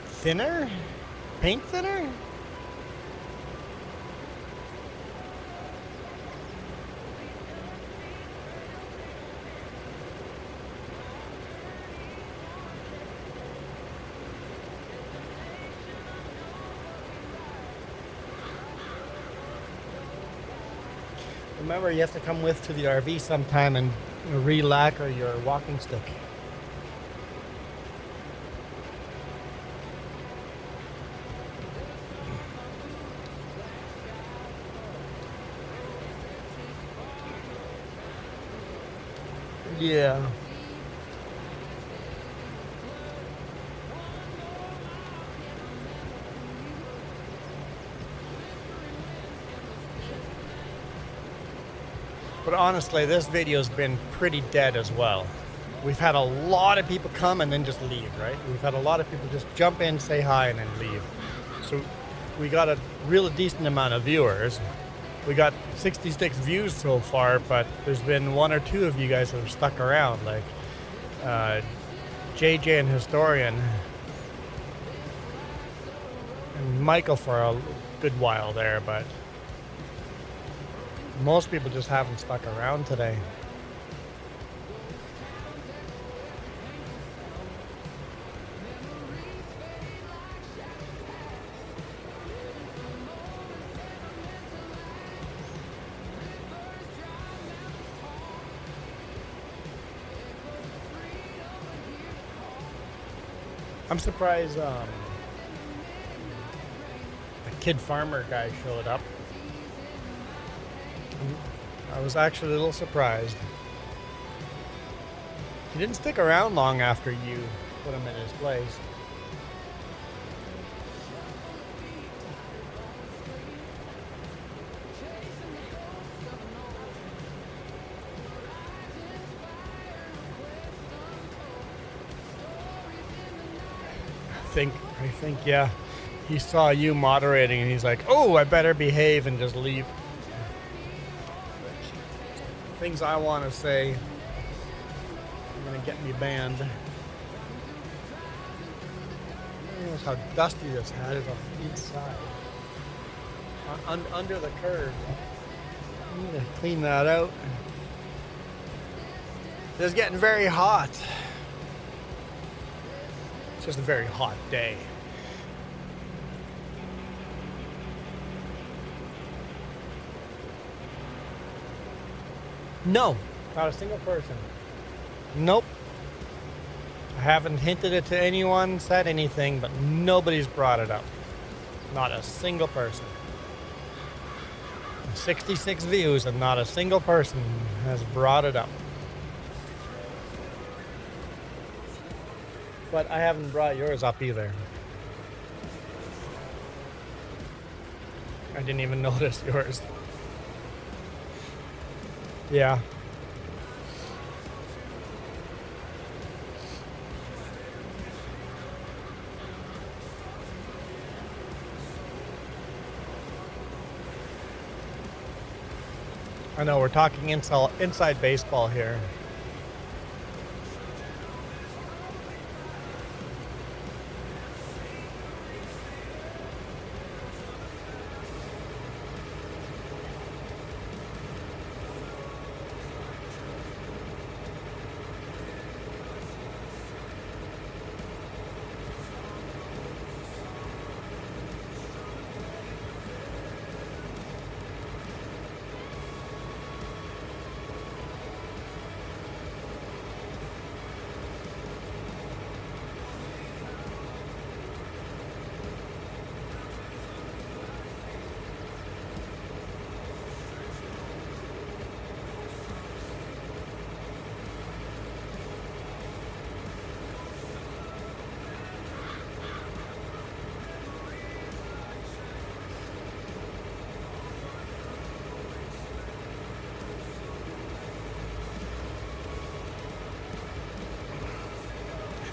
thinner? Paint thinner? Remember, you have to come with to the RV sometime and re-lacquer your walking stick. Yeah. But honestly, this video's been pretty dead as well. We've had a lot of people come and then just leave, right? We've had a lot of people just jump in, say hi, and then leave. So we got a really decent amount of viewers. We got 66 views so far, but there's been one or two of you guys that have stuck around, like JJ and Historian, and Michael for a good while there, but most people just haven't stuck around today. I'm surprised the Kid Farmer guy showed up. I was actually a little surprised. He didn't stick around long after you put him in his place. I think, yeah, he saw you moderating and he's like, oh, I better behave and just leave. Things I want to say are going to get me banned. Notice how dusty this hat is on each side. Under the curve. I need to clean that out. It's getting very hot. It's just a very hot day. No, not a single person. Nope. I haven't hinted it to anyone, said anything, but nobody's brought it up. Not a single person. 66 views and not a single person has brought it up. But I haven't brought yours up either. I didn't even notice yours. Yeah. I know, we're talking inside baseball here.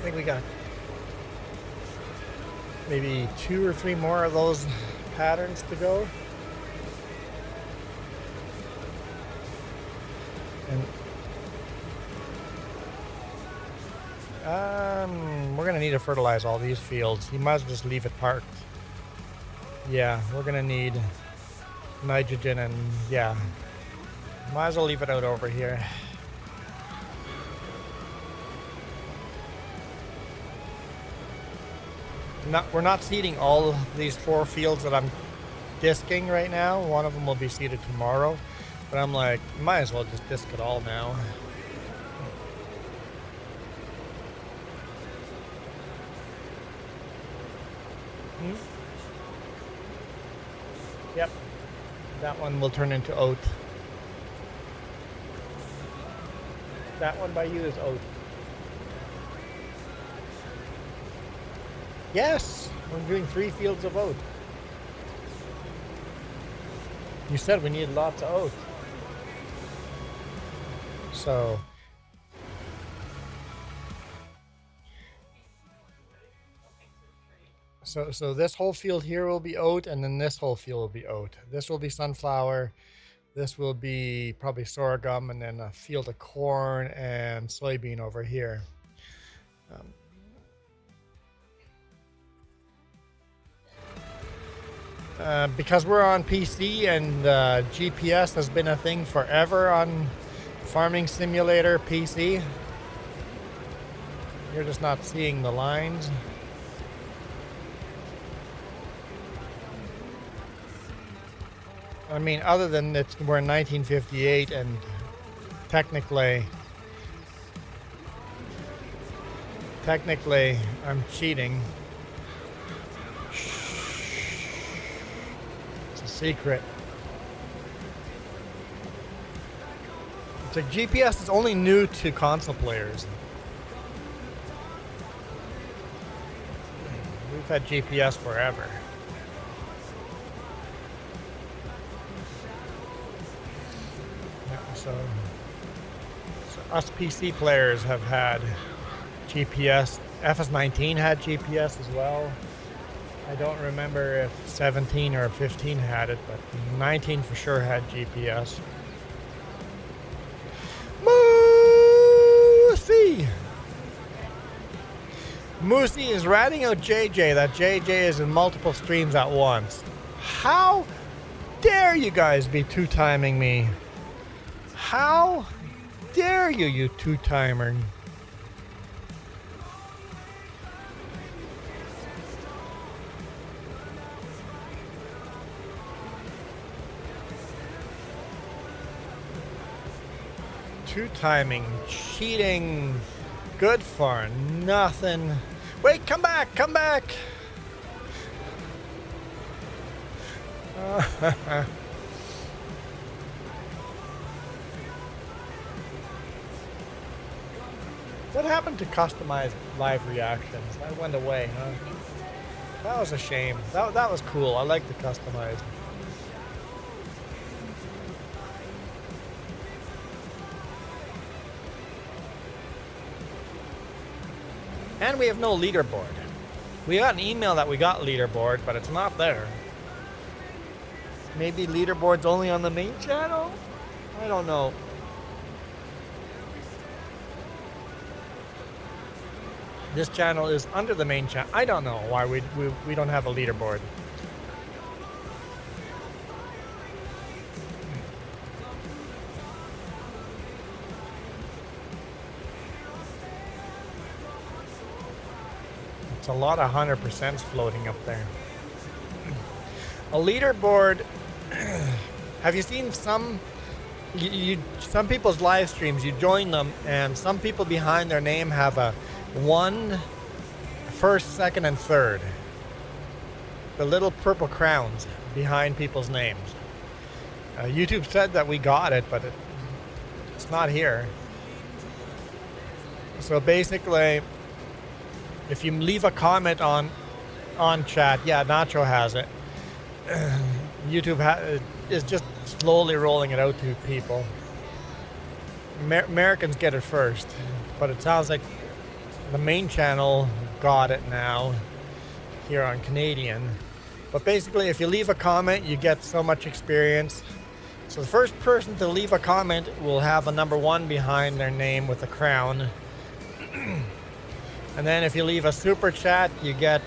think we got maybe 2 or 3 more of those patterns to go. And we're gonna need to fertilize all these fields. You might as well just leave it parked. Yeah, we're gonna need nitrogen and yeah, might as well leave it out over here. We're not seeding all these 4 fields that I'm disking right now. One of them will be seeded tomorrow, but I'm like, might as well just disc it all now. Yep, that one will turn into oat. That one by you is oat. Yes, we're doing 3 fields of oat. You said we need lots of oat. So this whole field here will be oat, and then this whole field will be oat. This will be sunflower. This will be probably sorghum, and then a field of corn and soybean over here. Because we're on PC and GPS has been a thing forever on Farming Simulator PC, you're just not seeing the lines. I mean, other than we're in 1958 and technically I'm cheating. It's a secret. It's like GPS is only new to console players. We've had GPS forever. So us PC players have had GPS. FS19 had GPS as well. I don't remember if 17 or 15 had it, but 19 for sure had GPS. Moosey is ratting out JJ that JJ is in multiple streams at once. How dare you guys be two-timing me? How dare you, you two-timer? Two-timing, cheating, good for nothing. Wait, come back, come back! What happened to customized live reactions? That went away, huh? That was a shame. That was cool. I like the customized. And we have no leaderboard. We got an email that we got leaderboard, but it's not there. Maybe leaderboard's only on the main channel? I don't know. This channel is under the main channel. I don't know why we don't have a leaderboard. It's a lot of 100% floating up there. A leaderboard. Have you seen some people's live streams? You join them, and some people behind their name have a 1, first, second, and third. The little purple crowns behind people's names. YouTube said that we got it, but it's not here. So basically, if you leave a comment on chat, yeah, Nacho has it. YouTube is just slowly rolling it out to people. Americans get it first, but it sounds like the main channel got it now here on Canadian. But basically, if you leave a comment, you get so much experience. So the first person to leave a comment will have a number 1 behind their name with a crown. And then if you leave a super chat, you get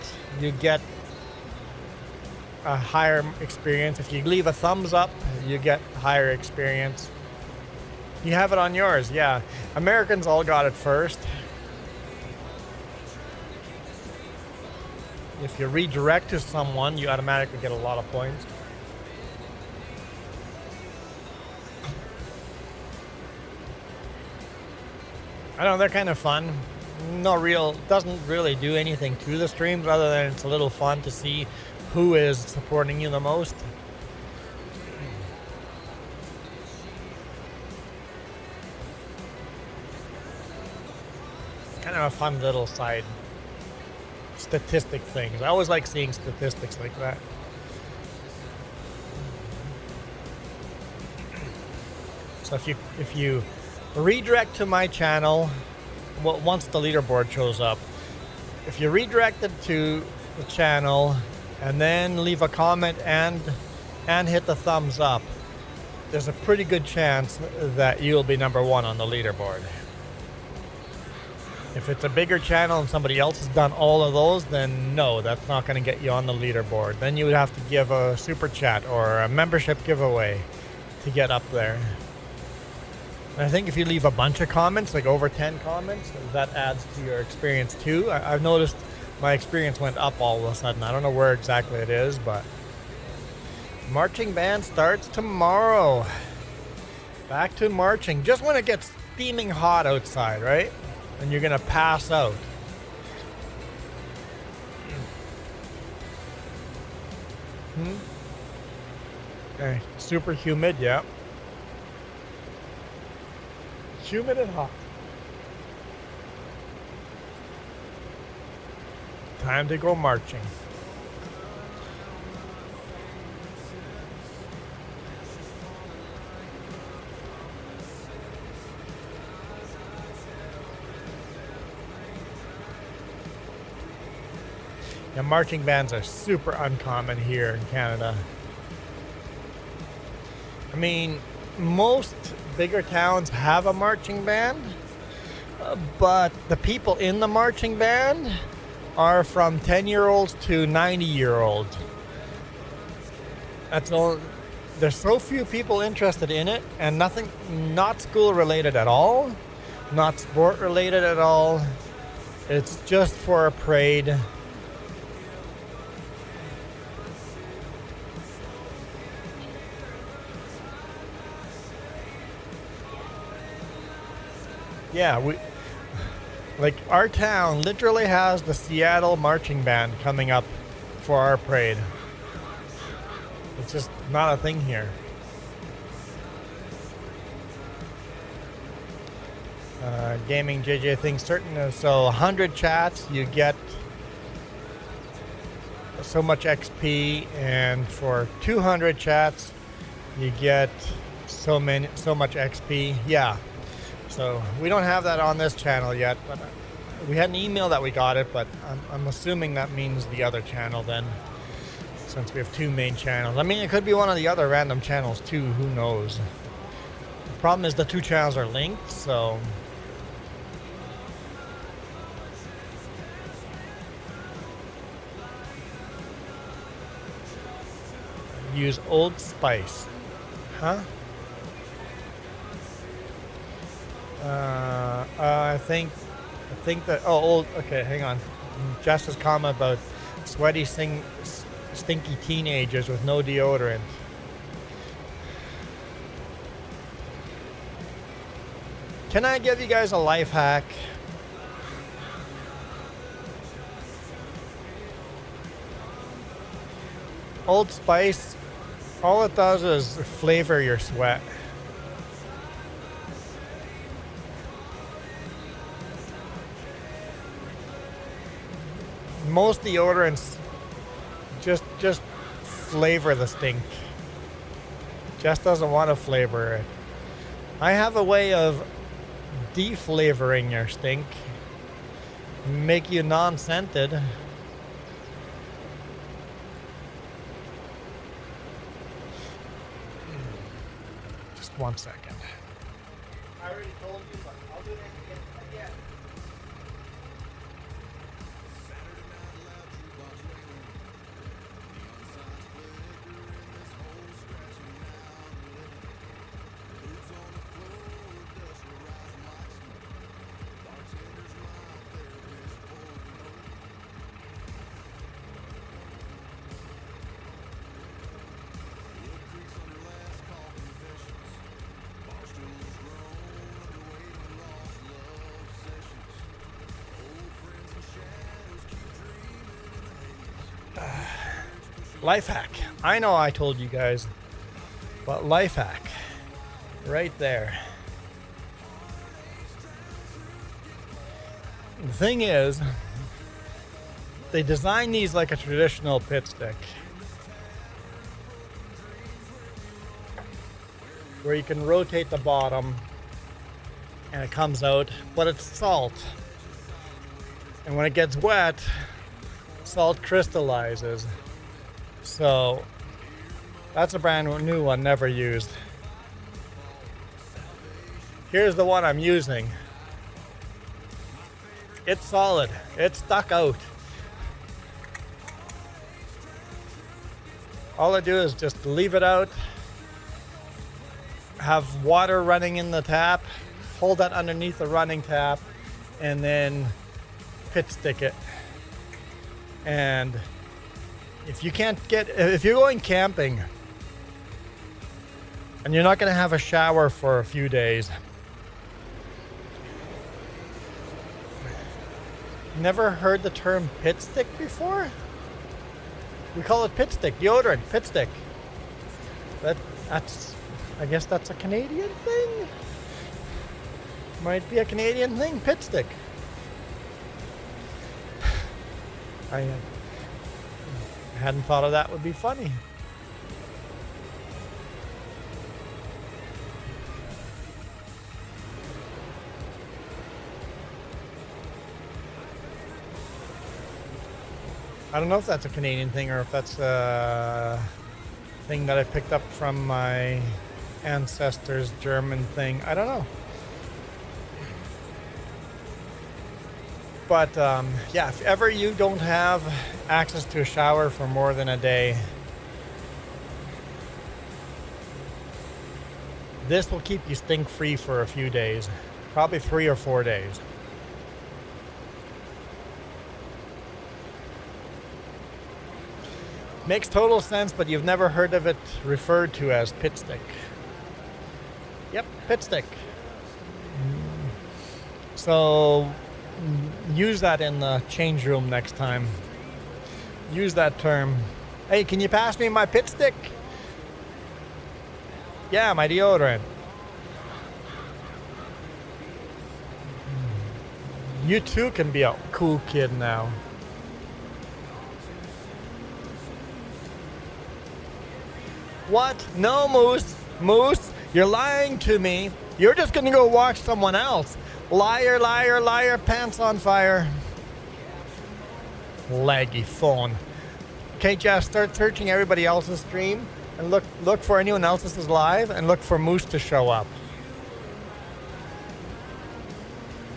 a higher experience. If you leave a thumbs up, you get higher experience. You have it on yours, yeah. Americans all got it first. If you redirect to someone, you automatically get a lot of points. I don't know, they're kind of fun. Doesn't really do anything to the streams other than it's a little fun to see who is supporting you the most. Kind of a fun little side statistic things. I always like seeing statistics like that. So if you redirect to my channel, once the leaderboard shows up, if you redirect it to the channel and then leave a comment and hit the thumbs up, there's a pretty good chance that you'll be number 1 on the leaderboard. If it's a bigger channel and somebody else has done all of those, then no, that's not going to get you on the leaderboard. Then you would have to give a super chat or a membership giveaway to get up there. And I think if you leave a bunch of comments, like over 10 comments, that adds to your experience too. I've noticed my experience went up all of a sudden. I don't know where exactly it is, but marching band starts tomorrow. Back to marching. Just when it gets steaming hot outside, right? And you're gonna pass out. Okay, super humid, yeah. Humid and hot. Time to go marching. Yeah, marching bands are super uncommon here in Canada. I mean, most bigger towns have a marching band, but the people in the marching band are from 10-year-olds to 90-year-olds. That's all. There's so few people interested in it, and not school related at all, not sport related at all. It's just for a parade. Yeah, our town literally has the Seattle marching band coming up for our parade. It's just not a thing here. Gaming JJ thinks certain, so 100 chats you get so much XP, and for 200 chats you get so much XP. Yeah. So we don't have that on this channel yet, but we had an email that we got it, but I'm assuming that means the other channel then, since we have 2 main channels. I mean, it could be one of the other random channels too, who knows. The problem is the 2 channels are linked, so use Old Spice. Huh? I think that, okay, hang on. Jess's comment about sweaty, stinky teenagers with no deodorant. Can I give you guys a life hack? Old Spice, all it does is flavor your sweat. Most deodorants just flavor the stink. Just doesn't want to flavor it. I have a way of deflavoring your stink, make you non-scented. Just 1 second. I already told you, but I'll do that again. Life hack. I know I told you guys, but life hack right there. The thing is, they design these like a traditional pit stick, where you can rotate the bottom and it comes out, but it's salt. And when it gets wet, salt crystallizes. So that's a brand new one, never used. Here's the one I'm using. It's solid. It's stuck out. All I do is just leave it out, have water running in the tap, hold that underneath the running tap, and then pit stick it. And if you're going camping and you're not going to have a shower for a few days, never heard the term pit stick before? We call it pit stick, deodorant, pit stick. That's, I guess that's a Canadian thing? Might be a Canadian thing, pit stick. I hadn't thought of that would be funny. I don't know if that's a Canadian thing or if that's a thing that I picked up from my ancestors' German thing. I don't know. But yeah, if ever you don't have access to a shower for more than a day, this will keep you stink free for a few days, probably 3 or 4 days. Makes total sense, but you've never heard of it referred to as pit stick. Yep, pit stick. So use that in the change room next time. Use that term. Hey, can you pass me my pit stick? Yeah, my deodorant. You too can be a cool kid now. What? No, Moose. Moose, you're lying to me. You're just gonna go watch someone else. Liar, liar, liar, pants on fire. Laggy phone. Okay, Jess, start searching everybody else's stream and look for anyone else's live and look for Moose to show up.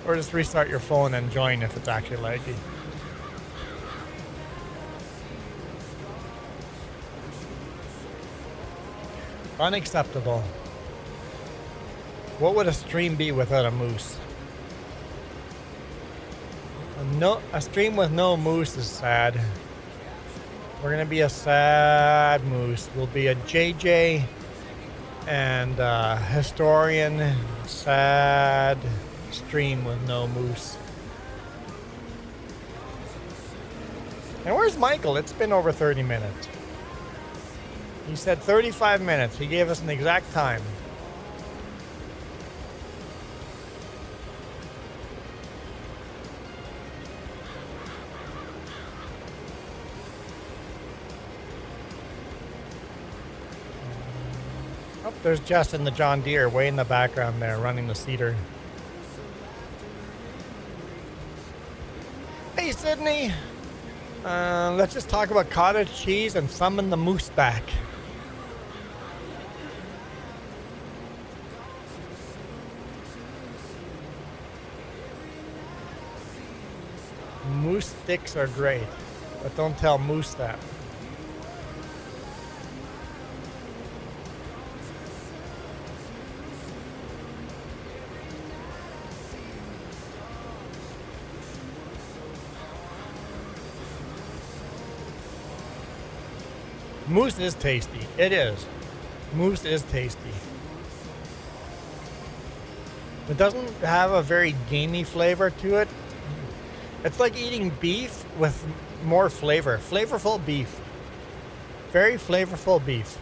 Or just restart your phone and join if it's actually laggy. Unacceptable. What would a stream be without a Moose? A stream with no Moose is sad. We're gonna be a sad Moose. We'll be a JJ and historian sad stream with no Moose. And where's Michael? It's been over 30 minutes. He said 35 minutes. He gave us an exact time. Oh, there's Justin the John Deere way in the background there running the seeder. Sydney. Let's just talk about cottage cheese and summon the moose back. Moose sticks are great, but don't tell Moose that. Moose is tasty. It is. Moose is tasty. It doesn't have a very gamey flavor to it. It's like eating beef with more flavor. Flavorful beef. Very flavorful beef.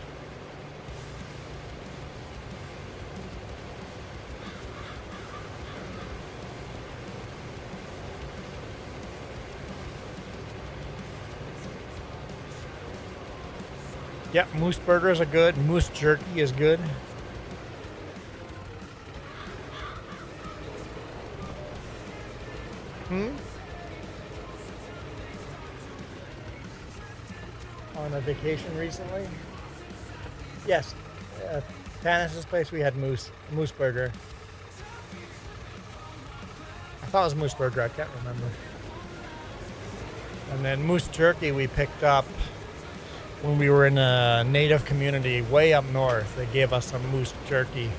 Yeah, moose burgers are good. Moose jerky is good. On a vacation recently? Yes. At Tanis's place we had moose burger. I thought it was moose burger, I can't remember. And then moose jerky we picked up when we were in a native community way up north. They gave us some moose jerky.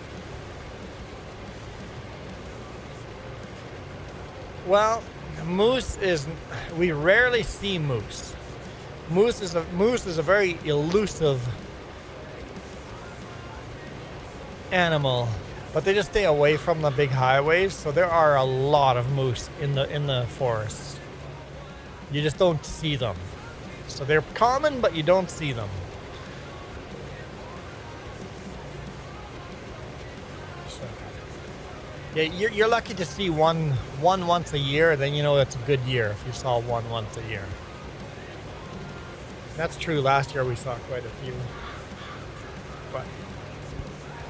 Well, we rarely see moose. Moose is a very elusive animal, but they just stay away from the big highways, so there are a lot of moose in the forests. You just don't see them. So they're common, but you don't see them. So, yeah, you're lucky to see one once a year. Then you know it's a good year if you saw one once a year. That's true. Last year we saw quite a few, but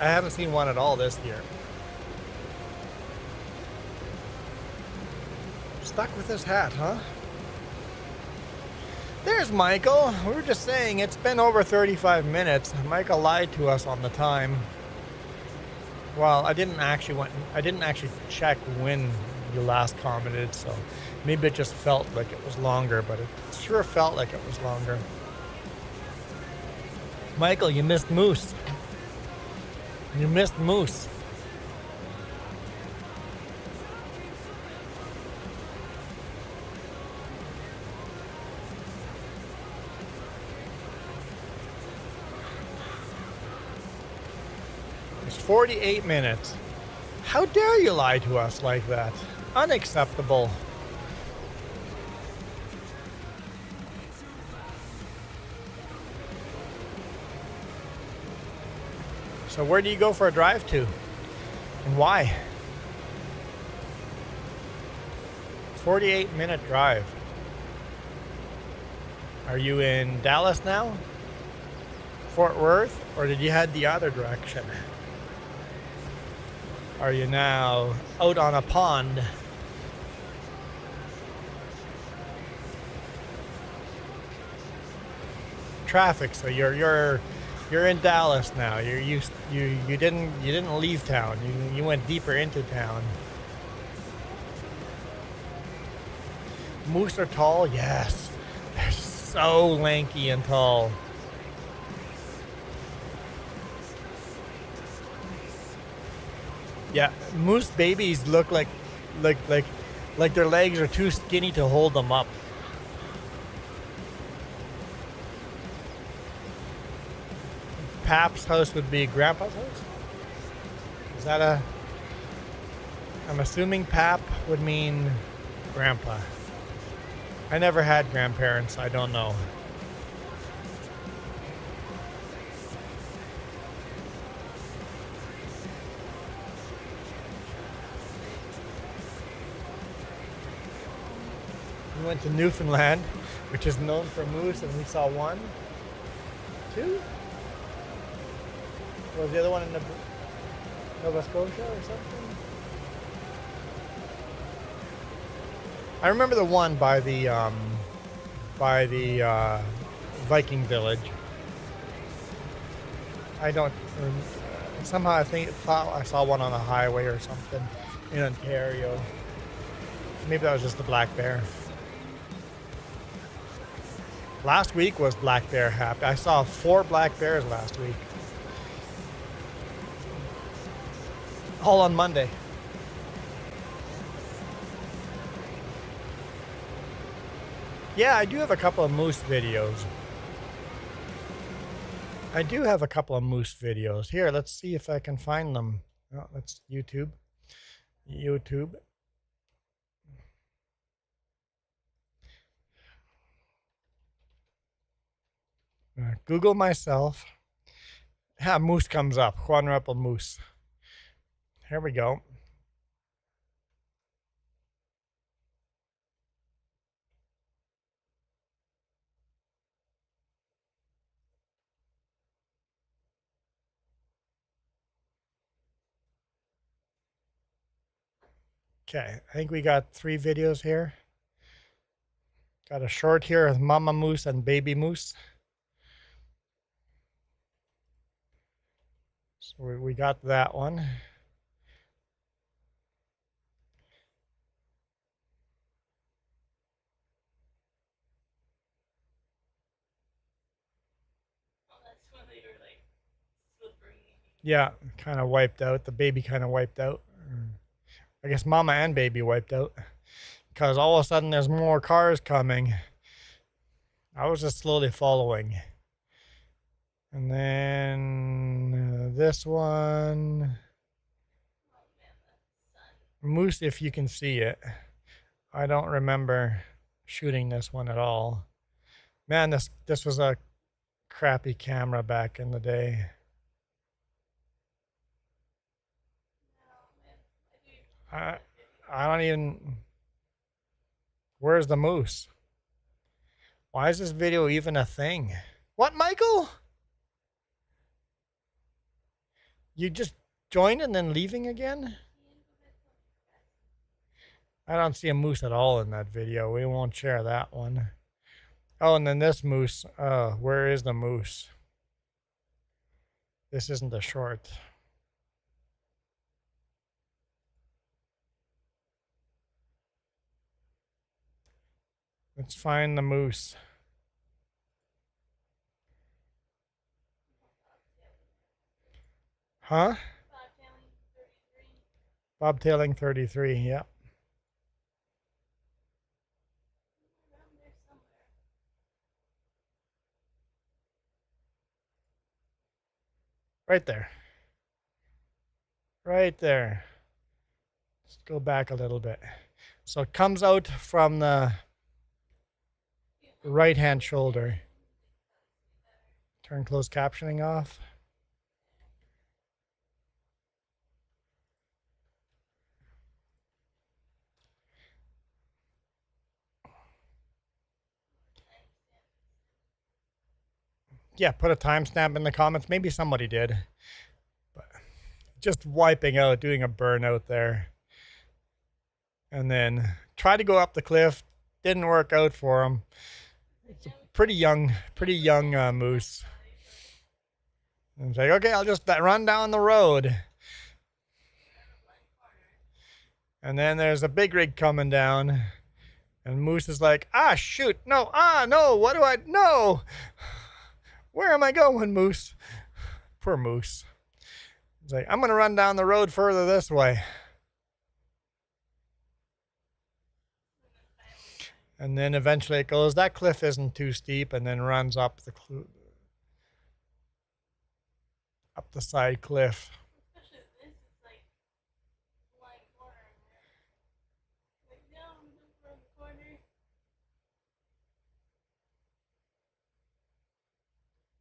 I haven't seen one at all this year. Stuck with this hat, huh? There's Michael. We were just saying it's been over 35 minutes. Michael lied to us on the time. Well, I didn't actually check when you last commented, so maybe it just felt like it was longer, but it sure felt like it was longer. Michael, you missed moose. You missed moose. It's 48 minutes. How dare you lie to us like that? Unacceptable. So where do you go for a drive to? And why? 48-minute drive. Are you in Dallas now? Fort Worth? Or did you head the other direction? Are you now out on a pond? Traffic, so you're in Dallas now. You didn't leave town. You went deeper into town. Moose are tall, yes. They're so lanky and tall. Yeah, moose babies look like their legs are too skinny to hold them up. Pap's house would be Grandpa's house? Is that a... I'm assuming Pap would mean Grandpa. I never had grandparents, I don't know. We went to Newfoundland, which is known for moose, and we saw one, two? Was the other one in Nova Scotia or something? I remember the one by the Viking village. I don't. Somehow I thought I saw one on a highway or something in Ontario. Maybe that was just the black bear. Last week was black bear happy. I saw 4 black bears last week. All on Monday. Yeah, I do have a couple of moose videos. Here, let's see if I can find them. Oh, that's YouTube. Google myself. Moose comes up. Juan Rempel moose. Here we go. Okay, I think we got 3 videos here. Got a short here with mama moose and baby moose. So we got that one. Oh, that's when they were like slippery. Yeah, kind of wiped out. The baby kind of wiped out. I guess mama and baby wiped out. Because all of a sudden there's more cars coming. I was just slowly following. And then this one. Oh man, the sun. Moose, if you can see it. I don't remember shooting this one at all. Man, this was a crappy camera back in the day. No, man. I don't even. Where's the moose? Why is this video even a thing? What, Michael? You just joined and then leaving again? I don't see a moose at all in that video. We won't share that one. Oh, and then this moose. Where is the moose? This isn't a short. Let's find the moose. Huh? Bobtailing 33, yeah. Around there somewhere. Right there. Right there. Let's go back a little bit. So it comes out from the right-hand shoulder. Turn closed captioning off. Yeah, put a timestamp in the comments. Maybe somebody did. But just wiping out, doing a burnout there. And then try to go up the cliff. Didn't work out for him. It's a pretty young moose. And it's like, okay, I'll just run down the road. And then there's a big rig coming down. And Moose is like, shoot, no, what do I, no. Where am I going, Moose? Poor Moose. He's like, I'm going to run down the road further this way. And then eventually it goes, that cliff isn't too steep, and then runs up the side cliff. Especially this is like blind corner. Like, no, I'm around the corner.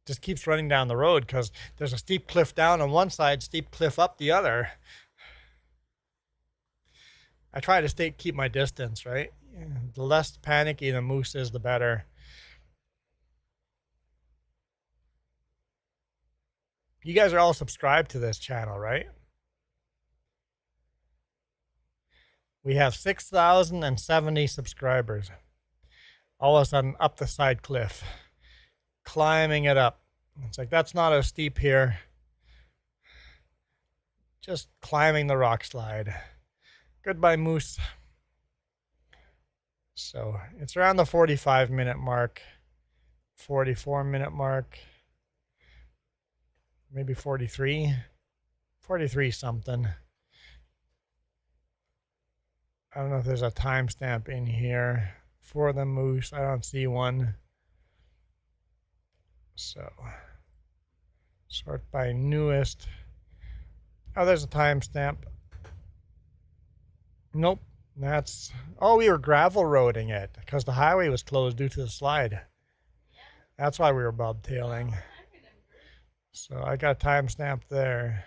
Just keeps running down the road because there's a steep cliff down on one side, steep cliff up the other. I try to keep my distance, right? The less panicky the moose is, the better. You guys are all subscribed to this channel, right? We have 6,070 subscribers. All of a sudden, up the side cliff, climbing it up. It's like, that's not as steep here. Just climbing the rock slide. Goodbye, moose. So it's around the 45-minute mark, 44-minute mark, maybe 43 something. I don't know if there's a timestamp in here for the moose. I don't see one. So sort by newest. Oh, there's a timestamp. Nope. That's, oh, we were gravel roading it because the highway was closed due to the slide. That's why we were bobtailing. So I got a timestamp there.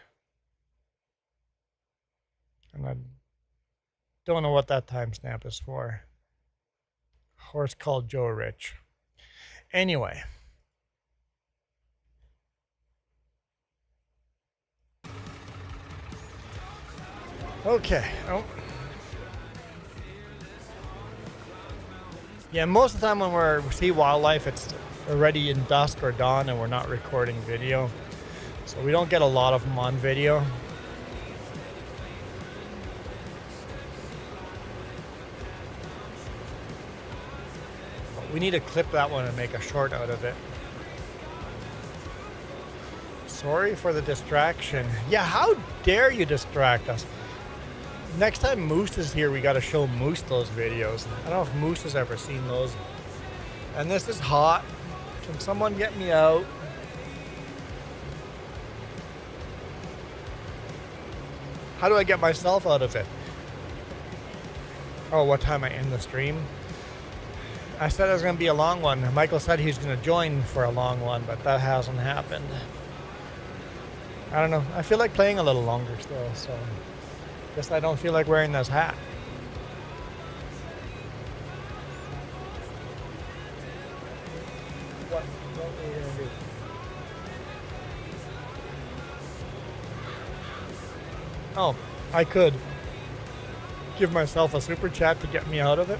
And I don't know what that timestamp is for. Horse called Joe Rich. Anyway. Okay. Oh. Yeah, most of the time when we see wildlife, it's already in dusk or dawn and we're not recording video. So we don't get a lot of them on video. But we need to clip that one and make a short out of it. Sorry for the distraction. Yeah, how dare you distract us? Next time Moose is here, we got to show Moose those videos. I don't know if Moose has ever seen those. And this is hot. Can someone get me out? How do I get myself out of it? Oh, what time I end the stream? I said it was going to be a long one. Michael said he's going to join for a long one, but that hasn't happened. I don't know. I feel like playing a little longer still, so... Guess I don't feel like wearing this hat. What are you gonna do? Oh, I could give myself a super chat to get me out of it.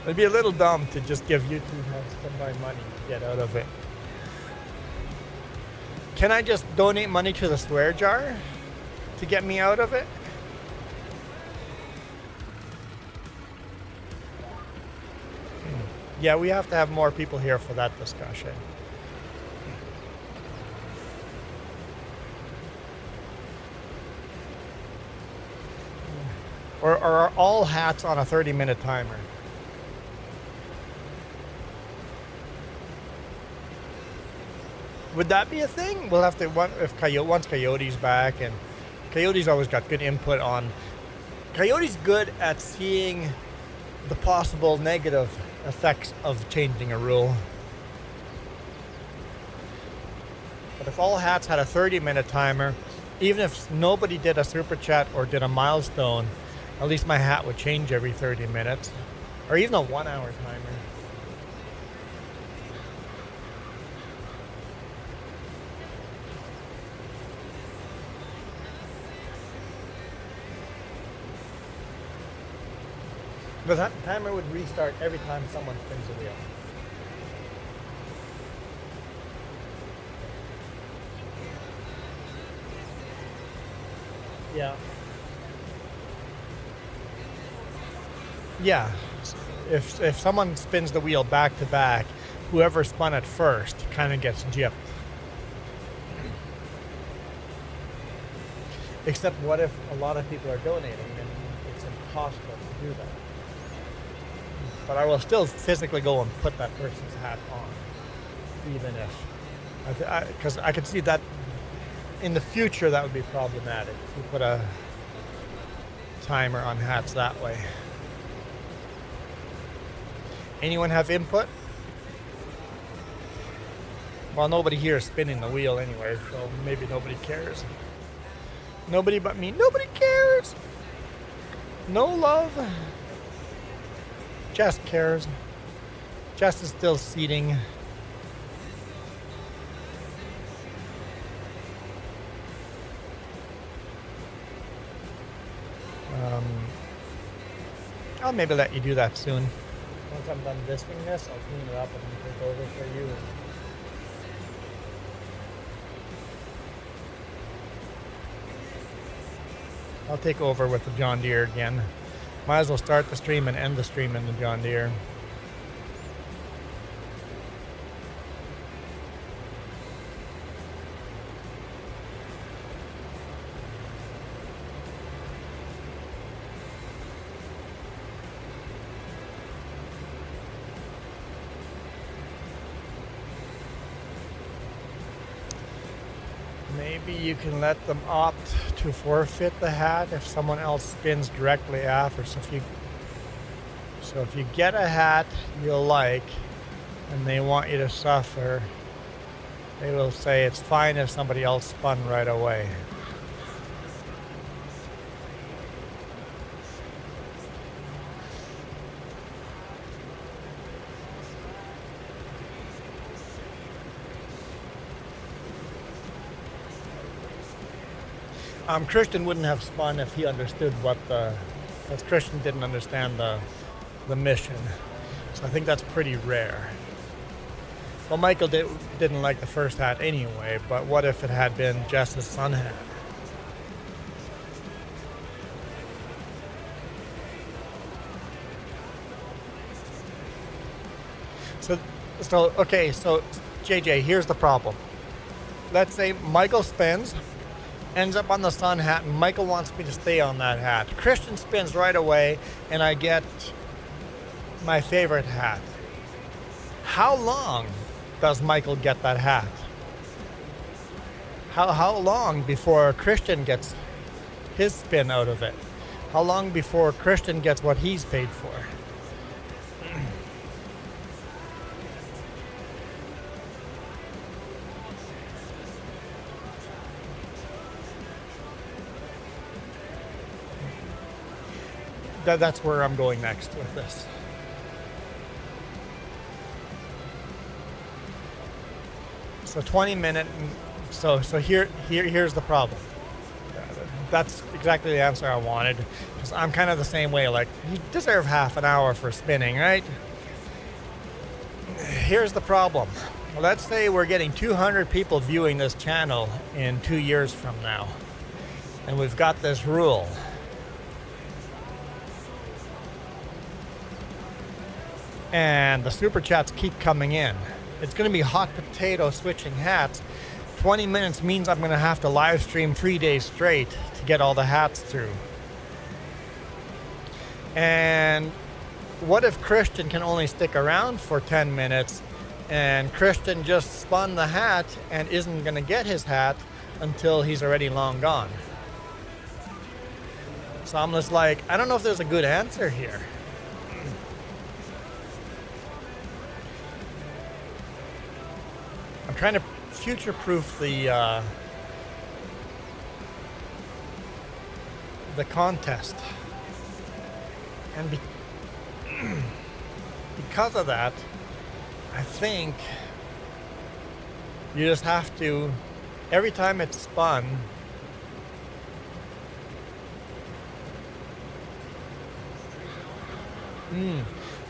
It'd be a little dumb to just give YouTube some of my money to get out of it. Can I just donate money to the swear jar to get me out of it? Yeah, we have to have more people here for that discussion. Or are all hats on a 30-minute timer? Would that be a thing? We'll have to, once Coyote's back, and Coyote's always got good input on. Coyote's good at seeing the possible negative effects of changing a rule. But if all hats had a 30-minute timer, even if nobody did a super chat or did a milestone, at least my hat would change every 30 minutes. Or even a 1-hour timer. But that timer would restart every time someone spins a wheel. Yeah. Yeah. If someone spins the wheel back to back, whoever spun it first kind of gets gypped. Except what if a lot of people are donating and it's impossible to do that? But I will still physically go and put that person's hat on, even if, because I could see that in the future that would be problematic if you put a timer on hats that way. Anyone have input? Well, nobody here is spinning the wheel anyway, so maybe nobody cares. Nobody but me. Nobody cares. No love. Jess cares. Jess is still seating. I'll maybe let you do that soon. Once I'm done disking this, I'll clean it up and take over for you. I'll take over with the John Deere again. Might as well start the stream and end the stream in the John Deere. Maybe you can let them opt to forfeit the hat if someone else spins directly after. So if you get a hat you like and they want you to suffer, they will say it's fine if somebody else spun right away. Christian wouldn't have spun if he understood because Christian didn't understand the mission. So I think that's pretty rare. Well, Michael didn't like the first hat anyway, but what if it had been Jess's son hat? So JJ, here's the problem. Let's say Michael spins, ends up on the sun hat, and Michael wants me to stay on that hat. Christian spins right away, and I get my favorite hat. How long does Michael get that hat? How long before Christian gets his spin out of it? How long before Christian gets what he's paid for? That's where I'm going next with this. So 20-minute. So here's the problem. That's exactly the answer I wanted. Because I'm kind of the same way. Like, you deserve half an hour for spinning, right? Here's the problem. Let's say we're getting 200 people viewing this channel in 2 years from now, and we've got this rule. And the super chats keep coming in. It's going to be hot potato switching hats. 20 minutes means I'm going to have to live stream 3 days straight to get all the hats through. And what if Christian can only stick around for 10 minutes and Christian just spun the hat and isn't going to get his hat until he's already long gone? So I'm just like, I don't know if there's a good answer here. I'm trying to future-proof the contest, and because of that, I think you just have to, every time it's spun,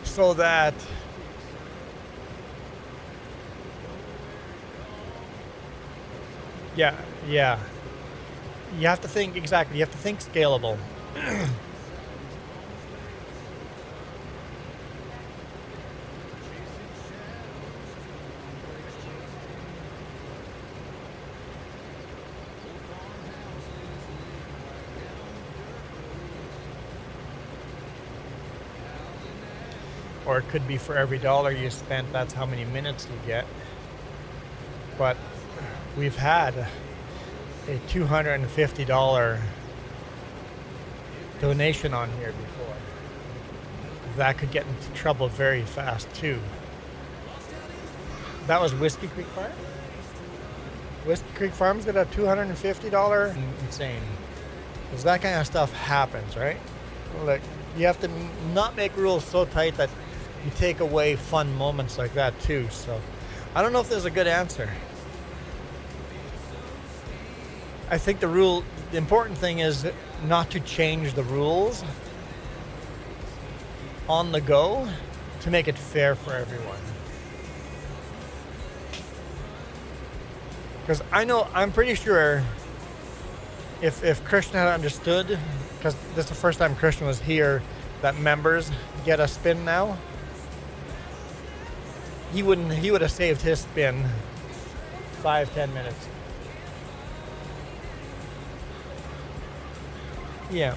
so that yeah. You have to think, exactly, you have to think scalable. Or it could be for every dollar you spent, that's how many minutes you get. But we've had a $250 donation on here before. That could get into trouble very fast too. That was Whiskey Creek Farm? Whiskey Creek Farm's got a $250? Insane. Because that kind of stuff happens, right? Like, you have to not make rules so tight that you take away fun moments like that too. So I don't know if there's a good answer. I think the important thing is not to change the rules on the go to make it fair for everyone. Because I'm pretty sure if Christian had understood, because this is the first time Christian was here, that members get a spin now, he would have saved his spin 5-10 minutes. Yeah.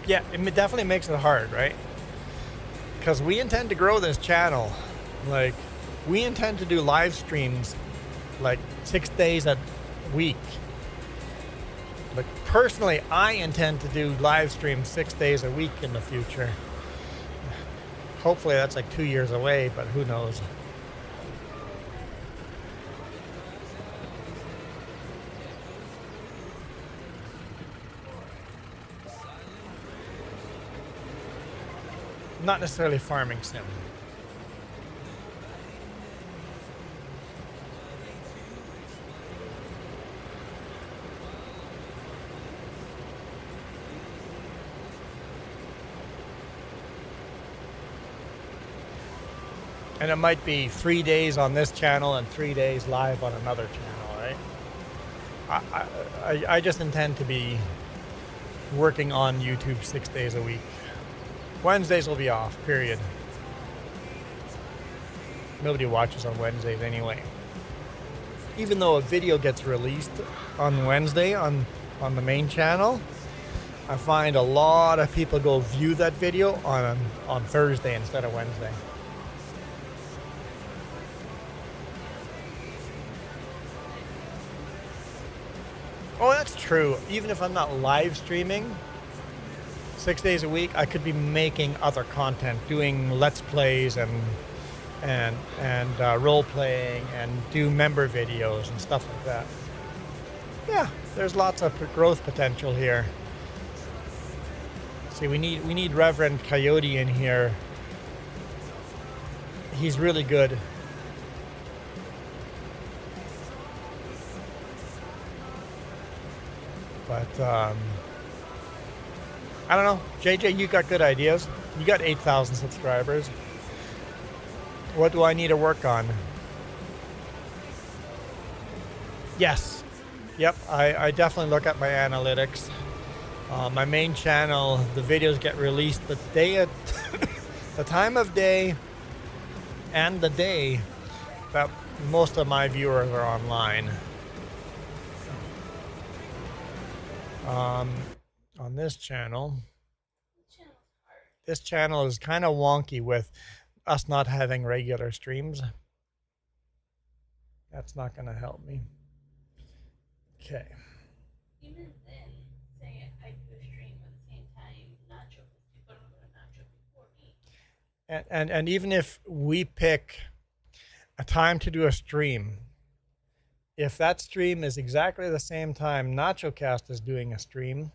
Yeah, it definitely makes it hard, right? Because we intend to grow this channel. Like, we intend to do live streams like 6 days a week. But personally, I intend to do live streams 6 days a week in the future. Hopefully that's like 2 years away, but who knows? Not necessarily farming sim. And it might be 3 days on this channel and 3 days live on another channel, right? I just intend to be working on YouTube 6 days a week. Wednesdays will be off, period. Nobody watches on Wednesdays anyway. Even though a video gets released on Wednesday on the main channel, I find a lot of people go view that video on Thursday instead of Wednesday. Oh, that's true. Even if I'm not live streaming 6 days a week, I could be making other content, doing Let's Plays and role playing and do member videos and stuff like that. Yeah, there's lots of growth potential here. See, we need Reverend Coyote in here. He's really good. But I don't know. JJ, you got good ideas. You got 8,000 subscribers. What do I need to work on? Yes. Yep, I definitely look at my analytics. My main channel, the videos get released the day at the time of day and the day that most of my viewers are online. On this channel is kind of wonky with us not having regular streams. That's not going to help me. Okay. Even then, say I do a stream at the same time, Nacho, you put on Nacho before me. And even if we pick a time to do a stream, if that stream is exactly the same time NachoCast is doing a stream,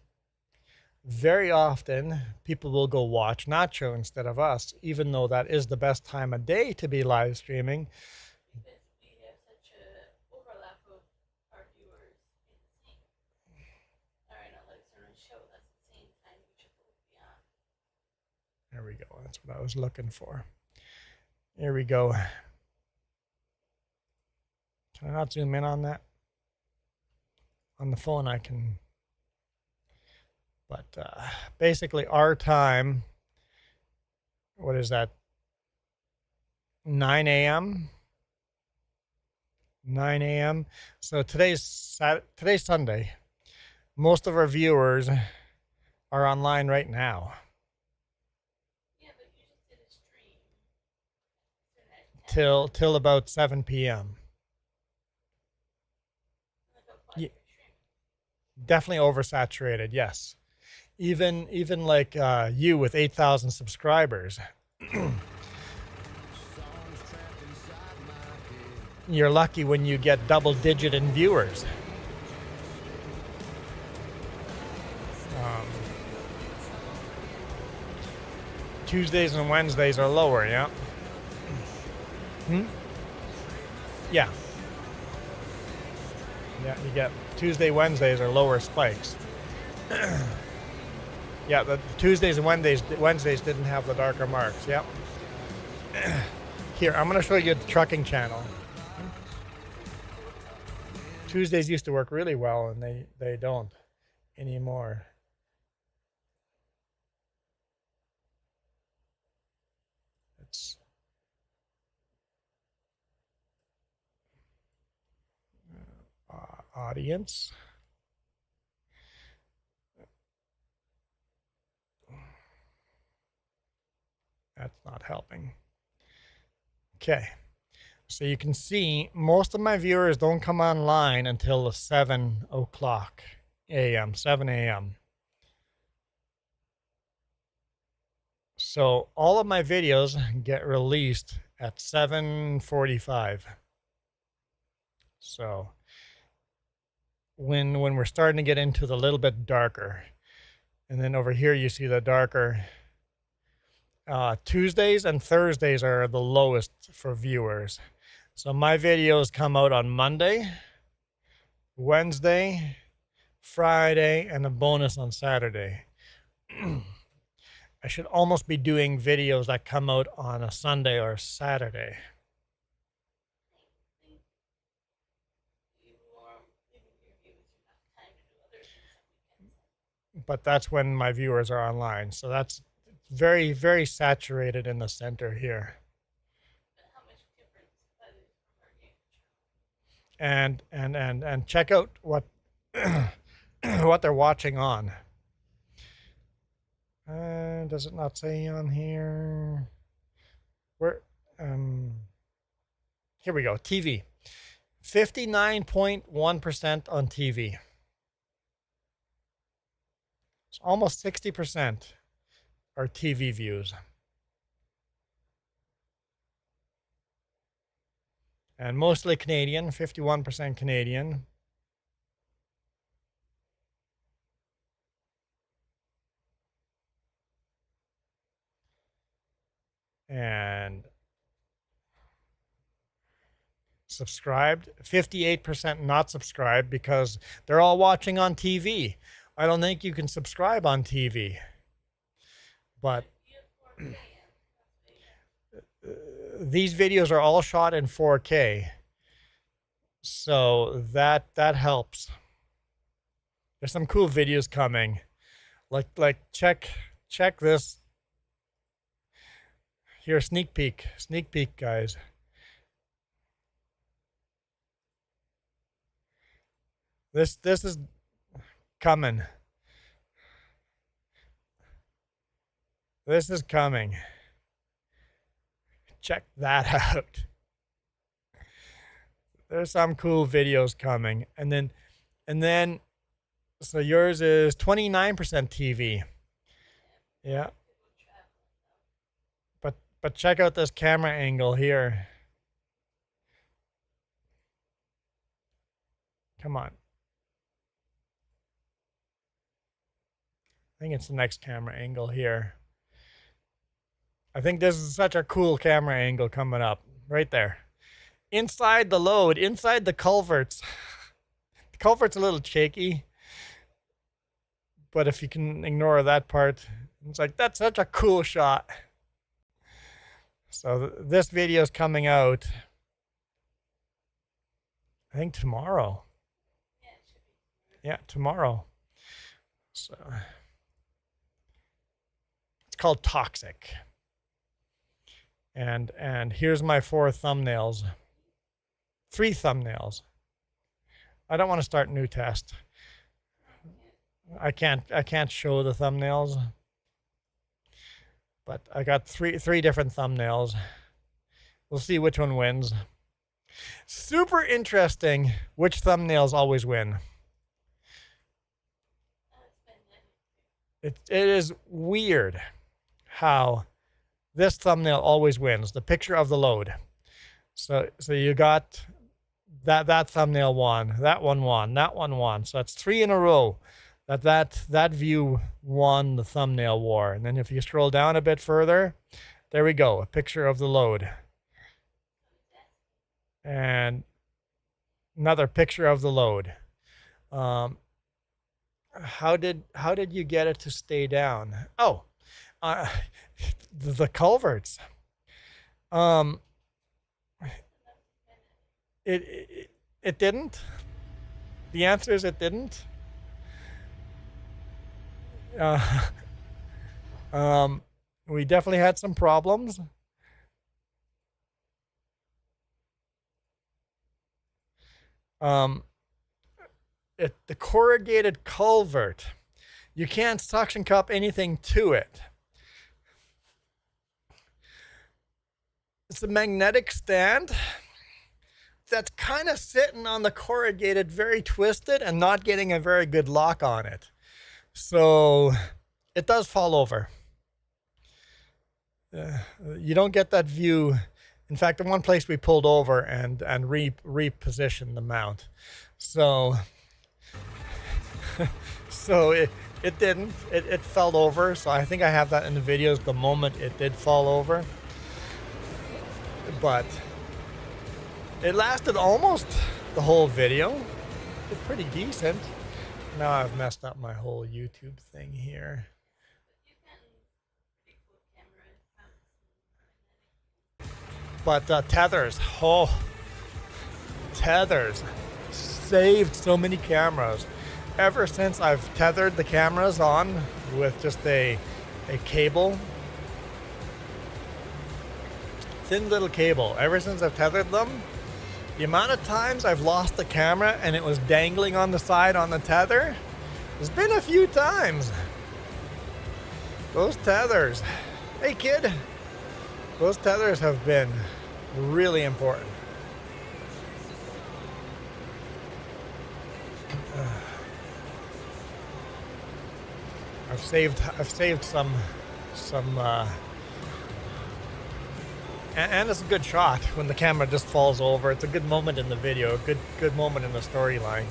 very often people will go watch Nacho instead of us, even though that is the best time of day to be live streaming. Because we have such a overlap of our viewers in the same. Our analytics are on show, that's the same time we should both be on. There we go. That's what I was looking for. Here we go. Can I not zoom in on that? On the phone I can. But basically our time, what is that? 9 a.m. 9 a.m. So today's Sunday. Most of our viewers are online right now. Yeah, but you just did a stream. Till about 7 p.m. Yeah, definitely oversaturated, yes. Even like you with 8,000 subscribers. You're lucky when you get double digit in viewers. Tuesdays and Wednesdays are lower, yeah. Yeah. Yeah, you get Tuesday, Wednesdays are lower spikes. Yeah, the Tuesdays and Wednesdays didn't have the darker marks. Yep. Here, I'm going to show you the trucking channel. Tuesdays used to work really well, and they don't anymore. It's audience. That's not helping. Okay. So you can see most of my viewers don't come online until 7 o'clock a.m., 7 a.m. So all of my videos get released at 7:45. So when we're starting to get into the little bit darker, and then over here you see the darker. Tuesdays and Thursdays are the lowest for viewers. So my videos come out on Monday, Wednesday, Friday, and a bonus on Saturday. I should almost be doing videos that come out on a Sunday or a Saturday. But that's when my viewers are online. So that's very, very saturated in the center here. And check out what what they're watching on. Does it not say on here? Where? Here we go. TV. 59.1% on TV. It's almost 60% are TV views. And mostly Canadian, 51% Canadian. And subscribed, 58% not subscribed because they're all watching on TV. I don't think you can subscribe on TV. But these videos are all shot in 4K. So that helps. There's some cool videos coming. Like check this. Here, sneak peek, guys. This is coming. This is coming. Check that out. There's some cool videos coming. And then so yours is 29% TV. Yeah. But check out this camera angle here. Come on. I think it's the next camera angle here. I think this is such a cool camera angle coming up. Right there. Inside the load, inside the culverts. The culvert's a little shaky. But if you can ignore that part, it's like, that's such a cool shot. So this video is coming out, I think tomorrow. Yeah, tomorrow. So it's called Toxic. And here's my 4 thumbnails. 3 thumbnails. I don't want to start a new test. I can't show the thumbnails. But I got three different thumbnails. We'll see which one wins. Super interesting which thumbnails always win. It is weird how this thumbnail always wins. The picture of the load. So you got that thumbnail won. That one won. That one won. So that's 3 in a row. That view won the thumbnail war. And then if you scroll down a bit further, there we go, a picture of the load. And another picture of the load. How did you get it to stay down? Oh, the culverts. It didn't. The answer is it didn't. We definitely had some problems. The corrugated culvert, you can't suction cup anything to it. It's a magnetic stand that's kind of sitting on the corrugated, very twisted, and not getting a very good lock on it. So it does fall over. You don't get that view. In fact, in one place we pulled over and repositioned the mount. So it didn't. It fell over. So I think I have that in the videos the moment it did fall over. But it lasted almost the whole video. It's pretty decent. Now I've messed up my whole YouTube thing here. But tethers, tethers saved so many cameras. Ever since I've tethered the cameras on with just a cable, thin little cable, ever since I've tethered them, the amount of times I've lost the camera and it was dangling on the side on the tether, there's been a few times. Those tethers, hey kid, those tethers have been really important. I've saved some and it's a good shot when the camera just falls over. It's a good moment in the video, a good moment in the storyline.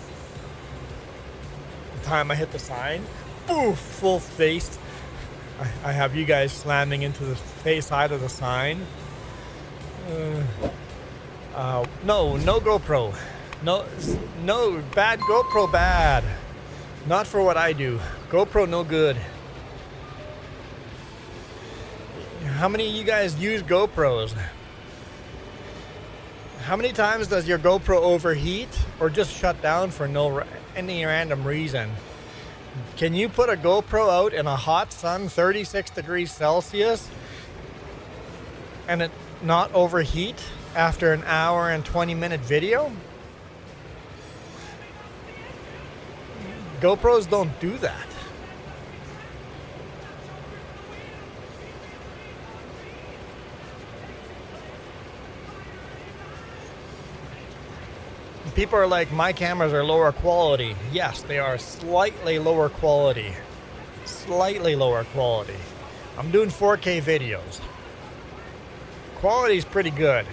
The time I hit the sign, oof, full face. I have you guys slamming into the face side of the sign. No GoPro. No, bad GoPro, bad. Not for what I do. GoPro, no good. How many of you guys use GoPros? How many times does your GoPro overheat or just shut down for any random reason? Can you put a GoPro out in a hot sun, 36 degrees Celsius, and it not overheat after an hour and 20-minute video? GoPros don't do that. People are like, my cameras are lower quality. Yes, they are slightly lower quality. Slightly lower quality. I'm doing 4K videos. Quality's pretty good.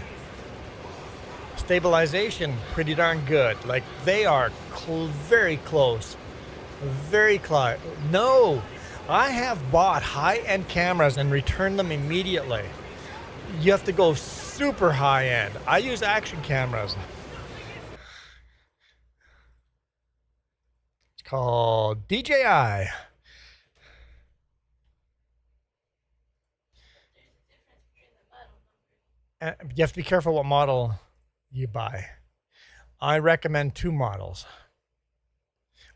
Stabilization, pretty darn good. Like, they are very close. Very close. No, I have bought high-end cameras and returned them immediately. You have to go super high-end. I use action cameras. Called DJI. And you have to be careful what model you buy. I recommend 2 models.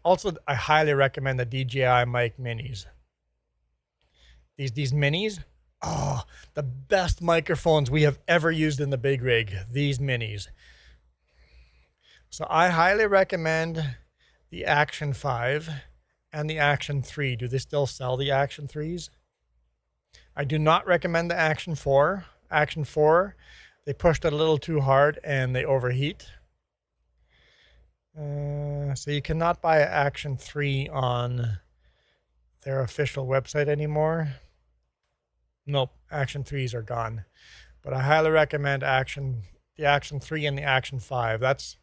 Also, I highly recommend the DJI mic minis. These minis, oh, the best microphones we have ever used in the big rig, these minis. So I highly recommend the Action 5 and the Action 3. Do they still sell the Action 3s? I do not recommend the Action 4. Action 4, they pushed it a little too hard and they overheat. So you cannot buy an Action 3 on their official website anymore. Nope, Action 3s are gone. But I highly recommend the Action 3 and the Action 5. That's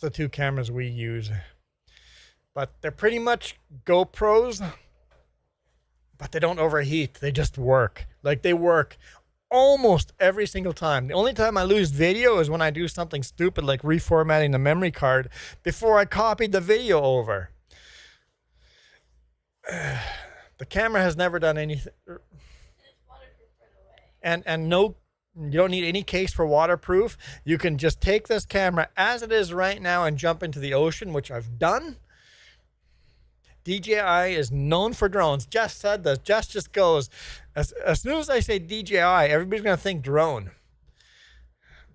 the 2 cameras we use. But they're pretty much GoPros, but they don't overheat. They just work. Like, they work almost every single time. The only time I lose video is when I do something stupid like reformatting the memory card before I copied the video over. The camera has never done anything. And no, you don't need any case for waterproof. You can just take this camera as it is right now and jump into the ocean, which I've done. DJI is known for drones. Jess said this. Jess just goes, as soon as I say DJI, everybody's going to think drone.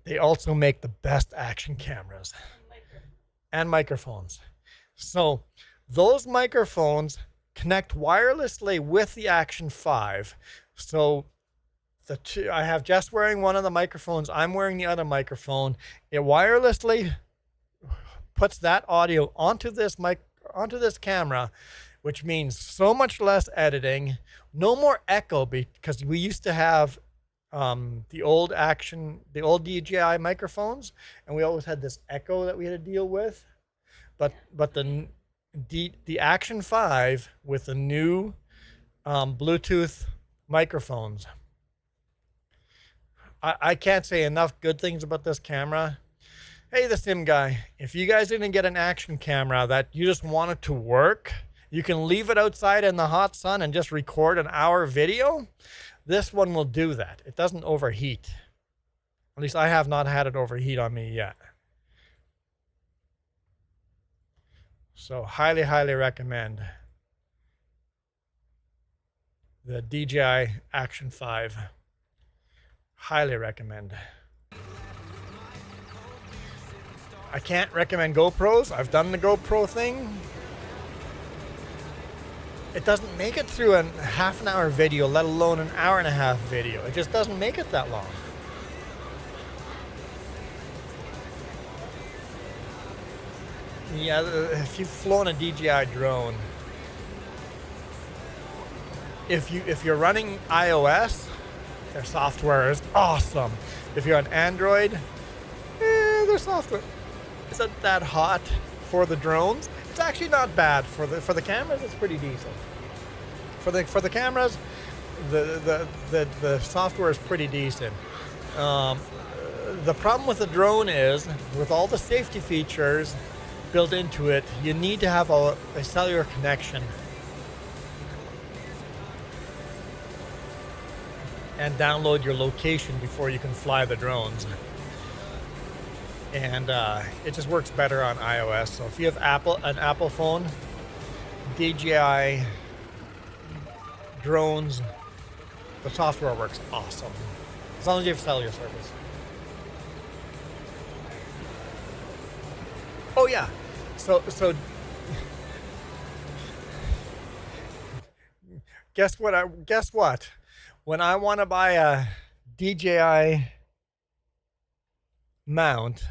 They also make the best action cameras and microphones. So those microphones connect wirelessly with the Action 5. So I have Jess wearing one of the microphones. I'm wearing the other microphone. It wirelessly puts that audio onto this camera, which means so much less editing, no more echo, because we used to have the old DJI microphones, and we always had this echo that we had to deal with. But the Action 5 with the new Bluetooth microphones, I can't say enough good things about this camera. Hey, the Sim Guy, if you guys didn't get an action camera that you just want it to work, you can leave it outside in the hot sun and just record an hour video. This one will do that. It doesn't overheat. At least I have not had it overheat on me yet. So highly, highly recommend the DJI Action 5. Highly recommend. I can't recommend GoPros. I've done the GoPro thing. It doesn't make it through a half an hour video, let alone an hour and a half video. It just doesn't make it that long. Yeah, if you've flown a DJI drone, if you're running iOS, their software is awesome. If you're on Android, their software isn't that hot for the drones. It's actually not bad for the cameras. It's pretty decent. For the cameras, the software is pretty decent. The problem with the drone is, with all the safety features built into it, you need to have a cellular connection and download your location before you can fly the drones. And it just works better on iOS. So if you have an Apple phone, DJI drones, the software works awesome, as long as you have cellular service. Oh yeah, so guess what? When I want to buy a DJI mount,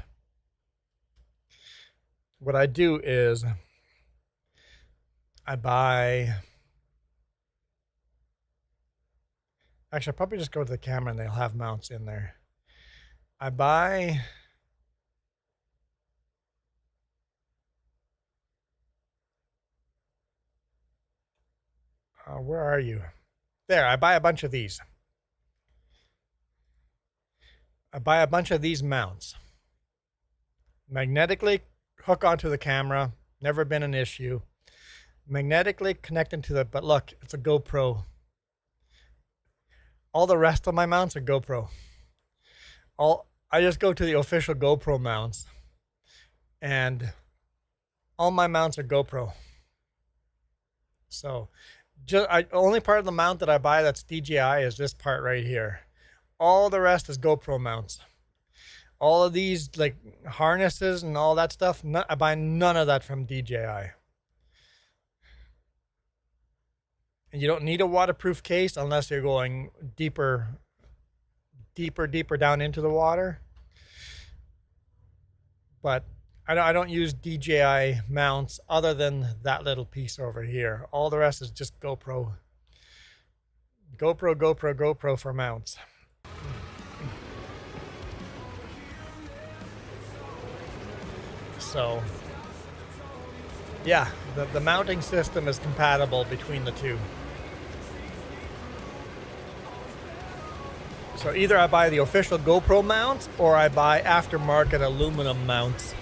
what I do is I buy. Actually, I'll probably just go to the camera and they'll have mounts in there. I buy. Where are you? There, I buy a bunch of these. I buy a bunch of these mounts. Magnetically hook onto the camera. Never been an issue. Magnetically connect into the, but look, it's a GoPro. All the rest of my mounts are GoPro. I just go to the official GoPro mounts, and all my mounts are GoPro. So, only part of the mount that I buy that's DJI is this part right here. All the rest is GoPro mounts. All of these like harnesses and all that stuff, I buy none of that from DJI. And you don't need a waterproof case unless you're going deeper down into the water. But I don't use DJI mounts other than that little piece over here. All the rest is just GoPro. GoPro for mounts. So, yeah, the mounting system is compatible between the two. So either I buy the official GoPro mounts or I buy aftermarket aluminum mounts.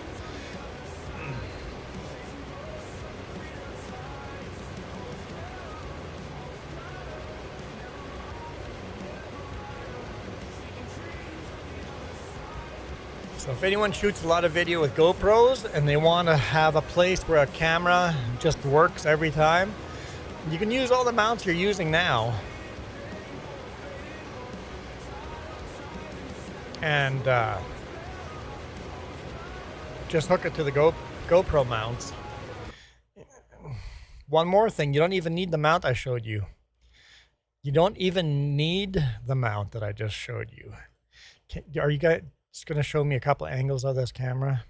So if anyone shoots a lot of video with GoPros and they want to have a place where a camera just works every time, you can use all the mounts you're using now. And just hook it to the GoPro mounts. One more thing, you don't even need the mount I showed you. You don't even need the mount that I just showed you. Are you guys just going to show me a couple angles of this camera?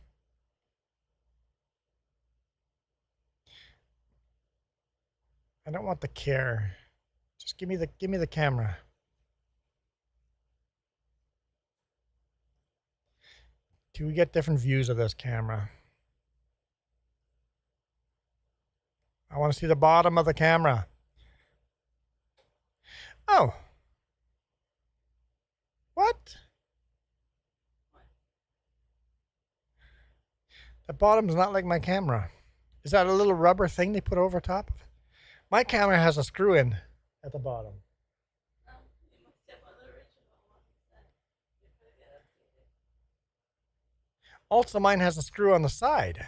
I don't want the care. Just give me the camera. Do we get different views of this camera? I want to see the bottom of the camera. Oh. What? The bottom's not like my camera. Is that a little rubber thing they put over top of it? My camera has a screw in at the bottom. You must have one of the original ones that you could get updated. Also, mine has a screw on the side.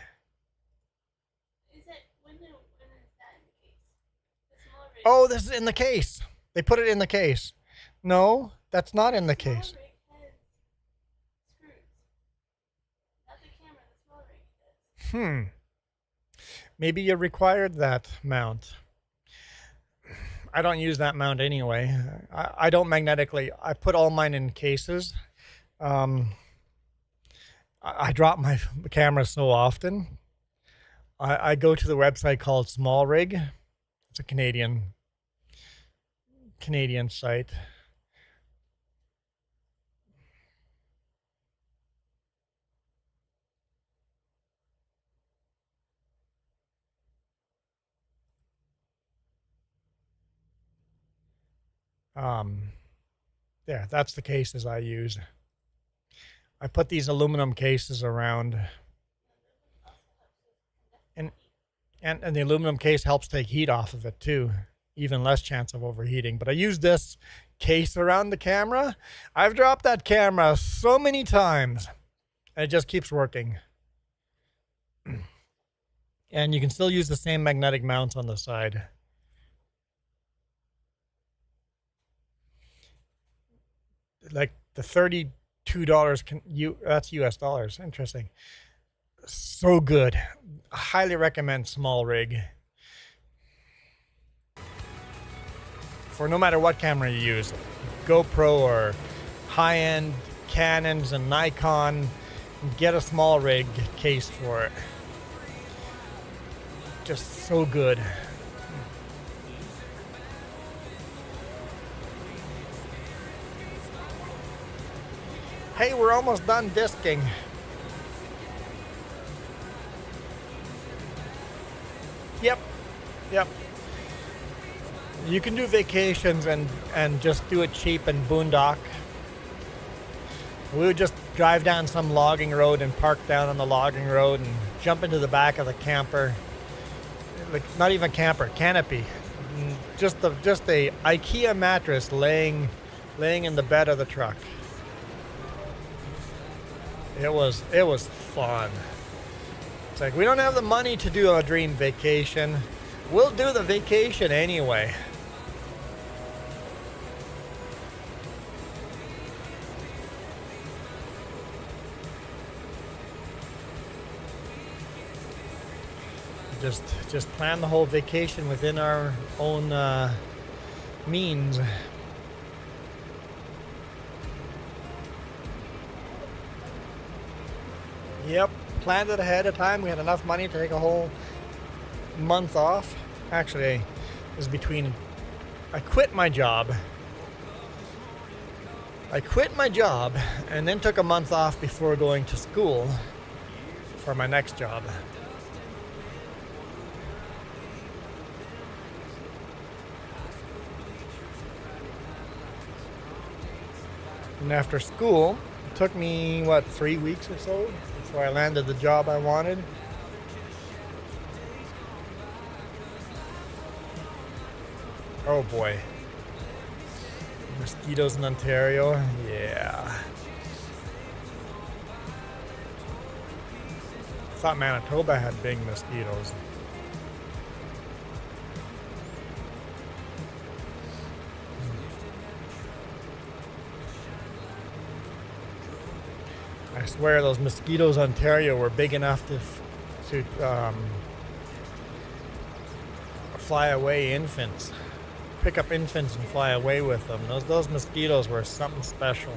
Is it when is that in the case? The smaller rig. Oh, this is in the case. They put it in the case. No, that's not in the smaller case. rig has screws. Not the camera, the smaller rig does. Maybe you required that mount. I don't use that mount anyway. I don't magnetically. I put all mine in cases. I drop my camera so often. I go to the website called Small Rig. It's a Canadian site. There, that's the cases I use. I put these aluminum cases around, and the aluminum case helps take heat off of it too, even less chance of overheating. But I use this case around the camera. I've dropped that camera so many times, and it just keeps working. And you can still use the same magnetic mounts on the side. Like the $32 that's US dollars. Interesting. So good. I highly recommend Small Rig. For no matter what camera you use, GoPro or high-end Canons and Nikon, get a Small Rig case for it. Just so good. Hey, we're almost done disking. Yep. You can do vacations and just do it cheap and boondock. We would just drive down some logging road and park down on the logging road and jump into the back of the camper. Like, not even camper, canopy. Just a IKEA mattress laying in the bed of the truck. It was fun. It's like, we don't have the money to do a dream vacation. We'll do the vacation anyway. Just plan the whole vacation within our own means. Yep, planned it ahead of time. We had enough money to take a whole month off. Actually, it was between, I quit my job and then took a month off before going to school for my next job. And after school, it took me, what, 3 weeks or so before I landed the job I wanted. Oh boy. Mosquitoes in Ontario, yeah. I thought Manitoba had big mosquitoes. I swear those mosquitoes in Ontario were big enough to fly away infants. Pick up infants and fly away with them. Those mosquitoes were something special.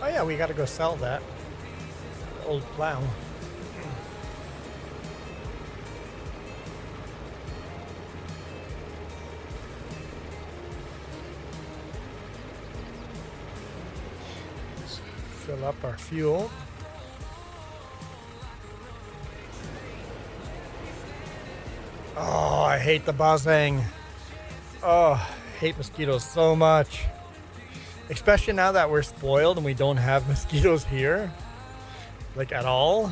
Oh yeah, we gotta go sell that old plow. Fill up our fuel. Oh, I hate the buzzing. Oh, I hate mosquitoes so much. Especially now that we're spoiled and we don't have mosquitoes here. Like at all.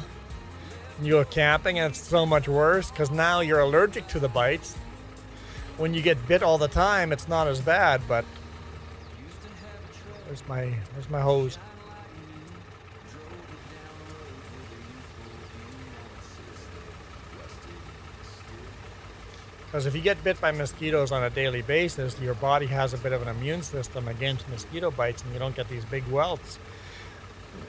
And you go camping and it's so much worse because now you're allergic to the bites. When you get bit all the time, it's not as bad, but where's my hose? Because if you get bit by mosquitoes on a daily basis, your body has a bit of an immune system against mosquito bites and you don't get these big welts.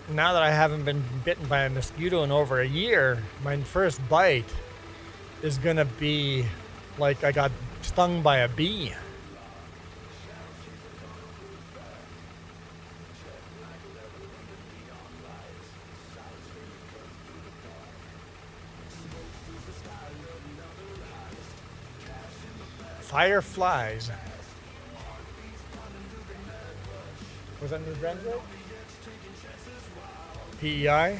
Now that I haven't been bitten by a mosquito in over a year, my first bite is going to be like I got stung by a bee. Fireflies. Was that New Brunswick? PEI? Yeah.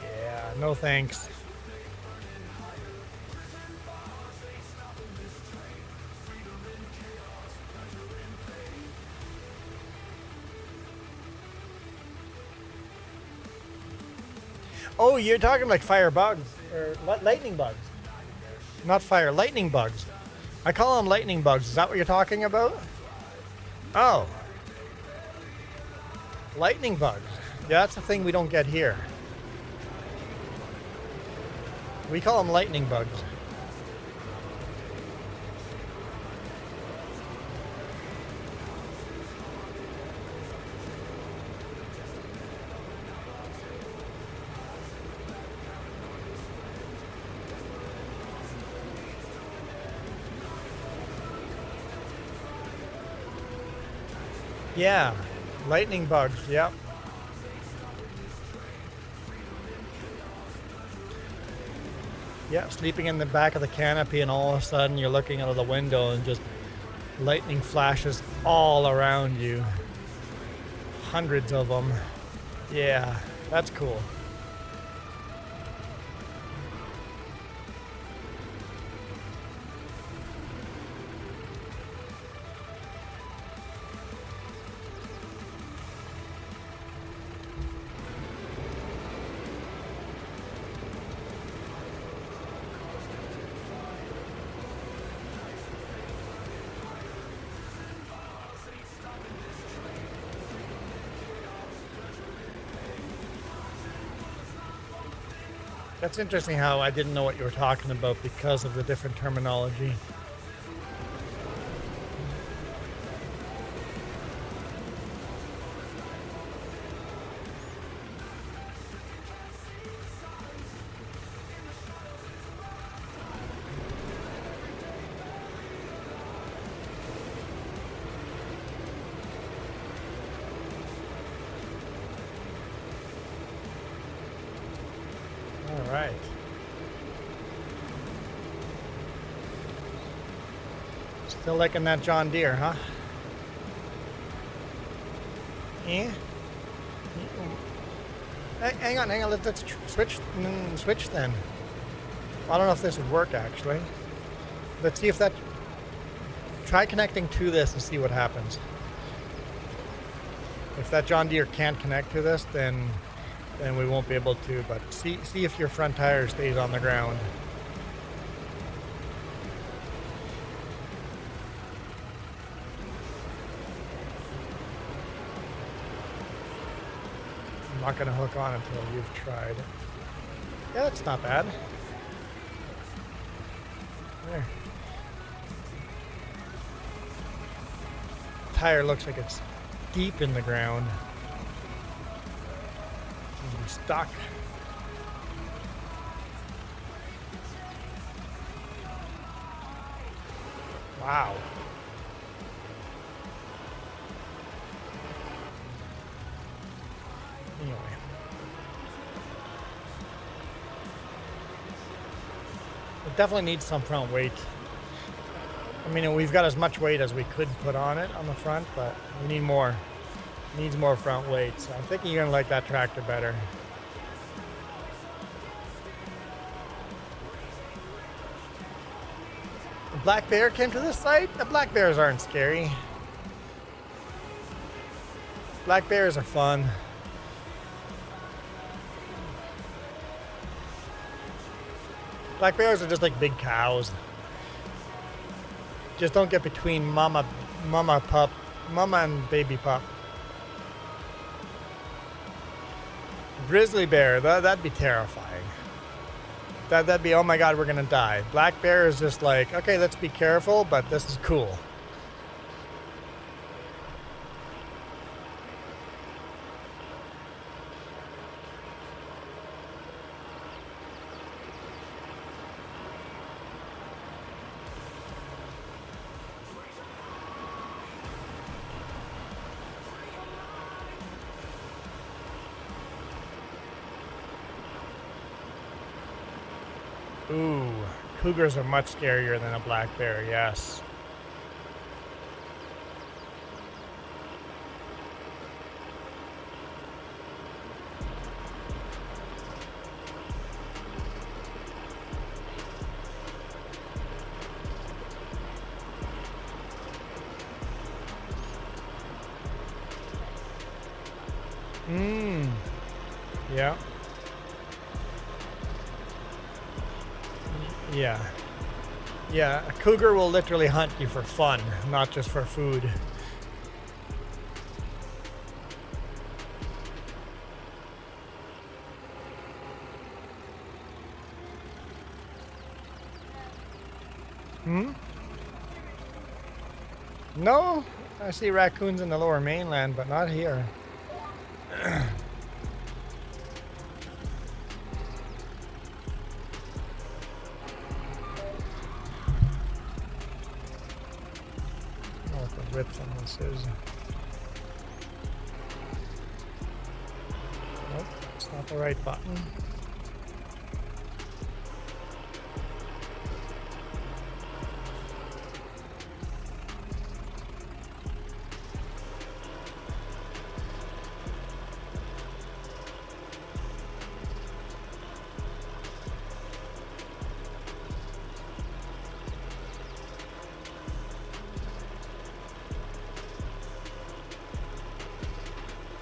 Yeah, no thanks. Oh, you're talking like fire bugs or lightning bugs. Not fire, lightning bugs. I call them lightning bugs. Is that what you're talking about? Oh. Lightning bugs. Yeah, that's a thing we don't get here. We call them lightning bugs. Yeah, lightning bugs, yep. Yeah, sleeping in the back of the canopy and all of a sudden you're looking out of the window and just lightning flashes all around you. Hundreds of them. Yeah, that's cool. That's interesting how I didn't know what you were talking about because of the different terminology. All right. Still liking that John Deere, huh? Eh? Hang on. Let's switch then. I don't know if this would work actually. Let's see if that. Try connecting to this and see what happens. If that John Deere can't connect to this, then we won't be able to. But see if your front tire stays on the ground. I'm not going to hook on until you've tried. Yeah, that's not bad. There. Tire looks like it's deep in the ground. It'll be stuck. Wow. Anyway. It definitely needs some front weight. I mean, we've got as much weight as we could put on it on the front, but we need more. It needs more front weight. So I'm thinking you're gonna like that tractor better. The black bear came to this site. The black bears aren't scary. Black bears are fun. Black bears are just like big cows. Just don't get between mama and baby pup. Grizzly bear, that'd be terrifying. That'd be, oh my God, we're gonna die. Black bear is just like, okay, let's be careful, but this is cool. Ooh, cougars are much scarier than a black bear, yes. Yeah. Yeah, a cougar will literally hunt you for fun, not just for food. No, I see raccoons in the lower mainland, but not here. Width on this is. Nope, it's not the right button.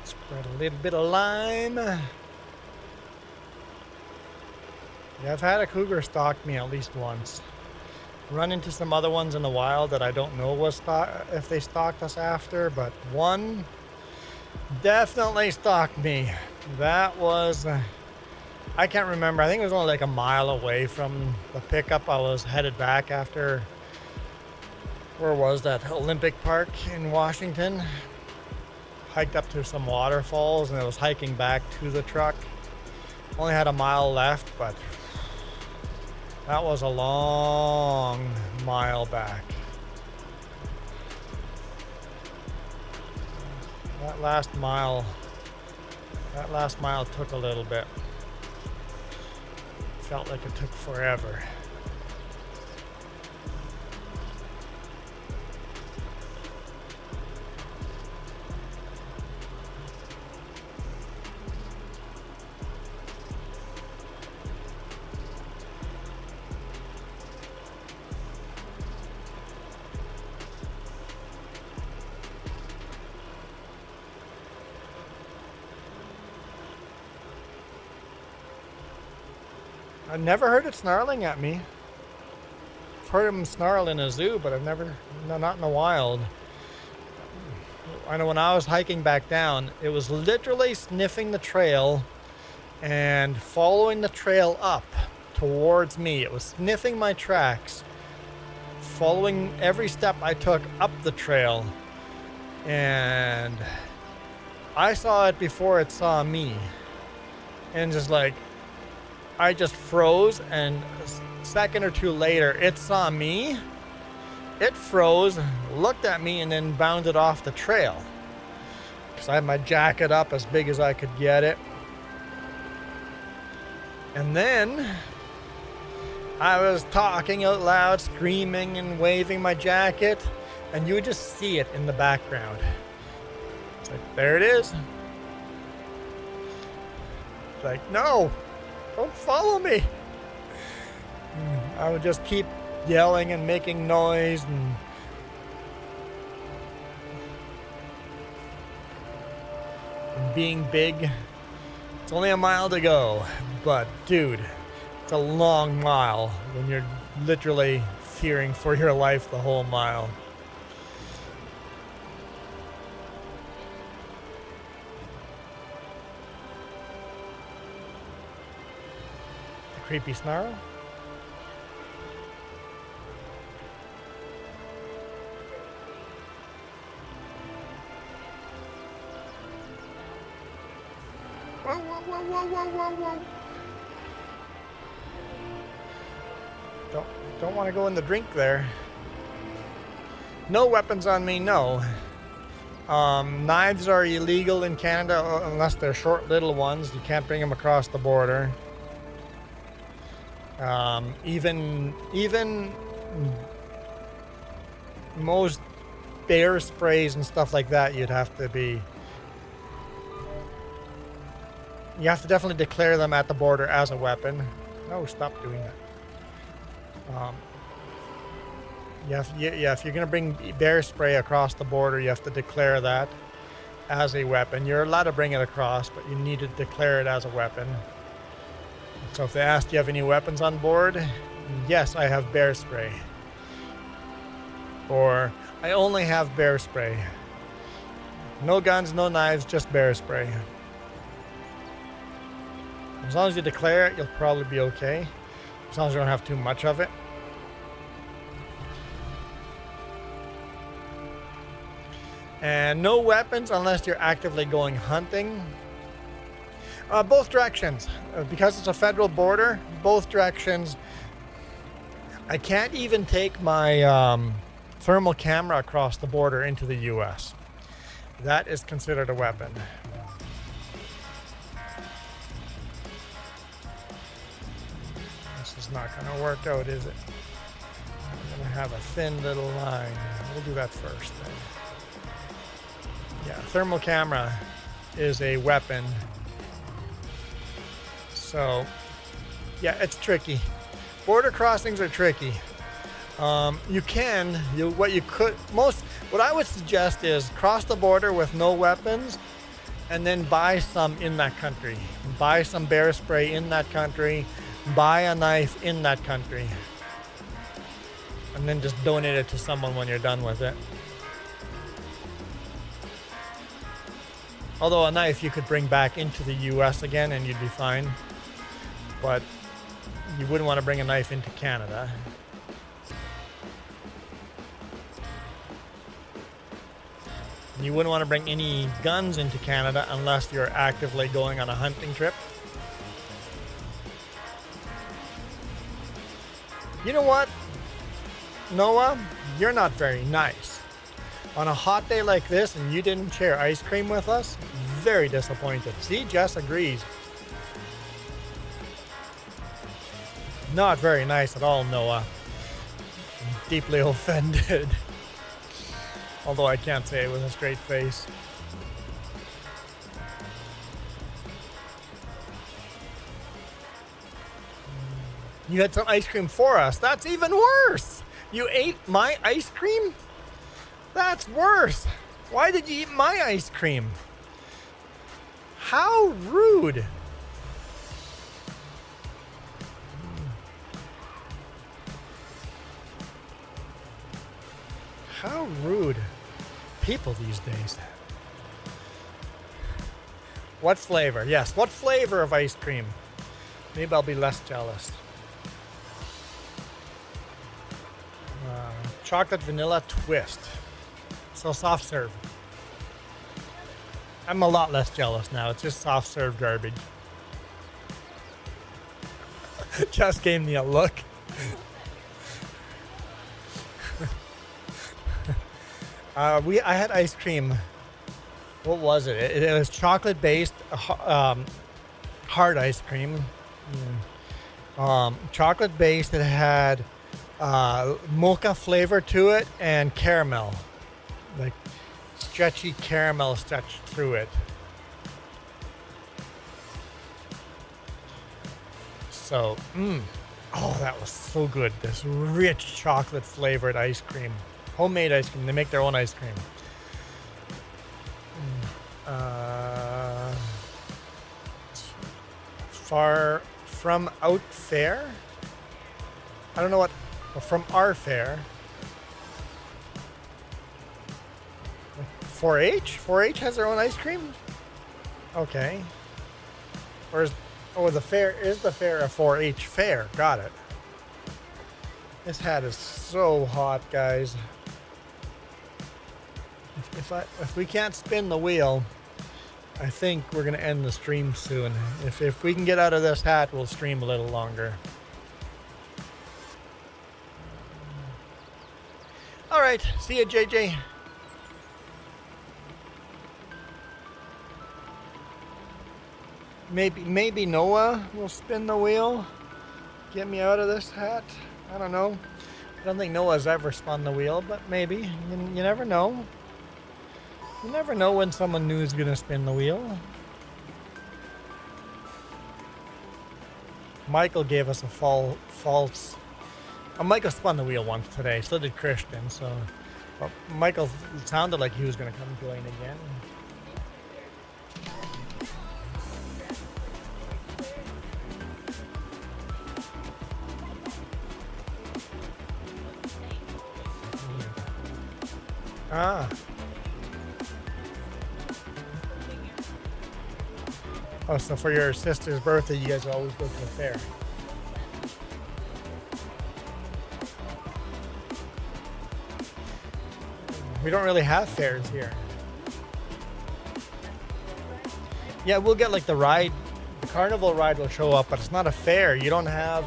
Spread a little bit of lime. Yeah, I've had a cougar stalk me at least once. Run into some other ones in the wild that I don't know if they stalked us after, but one definitely stalked me. That was, I can't remember. I think it was only like a mile away from the pickup. I was headed back after, where was that? Olympic Park in Washington. Hiked up to some waterfalls and I was hiking back to the truck. Only had a mile left, but that was a long mile back. That last mile took a little bit. Felt like it took forever. I've never heard it snarling at me. I've heard him snarl in a zoo, but I've never, no, not in the wild. I know when I was hiking back down, it was literally sniffing the trail and following the trail up towards me. It was sniffing my tracks, following every step I took up the trail. And I saw it before it saw me. And just like, I just froze, and a second or two later, it saw me. It froze, looked at me, and then bounded off the trail. Because I had my jacket up as big as I could get it. And then I was talking out loud, screaming and waving my jacket, and you would just see it in the background. It's like, there it is. It's like, no, don't follow me. I would just keep yelling and making noise and being big. It's only a mile to go, but dude, it's a long mile when you're literally fearing for your life the whole mile. The creepy snarl. Whoa, whoa, whoa, whoa, whoa, whoa, whoa. Don't want to go in the drink there. No weapons on me, no. Knives are illegal in Canada unless they're short little ones. You can't bring them across the border. Even most bear sprays and stuff like that, you have to definitely declare them at the border as a weapon. No, stop doing that. If you're going to bring bear spray across the border, you have to declare that as a weapon. You're allowed to bring it across, but you need to declare it as a weapon. So if they ask, do you have any weapons on board? Yes, I have bear spray. Or, I only have bear spray. No guns, no knives, just bear spray. As long as you declare it, you'll probably be okay. As long as you don't have too much of it. And no weapons unless you're actively going hunting. Both directions. Because it's a federal border, both directions. I can't even take my thermal camera across the border into the US. That is considered a weapon. This is not going to work out, is it? I'm going to have a thin little line. We'll do that first then. Yeah, thermal camera is a weapon. So, yeah, it's tricky. Border crossings are tricky. What I would suggest is cross the border with no weapons and then buy some in that country. Buy some bear spray in that country. Buy a knife in that country. And then just donate it to someone when you're done with it. Although a knife you could bring back into the US again and you'd be fine. But you wouldn't want to bring a knife into Canada. You wouldn't want to bring any guns into Canada unless you're actively going on a hunting trip. You know what, Noah? You're not very nice. On a hot day like this and you didn't share ice cream with us? Very disappointed. See, Jess agrees. Not very nice at all, Noah. I'm deeply offended. Although I can't say it with a straight face. You had some ice cream for us. That's even worse. You ate my ice cream? That's worse. Why did you eat my ice cream? How rude. How rude. People these days. What flavor? Yes, what flavor of ice cream? Maybe I'll be less jealous. Chocolate vanilla twist. So soft serve. I'm a lot less jealous now. It's just soft serve garbage. Just gave me a look. I had ice cream. What was it? It was chocolate based, hard ice cream. Chocolate based. It had mocha flavor to it and caramel, like stretchy caramel stretched through it. So, oh, that was so good. This rich chocolate flavored ice cream. Homemade ice cream. They make their own ice cream. Far from out fair? I don't know what. From our fair. 4-H? 4-H has their own ice cream? Okay. The fair is the fair a 4-H fair. Got it. This hat is so hot, guys. If we can't spin the wheel, I think we're gonna end the stream soon. If we can get out of this hat, we'll stream a little longer. All right, see you, JJ. Maybe Noah will spin the wheel, get me out of this hat. I don't know. I don't think Noah's ever spun the wheel, but maybe. You never know. You never know when someone new is gonna spin the wheel. Michael gave us a false. Michael spun the wheel once today, so did Christian. So, but Michael sounded like he was gonna come join again. Ah. Oh, so for your sister's birthday, you guys always go to the fair. We don't really have fairs here. Yeah, we'll get like the ride. The carnival ride will show up, but it's not a fair. You don't have...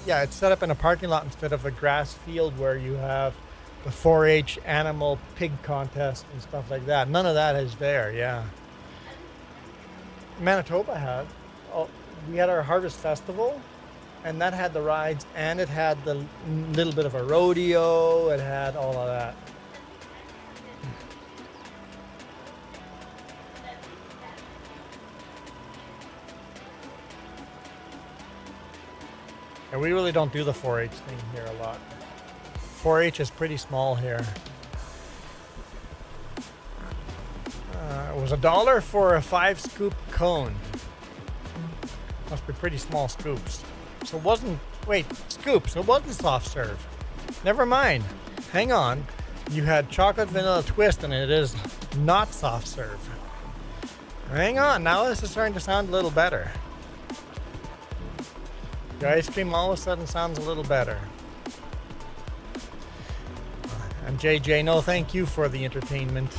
Yeah, it's set up in a parking lot instead of a grass field where you have the 4-H animal pig contest and stuff like that. None of that is there, yeah. Manitoba had. Oh, we had our Harvest Festival, and that had the rides, and it had the little bit of a rodeo. It had all of that. And we really don't do the 4-H thing here a lot. 4-H is pretty small here. It was $1 for a 5-scoop cone. Must be pretty small scoops. So it wasn't, wait, scoops, it wasn't soft serve. Never mind. Hang on. You had chocolate vanilla twist and it is not soft serve. Hang on, now this is starting to sound a little better. The ice cream all of a sudden sounds a little better. And JJ, no thank you for the entertainment.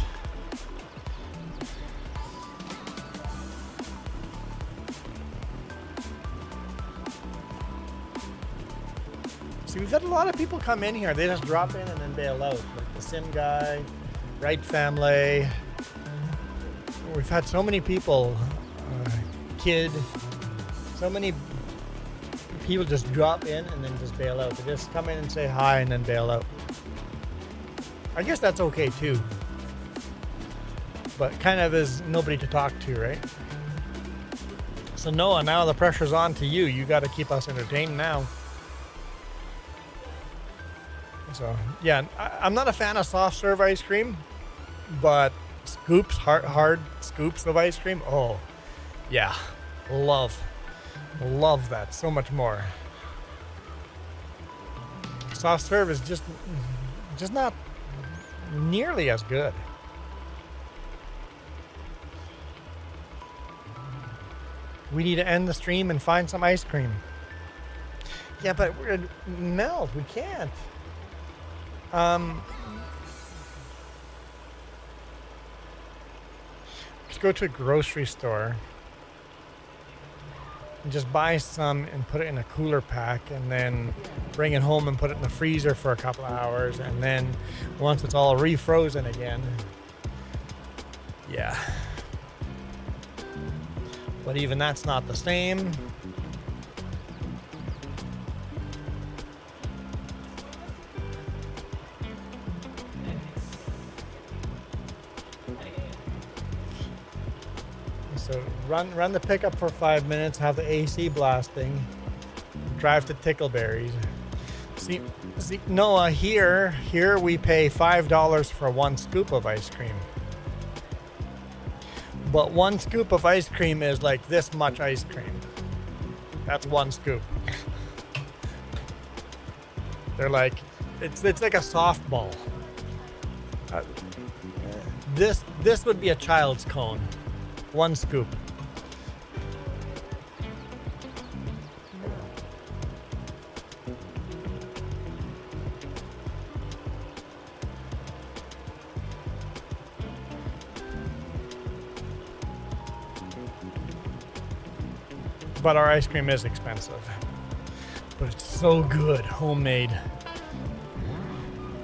See, we've had a lot of people come in here. They just drop in and then bail out. Like the Sim guy, Wright family. We've had so many people, kid, so many people just drop in and then just bail out. They just come in and say hi and then bail out. I guess that's okay too. But kind of is nobody to talk to, right? So Noah, now the pressure's on to you. You got to keep us entertained now. So yeah, I'm not a fan of soft serve ice cream, but scoops, hard scoops of ice cream. Oh, yeah, love that so much more. Soft serve is just not nearly as good. We need to end the stream and find some ice cream. Yeah, but we're gonna melt. We can't. Let's go to a grocery store and just buy some and put it in a cooler pack, and then bring it home and put it in the freezer for a couple of hours, and then once it's all refrozen again. Yeah. But even that's not the same. So run the pickup for 5 minutes, have the AC blasting, drive to Tickleberries. See, Noah, here we pay $5 for 1 scoop of ice cream. But 1 scoop of ice cream is like this much ice cream. That's 1 scoop. They're like, it's like a softball. This would be a child's cone. 1 scoop. But our ice cream is expensive. But it's so good, homemade.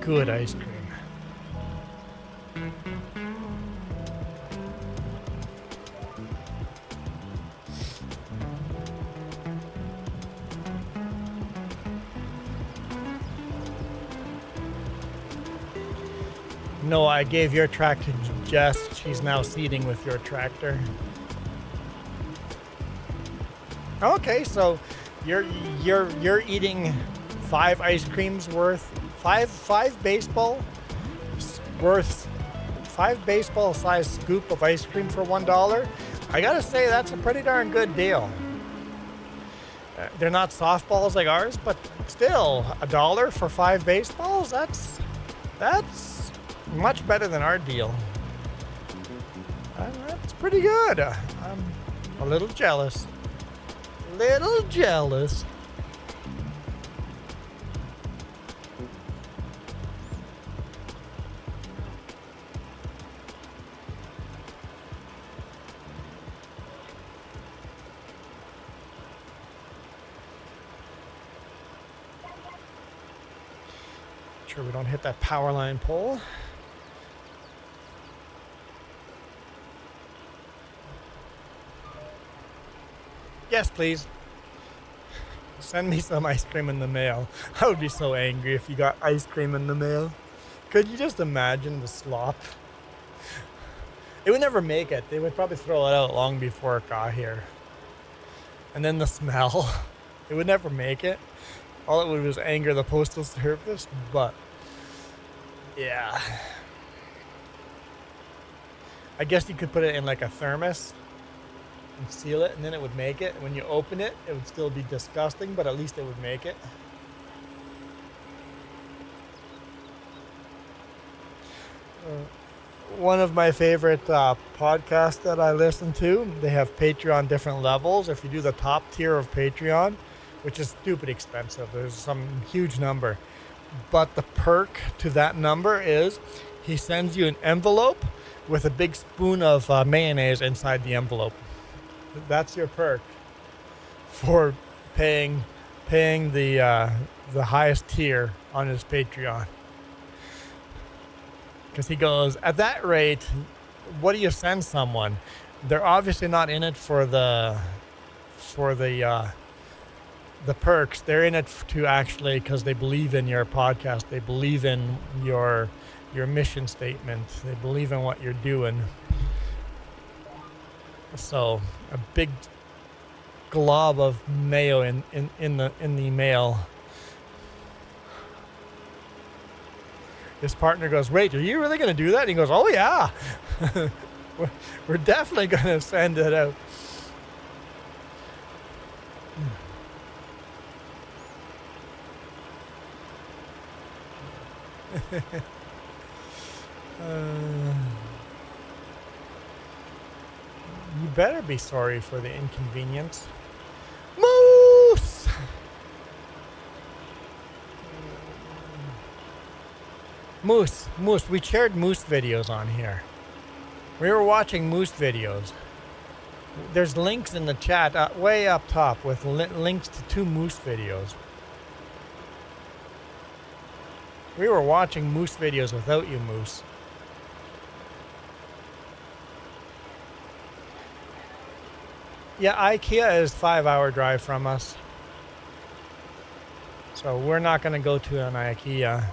Good ice cream. No, I gave your tractor to Jess. She's now seeding with your tractor. Okay, so you're eating 5 ice creams worth, five baseball worth, 5 baseball sized scoop of ice cream for $1. I gotta say that's a pretty darn good deal. They're not softballs like ours, but still $1 for 5 baseballs. That's much better than our deal. That's pretty good. I'm a little jealous. Little jealous. Sure we don't hit that power line pole. Yes, please. Send me some ice cream in the mail. I would be so angry if you got ice cream in the mail. Could you just imagine the slop? It would never make it. They would probably throw it out long before it got here. And then the smell. It would never make it. All it would was anger the postal service, but yeah. I guess you could put it in like a thermos and seal it, and then it would make it. When you open it, it would still be disgusting, but at least it would make it. One of my favorite podcasts that I listen to, they have Patreon different levels. If you do the top tier of Patreon, which is stupid expensive, there's some huge number, but the perk to that number is he sends you an envelope with a big spoon of mayonnaise inside the envelope. That's your perk for paying the highest tier on his Patreon. Because he goes, at that rate, what do you send someone? They're obviously not in it for the perks. They're in it to actually because they believe in your podcast. They believe in your mission statement. They believe in what you're doing. So a big glob of mayo in the mail. His partner goes, wait, are you really going to do that? And he goes, oh yeah. we're definitely going to send it out. You better be sorry for the inconvenience. Moose! Moose. We shared moose videos on here. We were watching moose videos. There's links in the chat way up top with links to 2 moose videos. We were watching moose videos without you, Moose. Yeah, IKEA is 5-hour drive from us. So we're not going to go to an IKEA.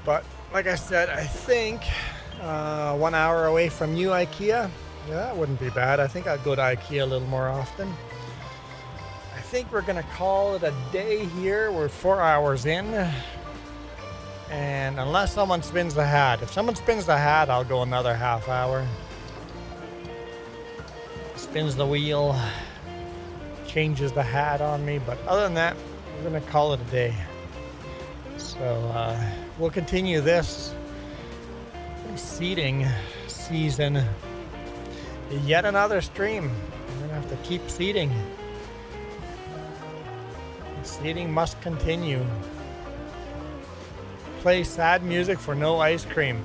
But like I said, I think 1 hour away from you, IKEA. Yeah, that wouldn't be bad. I think I'd go to IKEA a little more often. I think we're gonna call it a day here. We're 4 hours in. And unless someone spins the hat. If someone spins the hat, I'll go another half hour. Spins the wheel. Changes the hat on me. But other than that, we're gonna call it a day. So we'll continue this seeding season. Yet another stream. We're gonna have to keep seeding. Seeding must continue. Play sad music for no ice cream.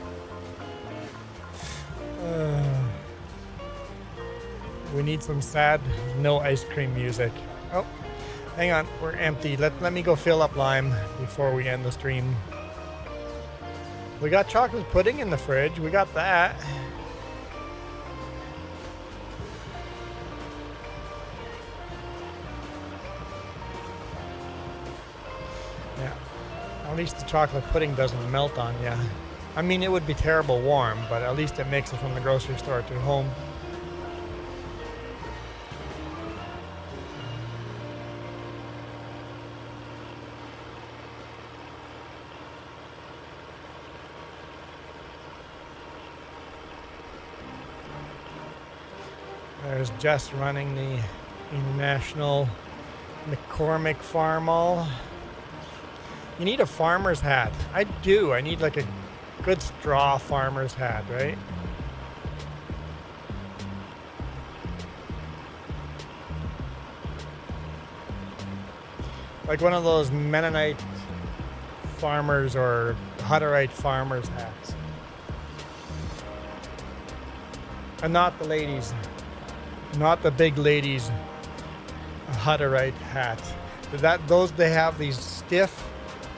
We need some sad no ice cream music. Oh. Hang on, we're empty. Let me go fill up lime before we end the stream. We got chocolate pudding in the fridge. We got that. Yeah. At least the chocolate pudding doesn't melt on you. I mean, it would be terrible warm, but at least it makes it from the grocery store to home. There's Jess running the International McCormick Farmall. You need a farmer's hat. I do. I need like a good straw farmer's hat, right? Like one of those Mennonite farmers or Hutterite farmers hats. And not the ladies. Not the big ladies Hutterite hat. Those they have these stiff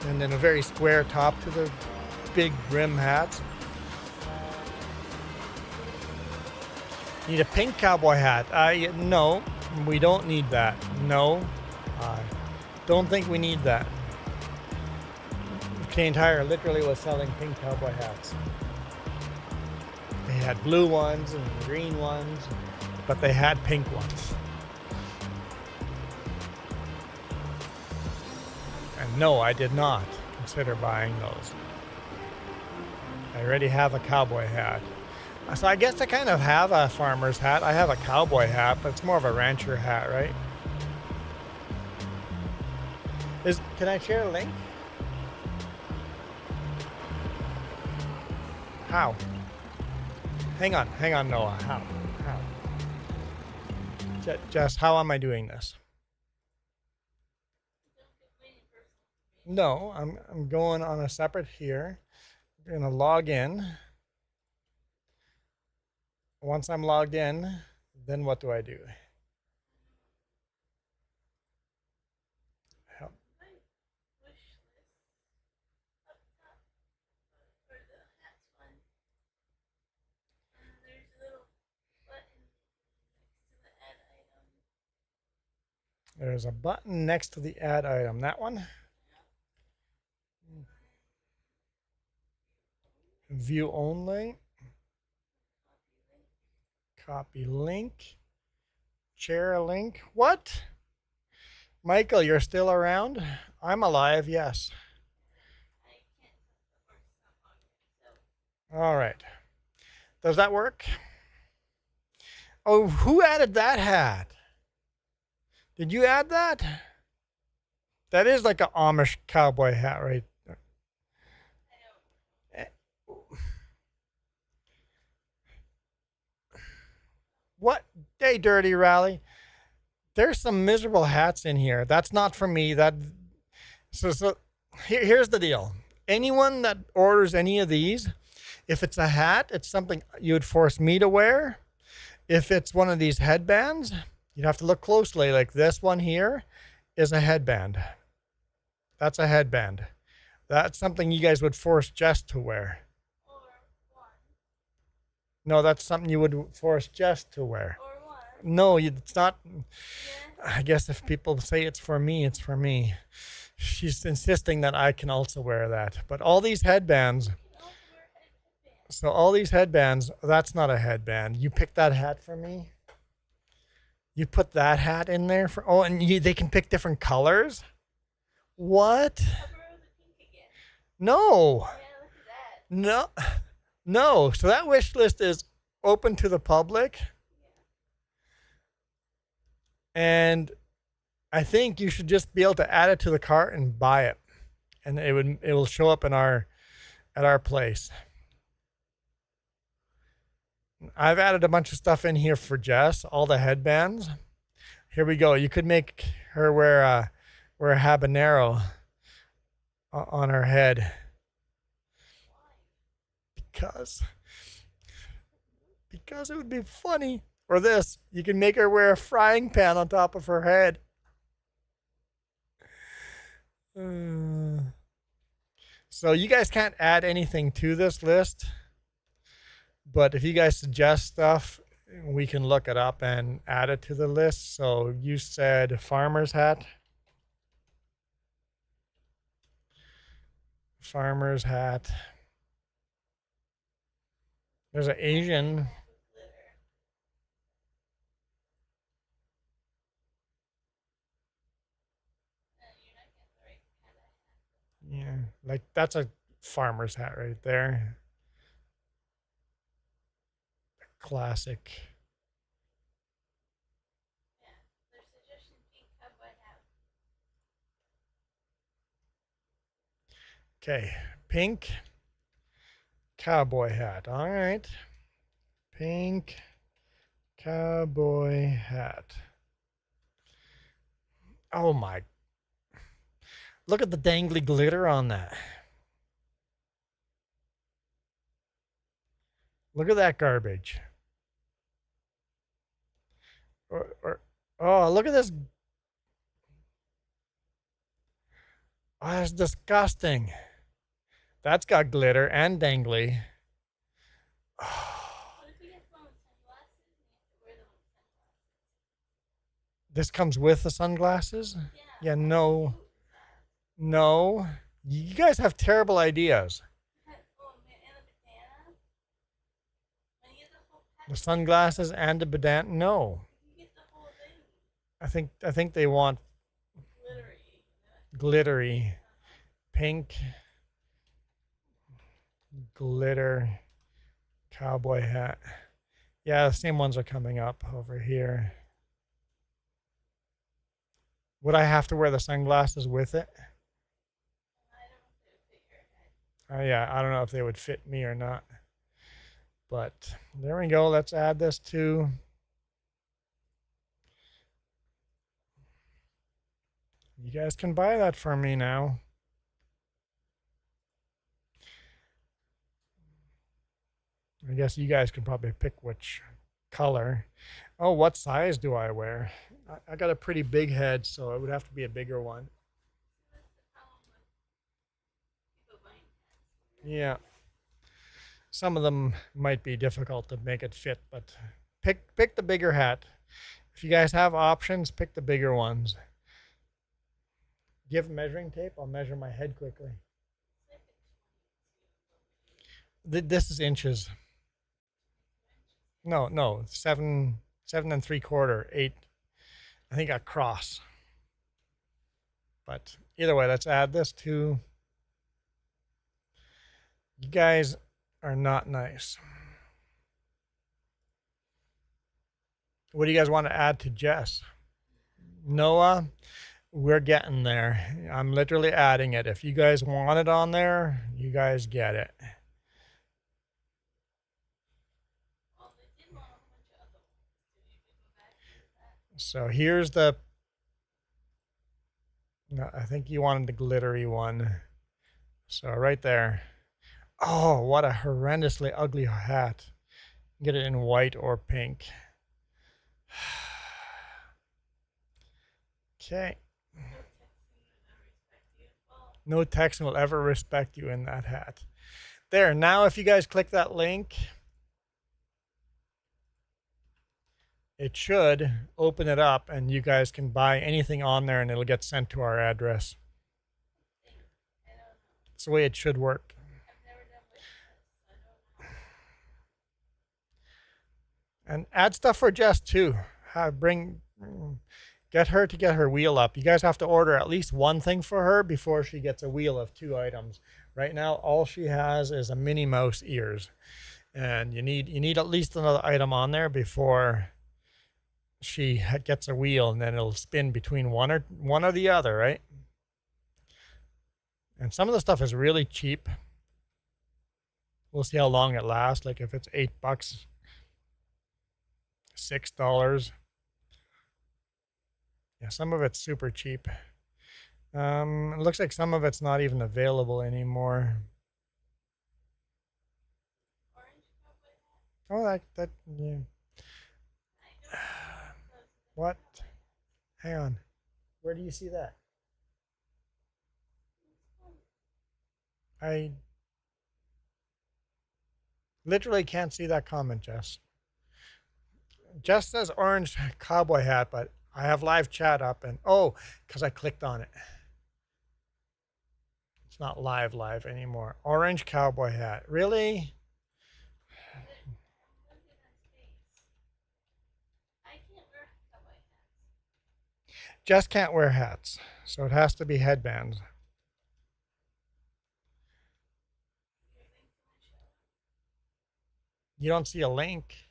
and then a very square top to the big brim hats. Need a pink cowboy hat. No, we don't need that. No, I don't think we need that. Canadian Tire literally was selling pink cowboy hats. They had blue ones and green ones, but they had pink ones. And no, I did not consider buying those. I already have a cowboy hat. So I guess I kind of have a farmer's hat. I have a cowboy hat, but it's more of a rancher hat, right? Can I share a link? How? Hang on, Noah. How? Jess, how am I doing this? No, I'm going on a separate here. I'm gonna log in. Once I'm logged in, then what do I do? Help. There's a button next to the add item. That one? View only. Copy link. Share link. What? Michael, you're still around? I'm alive, yes. All right. Does that work? Oh, who added that hat? Did you add that? That is like an Amish cowboy hat, right? What? Hey, Dirty Rally. There's some miserable hats in here. That's not for me. Here's the deal. Anyone that orders any of these, if it's a hat, it's something you would force me to wear. If it's one of these headbands, you'd have to look closely. Like this one here is a headband. That's a headband. That's something you guys would force Jess to wear. No, that's something you would force Jess to wear. No, it's not. I guess if people say it's for me, it's for me. She's insisting that I can also wear that. But all these headbands. So all these headbands, that's not a headband. You picked that hat for me? You put that hat in there for, oh, and they can pick different colors? What? No. No. No. So that wish list is open to the public. And I think you should just be able to add it to the cart and buy it. And it will show up at our place. I've added a bunch of stuff in here for Jess, all the headbands. Here we go. You could make her wear a habanero on her head. Because it would be funny. Or this, you can make her wear a frying pan on top of her head. So you guys can't add anything to this list. But if you guys suggest stuff, we can look it up and add it to the list. So you said farmer's hat. Farmer's hat. There's an Asian. Yeah, like that's a farmer's hat right there. Classic. Okay, pink cowboy hat. All right. Pink cowboy hat. Oh my. Look at the dangly glitter on that. Look at that garbage. Oh, look at this. Oh, that's disgusting. That's got glitter and dangly. Oh. This comes with the sunglasses? Yeah, no. No. You guys have terrible ideas. The sunglasses and the bandana? No. I think they want glittery pink glitter cowboy hat. Yeah, the same ones are coming up over here. Would I have to wear the sunglasses with it? Yeah, I don't know if they would fit me or not. But there we go. Let's add this to. You guys can buy that for me now. I guess you guys can probably pick which color. Oh, what size do I wear? I got a pretty big head, so it would have to be a bigger one. Yeah. Some of them might be difficult to make it fit, but pick the bigger hat. If you guys have options, pick the bigger ones. Do you have measuring tape? I'll measure my head quickly. This is inches. No, 7 7 3/4, 8. I think across. But either way, let's add this to. You guys are not nice. What do you guys want to add to Jess? Noah, we're getting there. I'm literally adding it. If you guys want it on there, you guys get it. Well, they did want a bunch of other ones. Do you go back to that? So here's the. No, I think you wanted the glittery one. So right there. Oh, what a horrendously ugly hat. Get it in white or pink. Okay. No Texan will ever respect you in that hat. There. Now, if you guys click that link, it should open it up and you guys can buy anything on there and it'll get sent to our address. That's the way it should work. And add stuff for Jess too. Get her to get her wheel up. You guys have to order at least one thing for her before she gets a wheel of 2 items. Right now, all she has is a Minnie Mouse ears, and you need at least another item on there before she gets a wheel, and then it'll spin between one or the other, right? And some of the stuff is really cheap. We'll see how long it lasts. Like if it's $8, $6. Yeah, some of it's super cheap. It looks like some of it's not even available anymore. Oh, that yeah. What? Hang on. Where do you see that? I literally can't see that comment, Jess. Jess says orange cowboy hat, but I have live chat up and because I clicked on it. It's not live anymore. Orange cowboy hat. Really? Jess can't wear hats, so it has to be headbands. You don't see a link.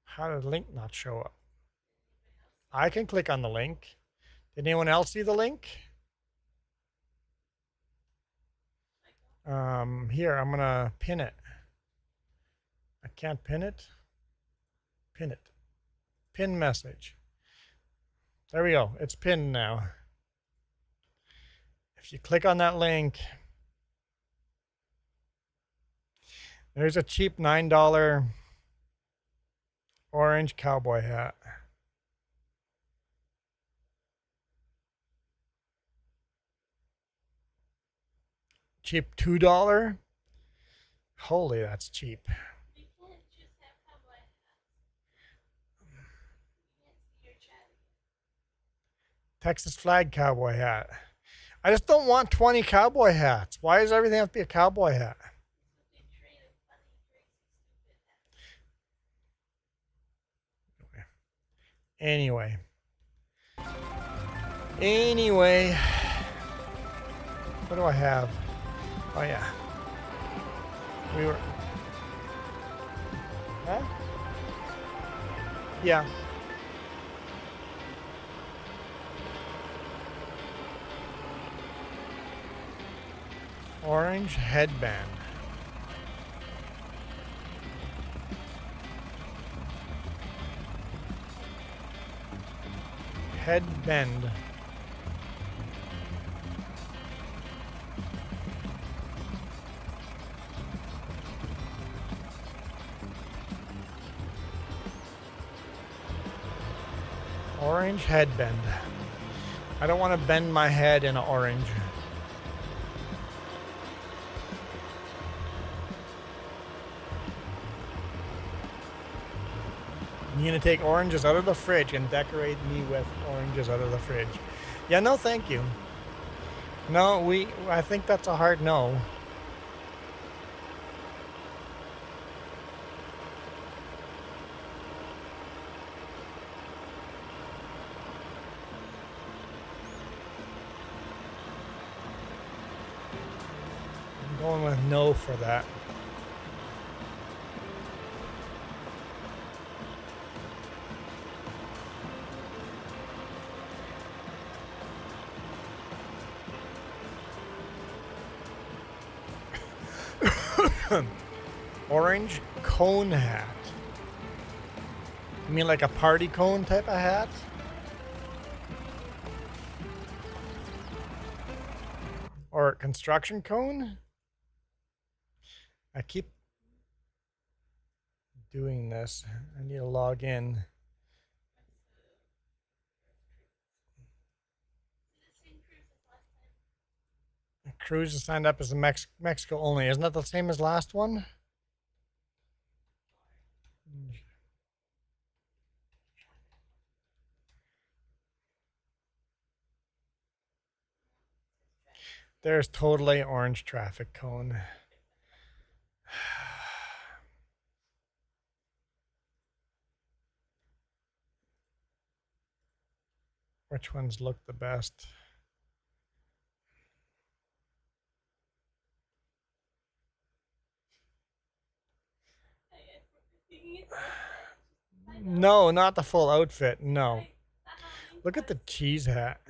How did the link not show up? I can click on the link. Did anyone else see the link? Here, I'm gonna pin it. I can't pin it. Pin it. Pin message. There we go. It's pinned now. If you click on that link, there's a cheap $9 orange cowboy hat. Cheap $2? Holy, that's cheap. You can't just have cowboy hats. You can't see your chat. Texas flag cowboy hat. I just don't want 20 cowboy hats. Why does everything have to be a cowboy hat? They trade a funny, crazy, stupid hat. Anyway. What do I have? Oh, yeah. We were... Huh? Yeah. Orange headband. Headband. Orange headband. I don't want to bend my head in orange. You're going to take oranges out of the fridge and decorate me with oranges out of the fridge. Yeah, no thank you. No, I think that's a hard no. I'm going with no for that. Orange cone hat. You mean like a party cone type of hat? Or construction cone? I keep doing this. I need to log in. Cruise is signed up as a Mexico only. Isn't that the same as last one? There's totally orange traffic cone. Which ones look the best? No, not the full outfit. No. Look at the cheese hat.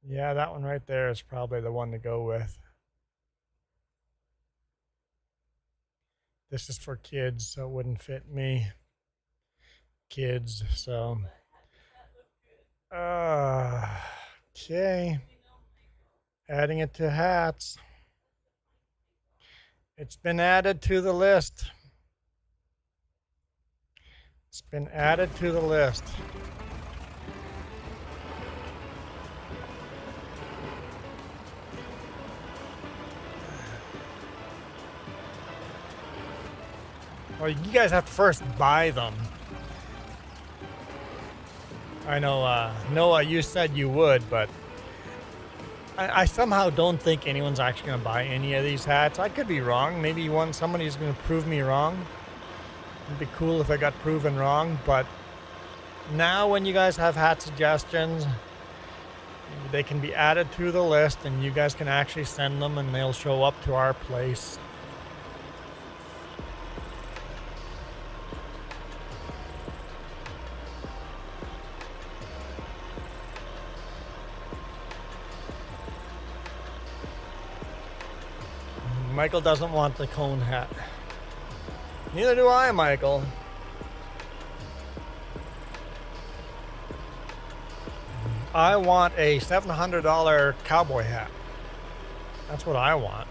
Yeah, that one right there is probably the one to go with. This is for kids, so it wouldn't fit me. Kids, so. Okay. Adding it to hats. It's been added to the list. It's been added to the list. Well, you guys have to first buy them. I know, Noah, you said you would, but I somehow don't think anyone's actually going to buy any of these hats. I could be wrong. Maybe somebody's going to prove me wrong. It'd be cool if I got proven wrong, but now when you guys have hat suggestions, they can be added to the list and you guys can actually send them and they'll show up to our place. Michael doesn't want the cone hat. Neither do I, Michael. I want a $700 cowboy hat. That's what I want.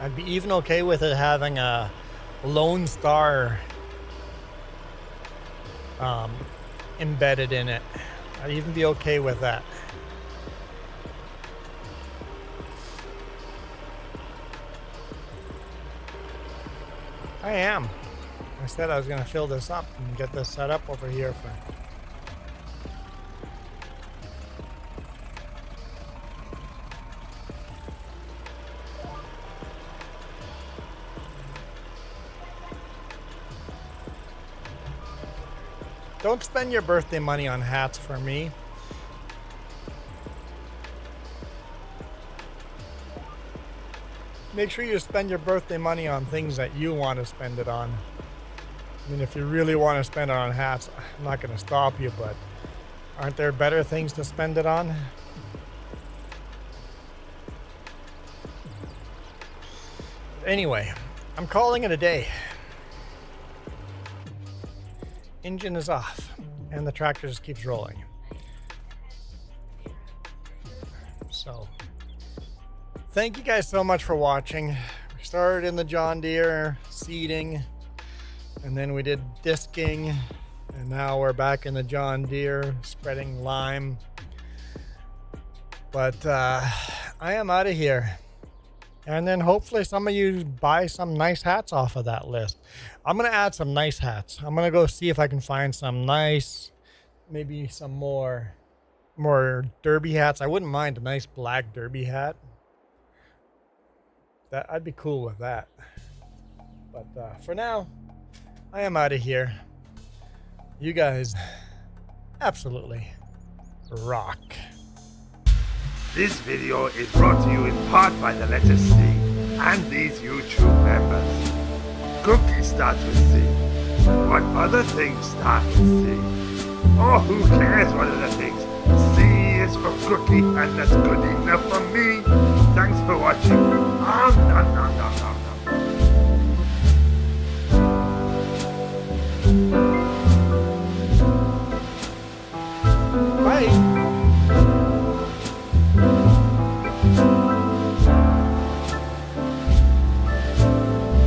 I'd be even okay with it having a Lone Star embedded in it. I'd even be okay with that. I am. I said I was going to fill this up and get this set up over here for. Don't spend your birthday money on hats for me. Make sure you spend your birthday money on things that you want to spend it on. I mean, if you really want to spend it on hats, I'm not going to stop you, but aren't there better things to spend it on? Anyway, I'm calling it a day. Engine is off, and the tractor just keeps rolling. So, thank you guys so much for watching. We started in the John Deere seeding, and then we did disking, and now we're back in the John Deere spreading lime. But I am out of here. And then hopefully some of you buy some nice hats off of that list. I'm going to add some nice hats. I'm going to go see if I can find some nice, maybe some more derby hats. I wouldn't mind a nice black derby hat. I'd be cool with that. But for now, I am out of here. You guys absolutely rock. This video is brought to you in part by the letter C and these YouTube members. Cookie starts with C. What other things start with C? Oh, who cares what other things? C is for cookie, and that's good enough for me. Thanks for watching. Nom nom nom nom nom.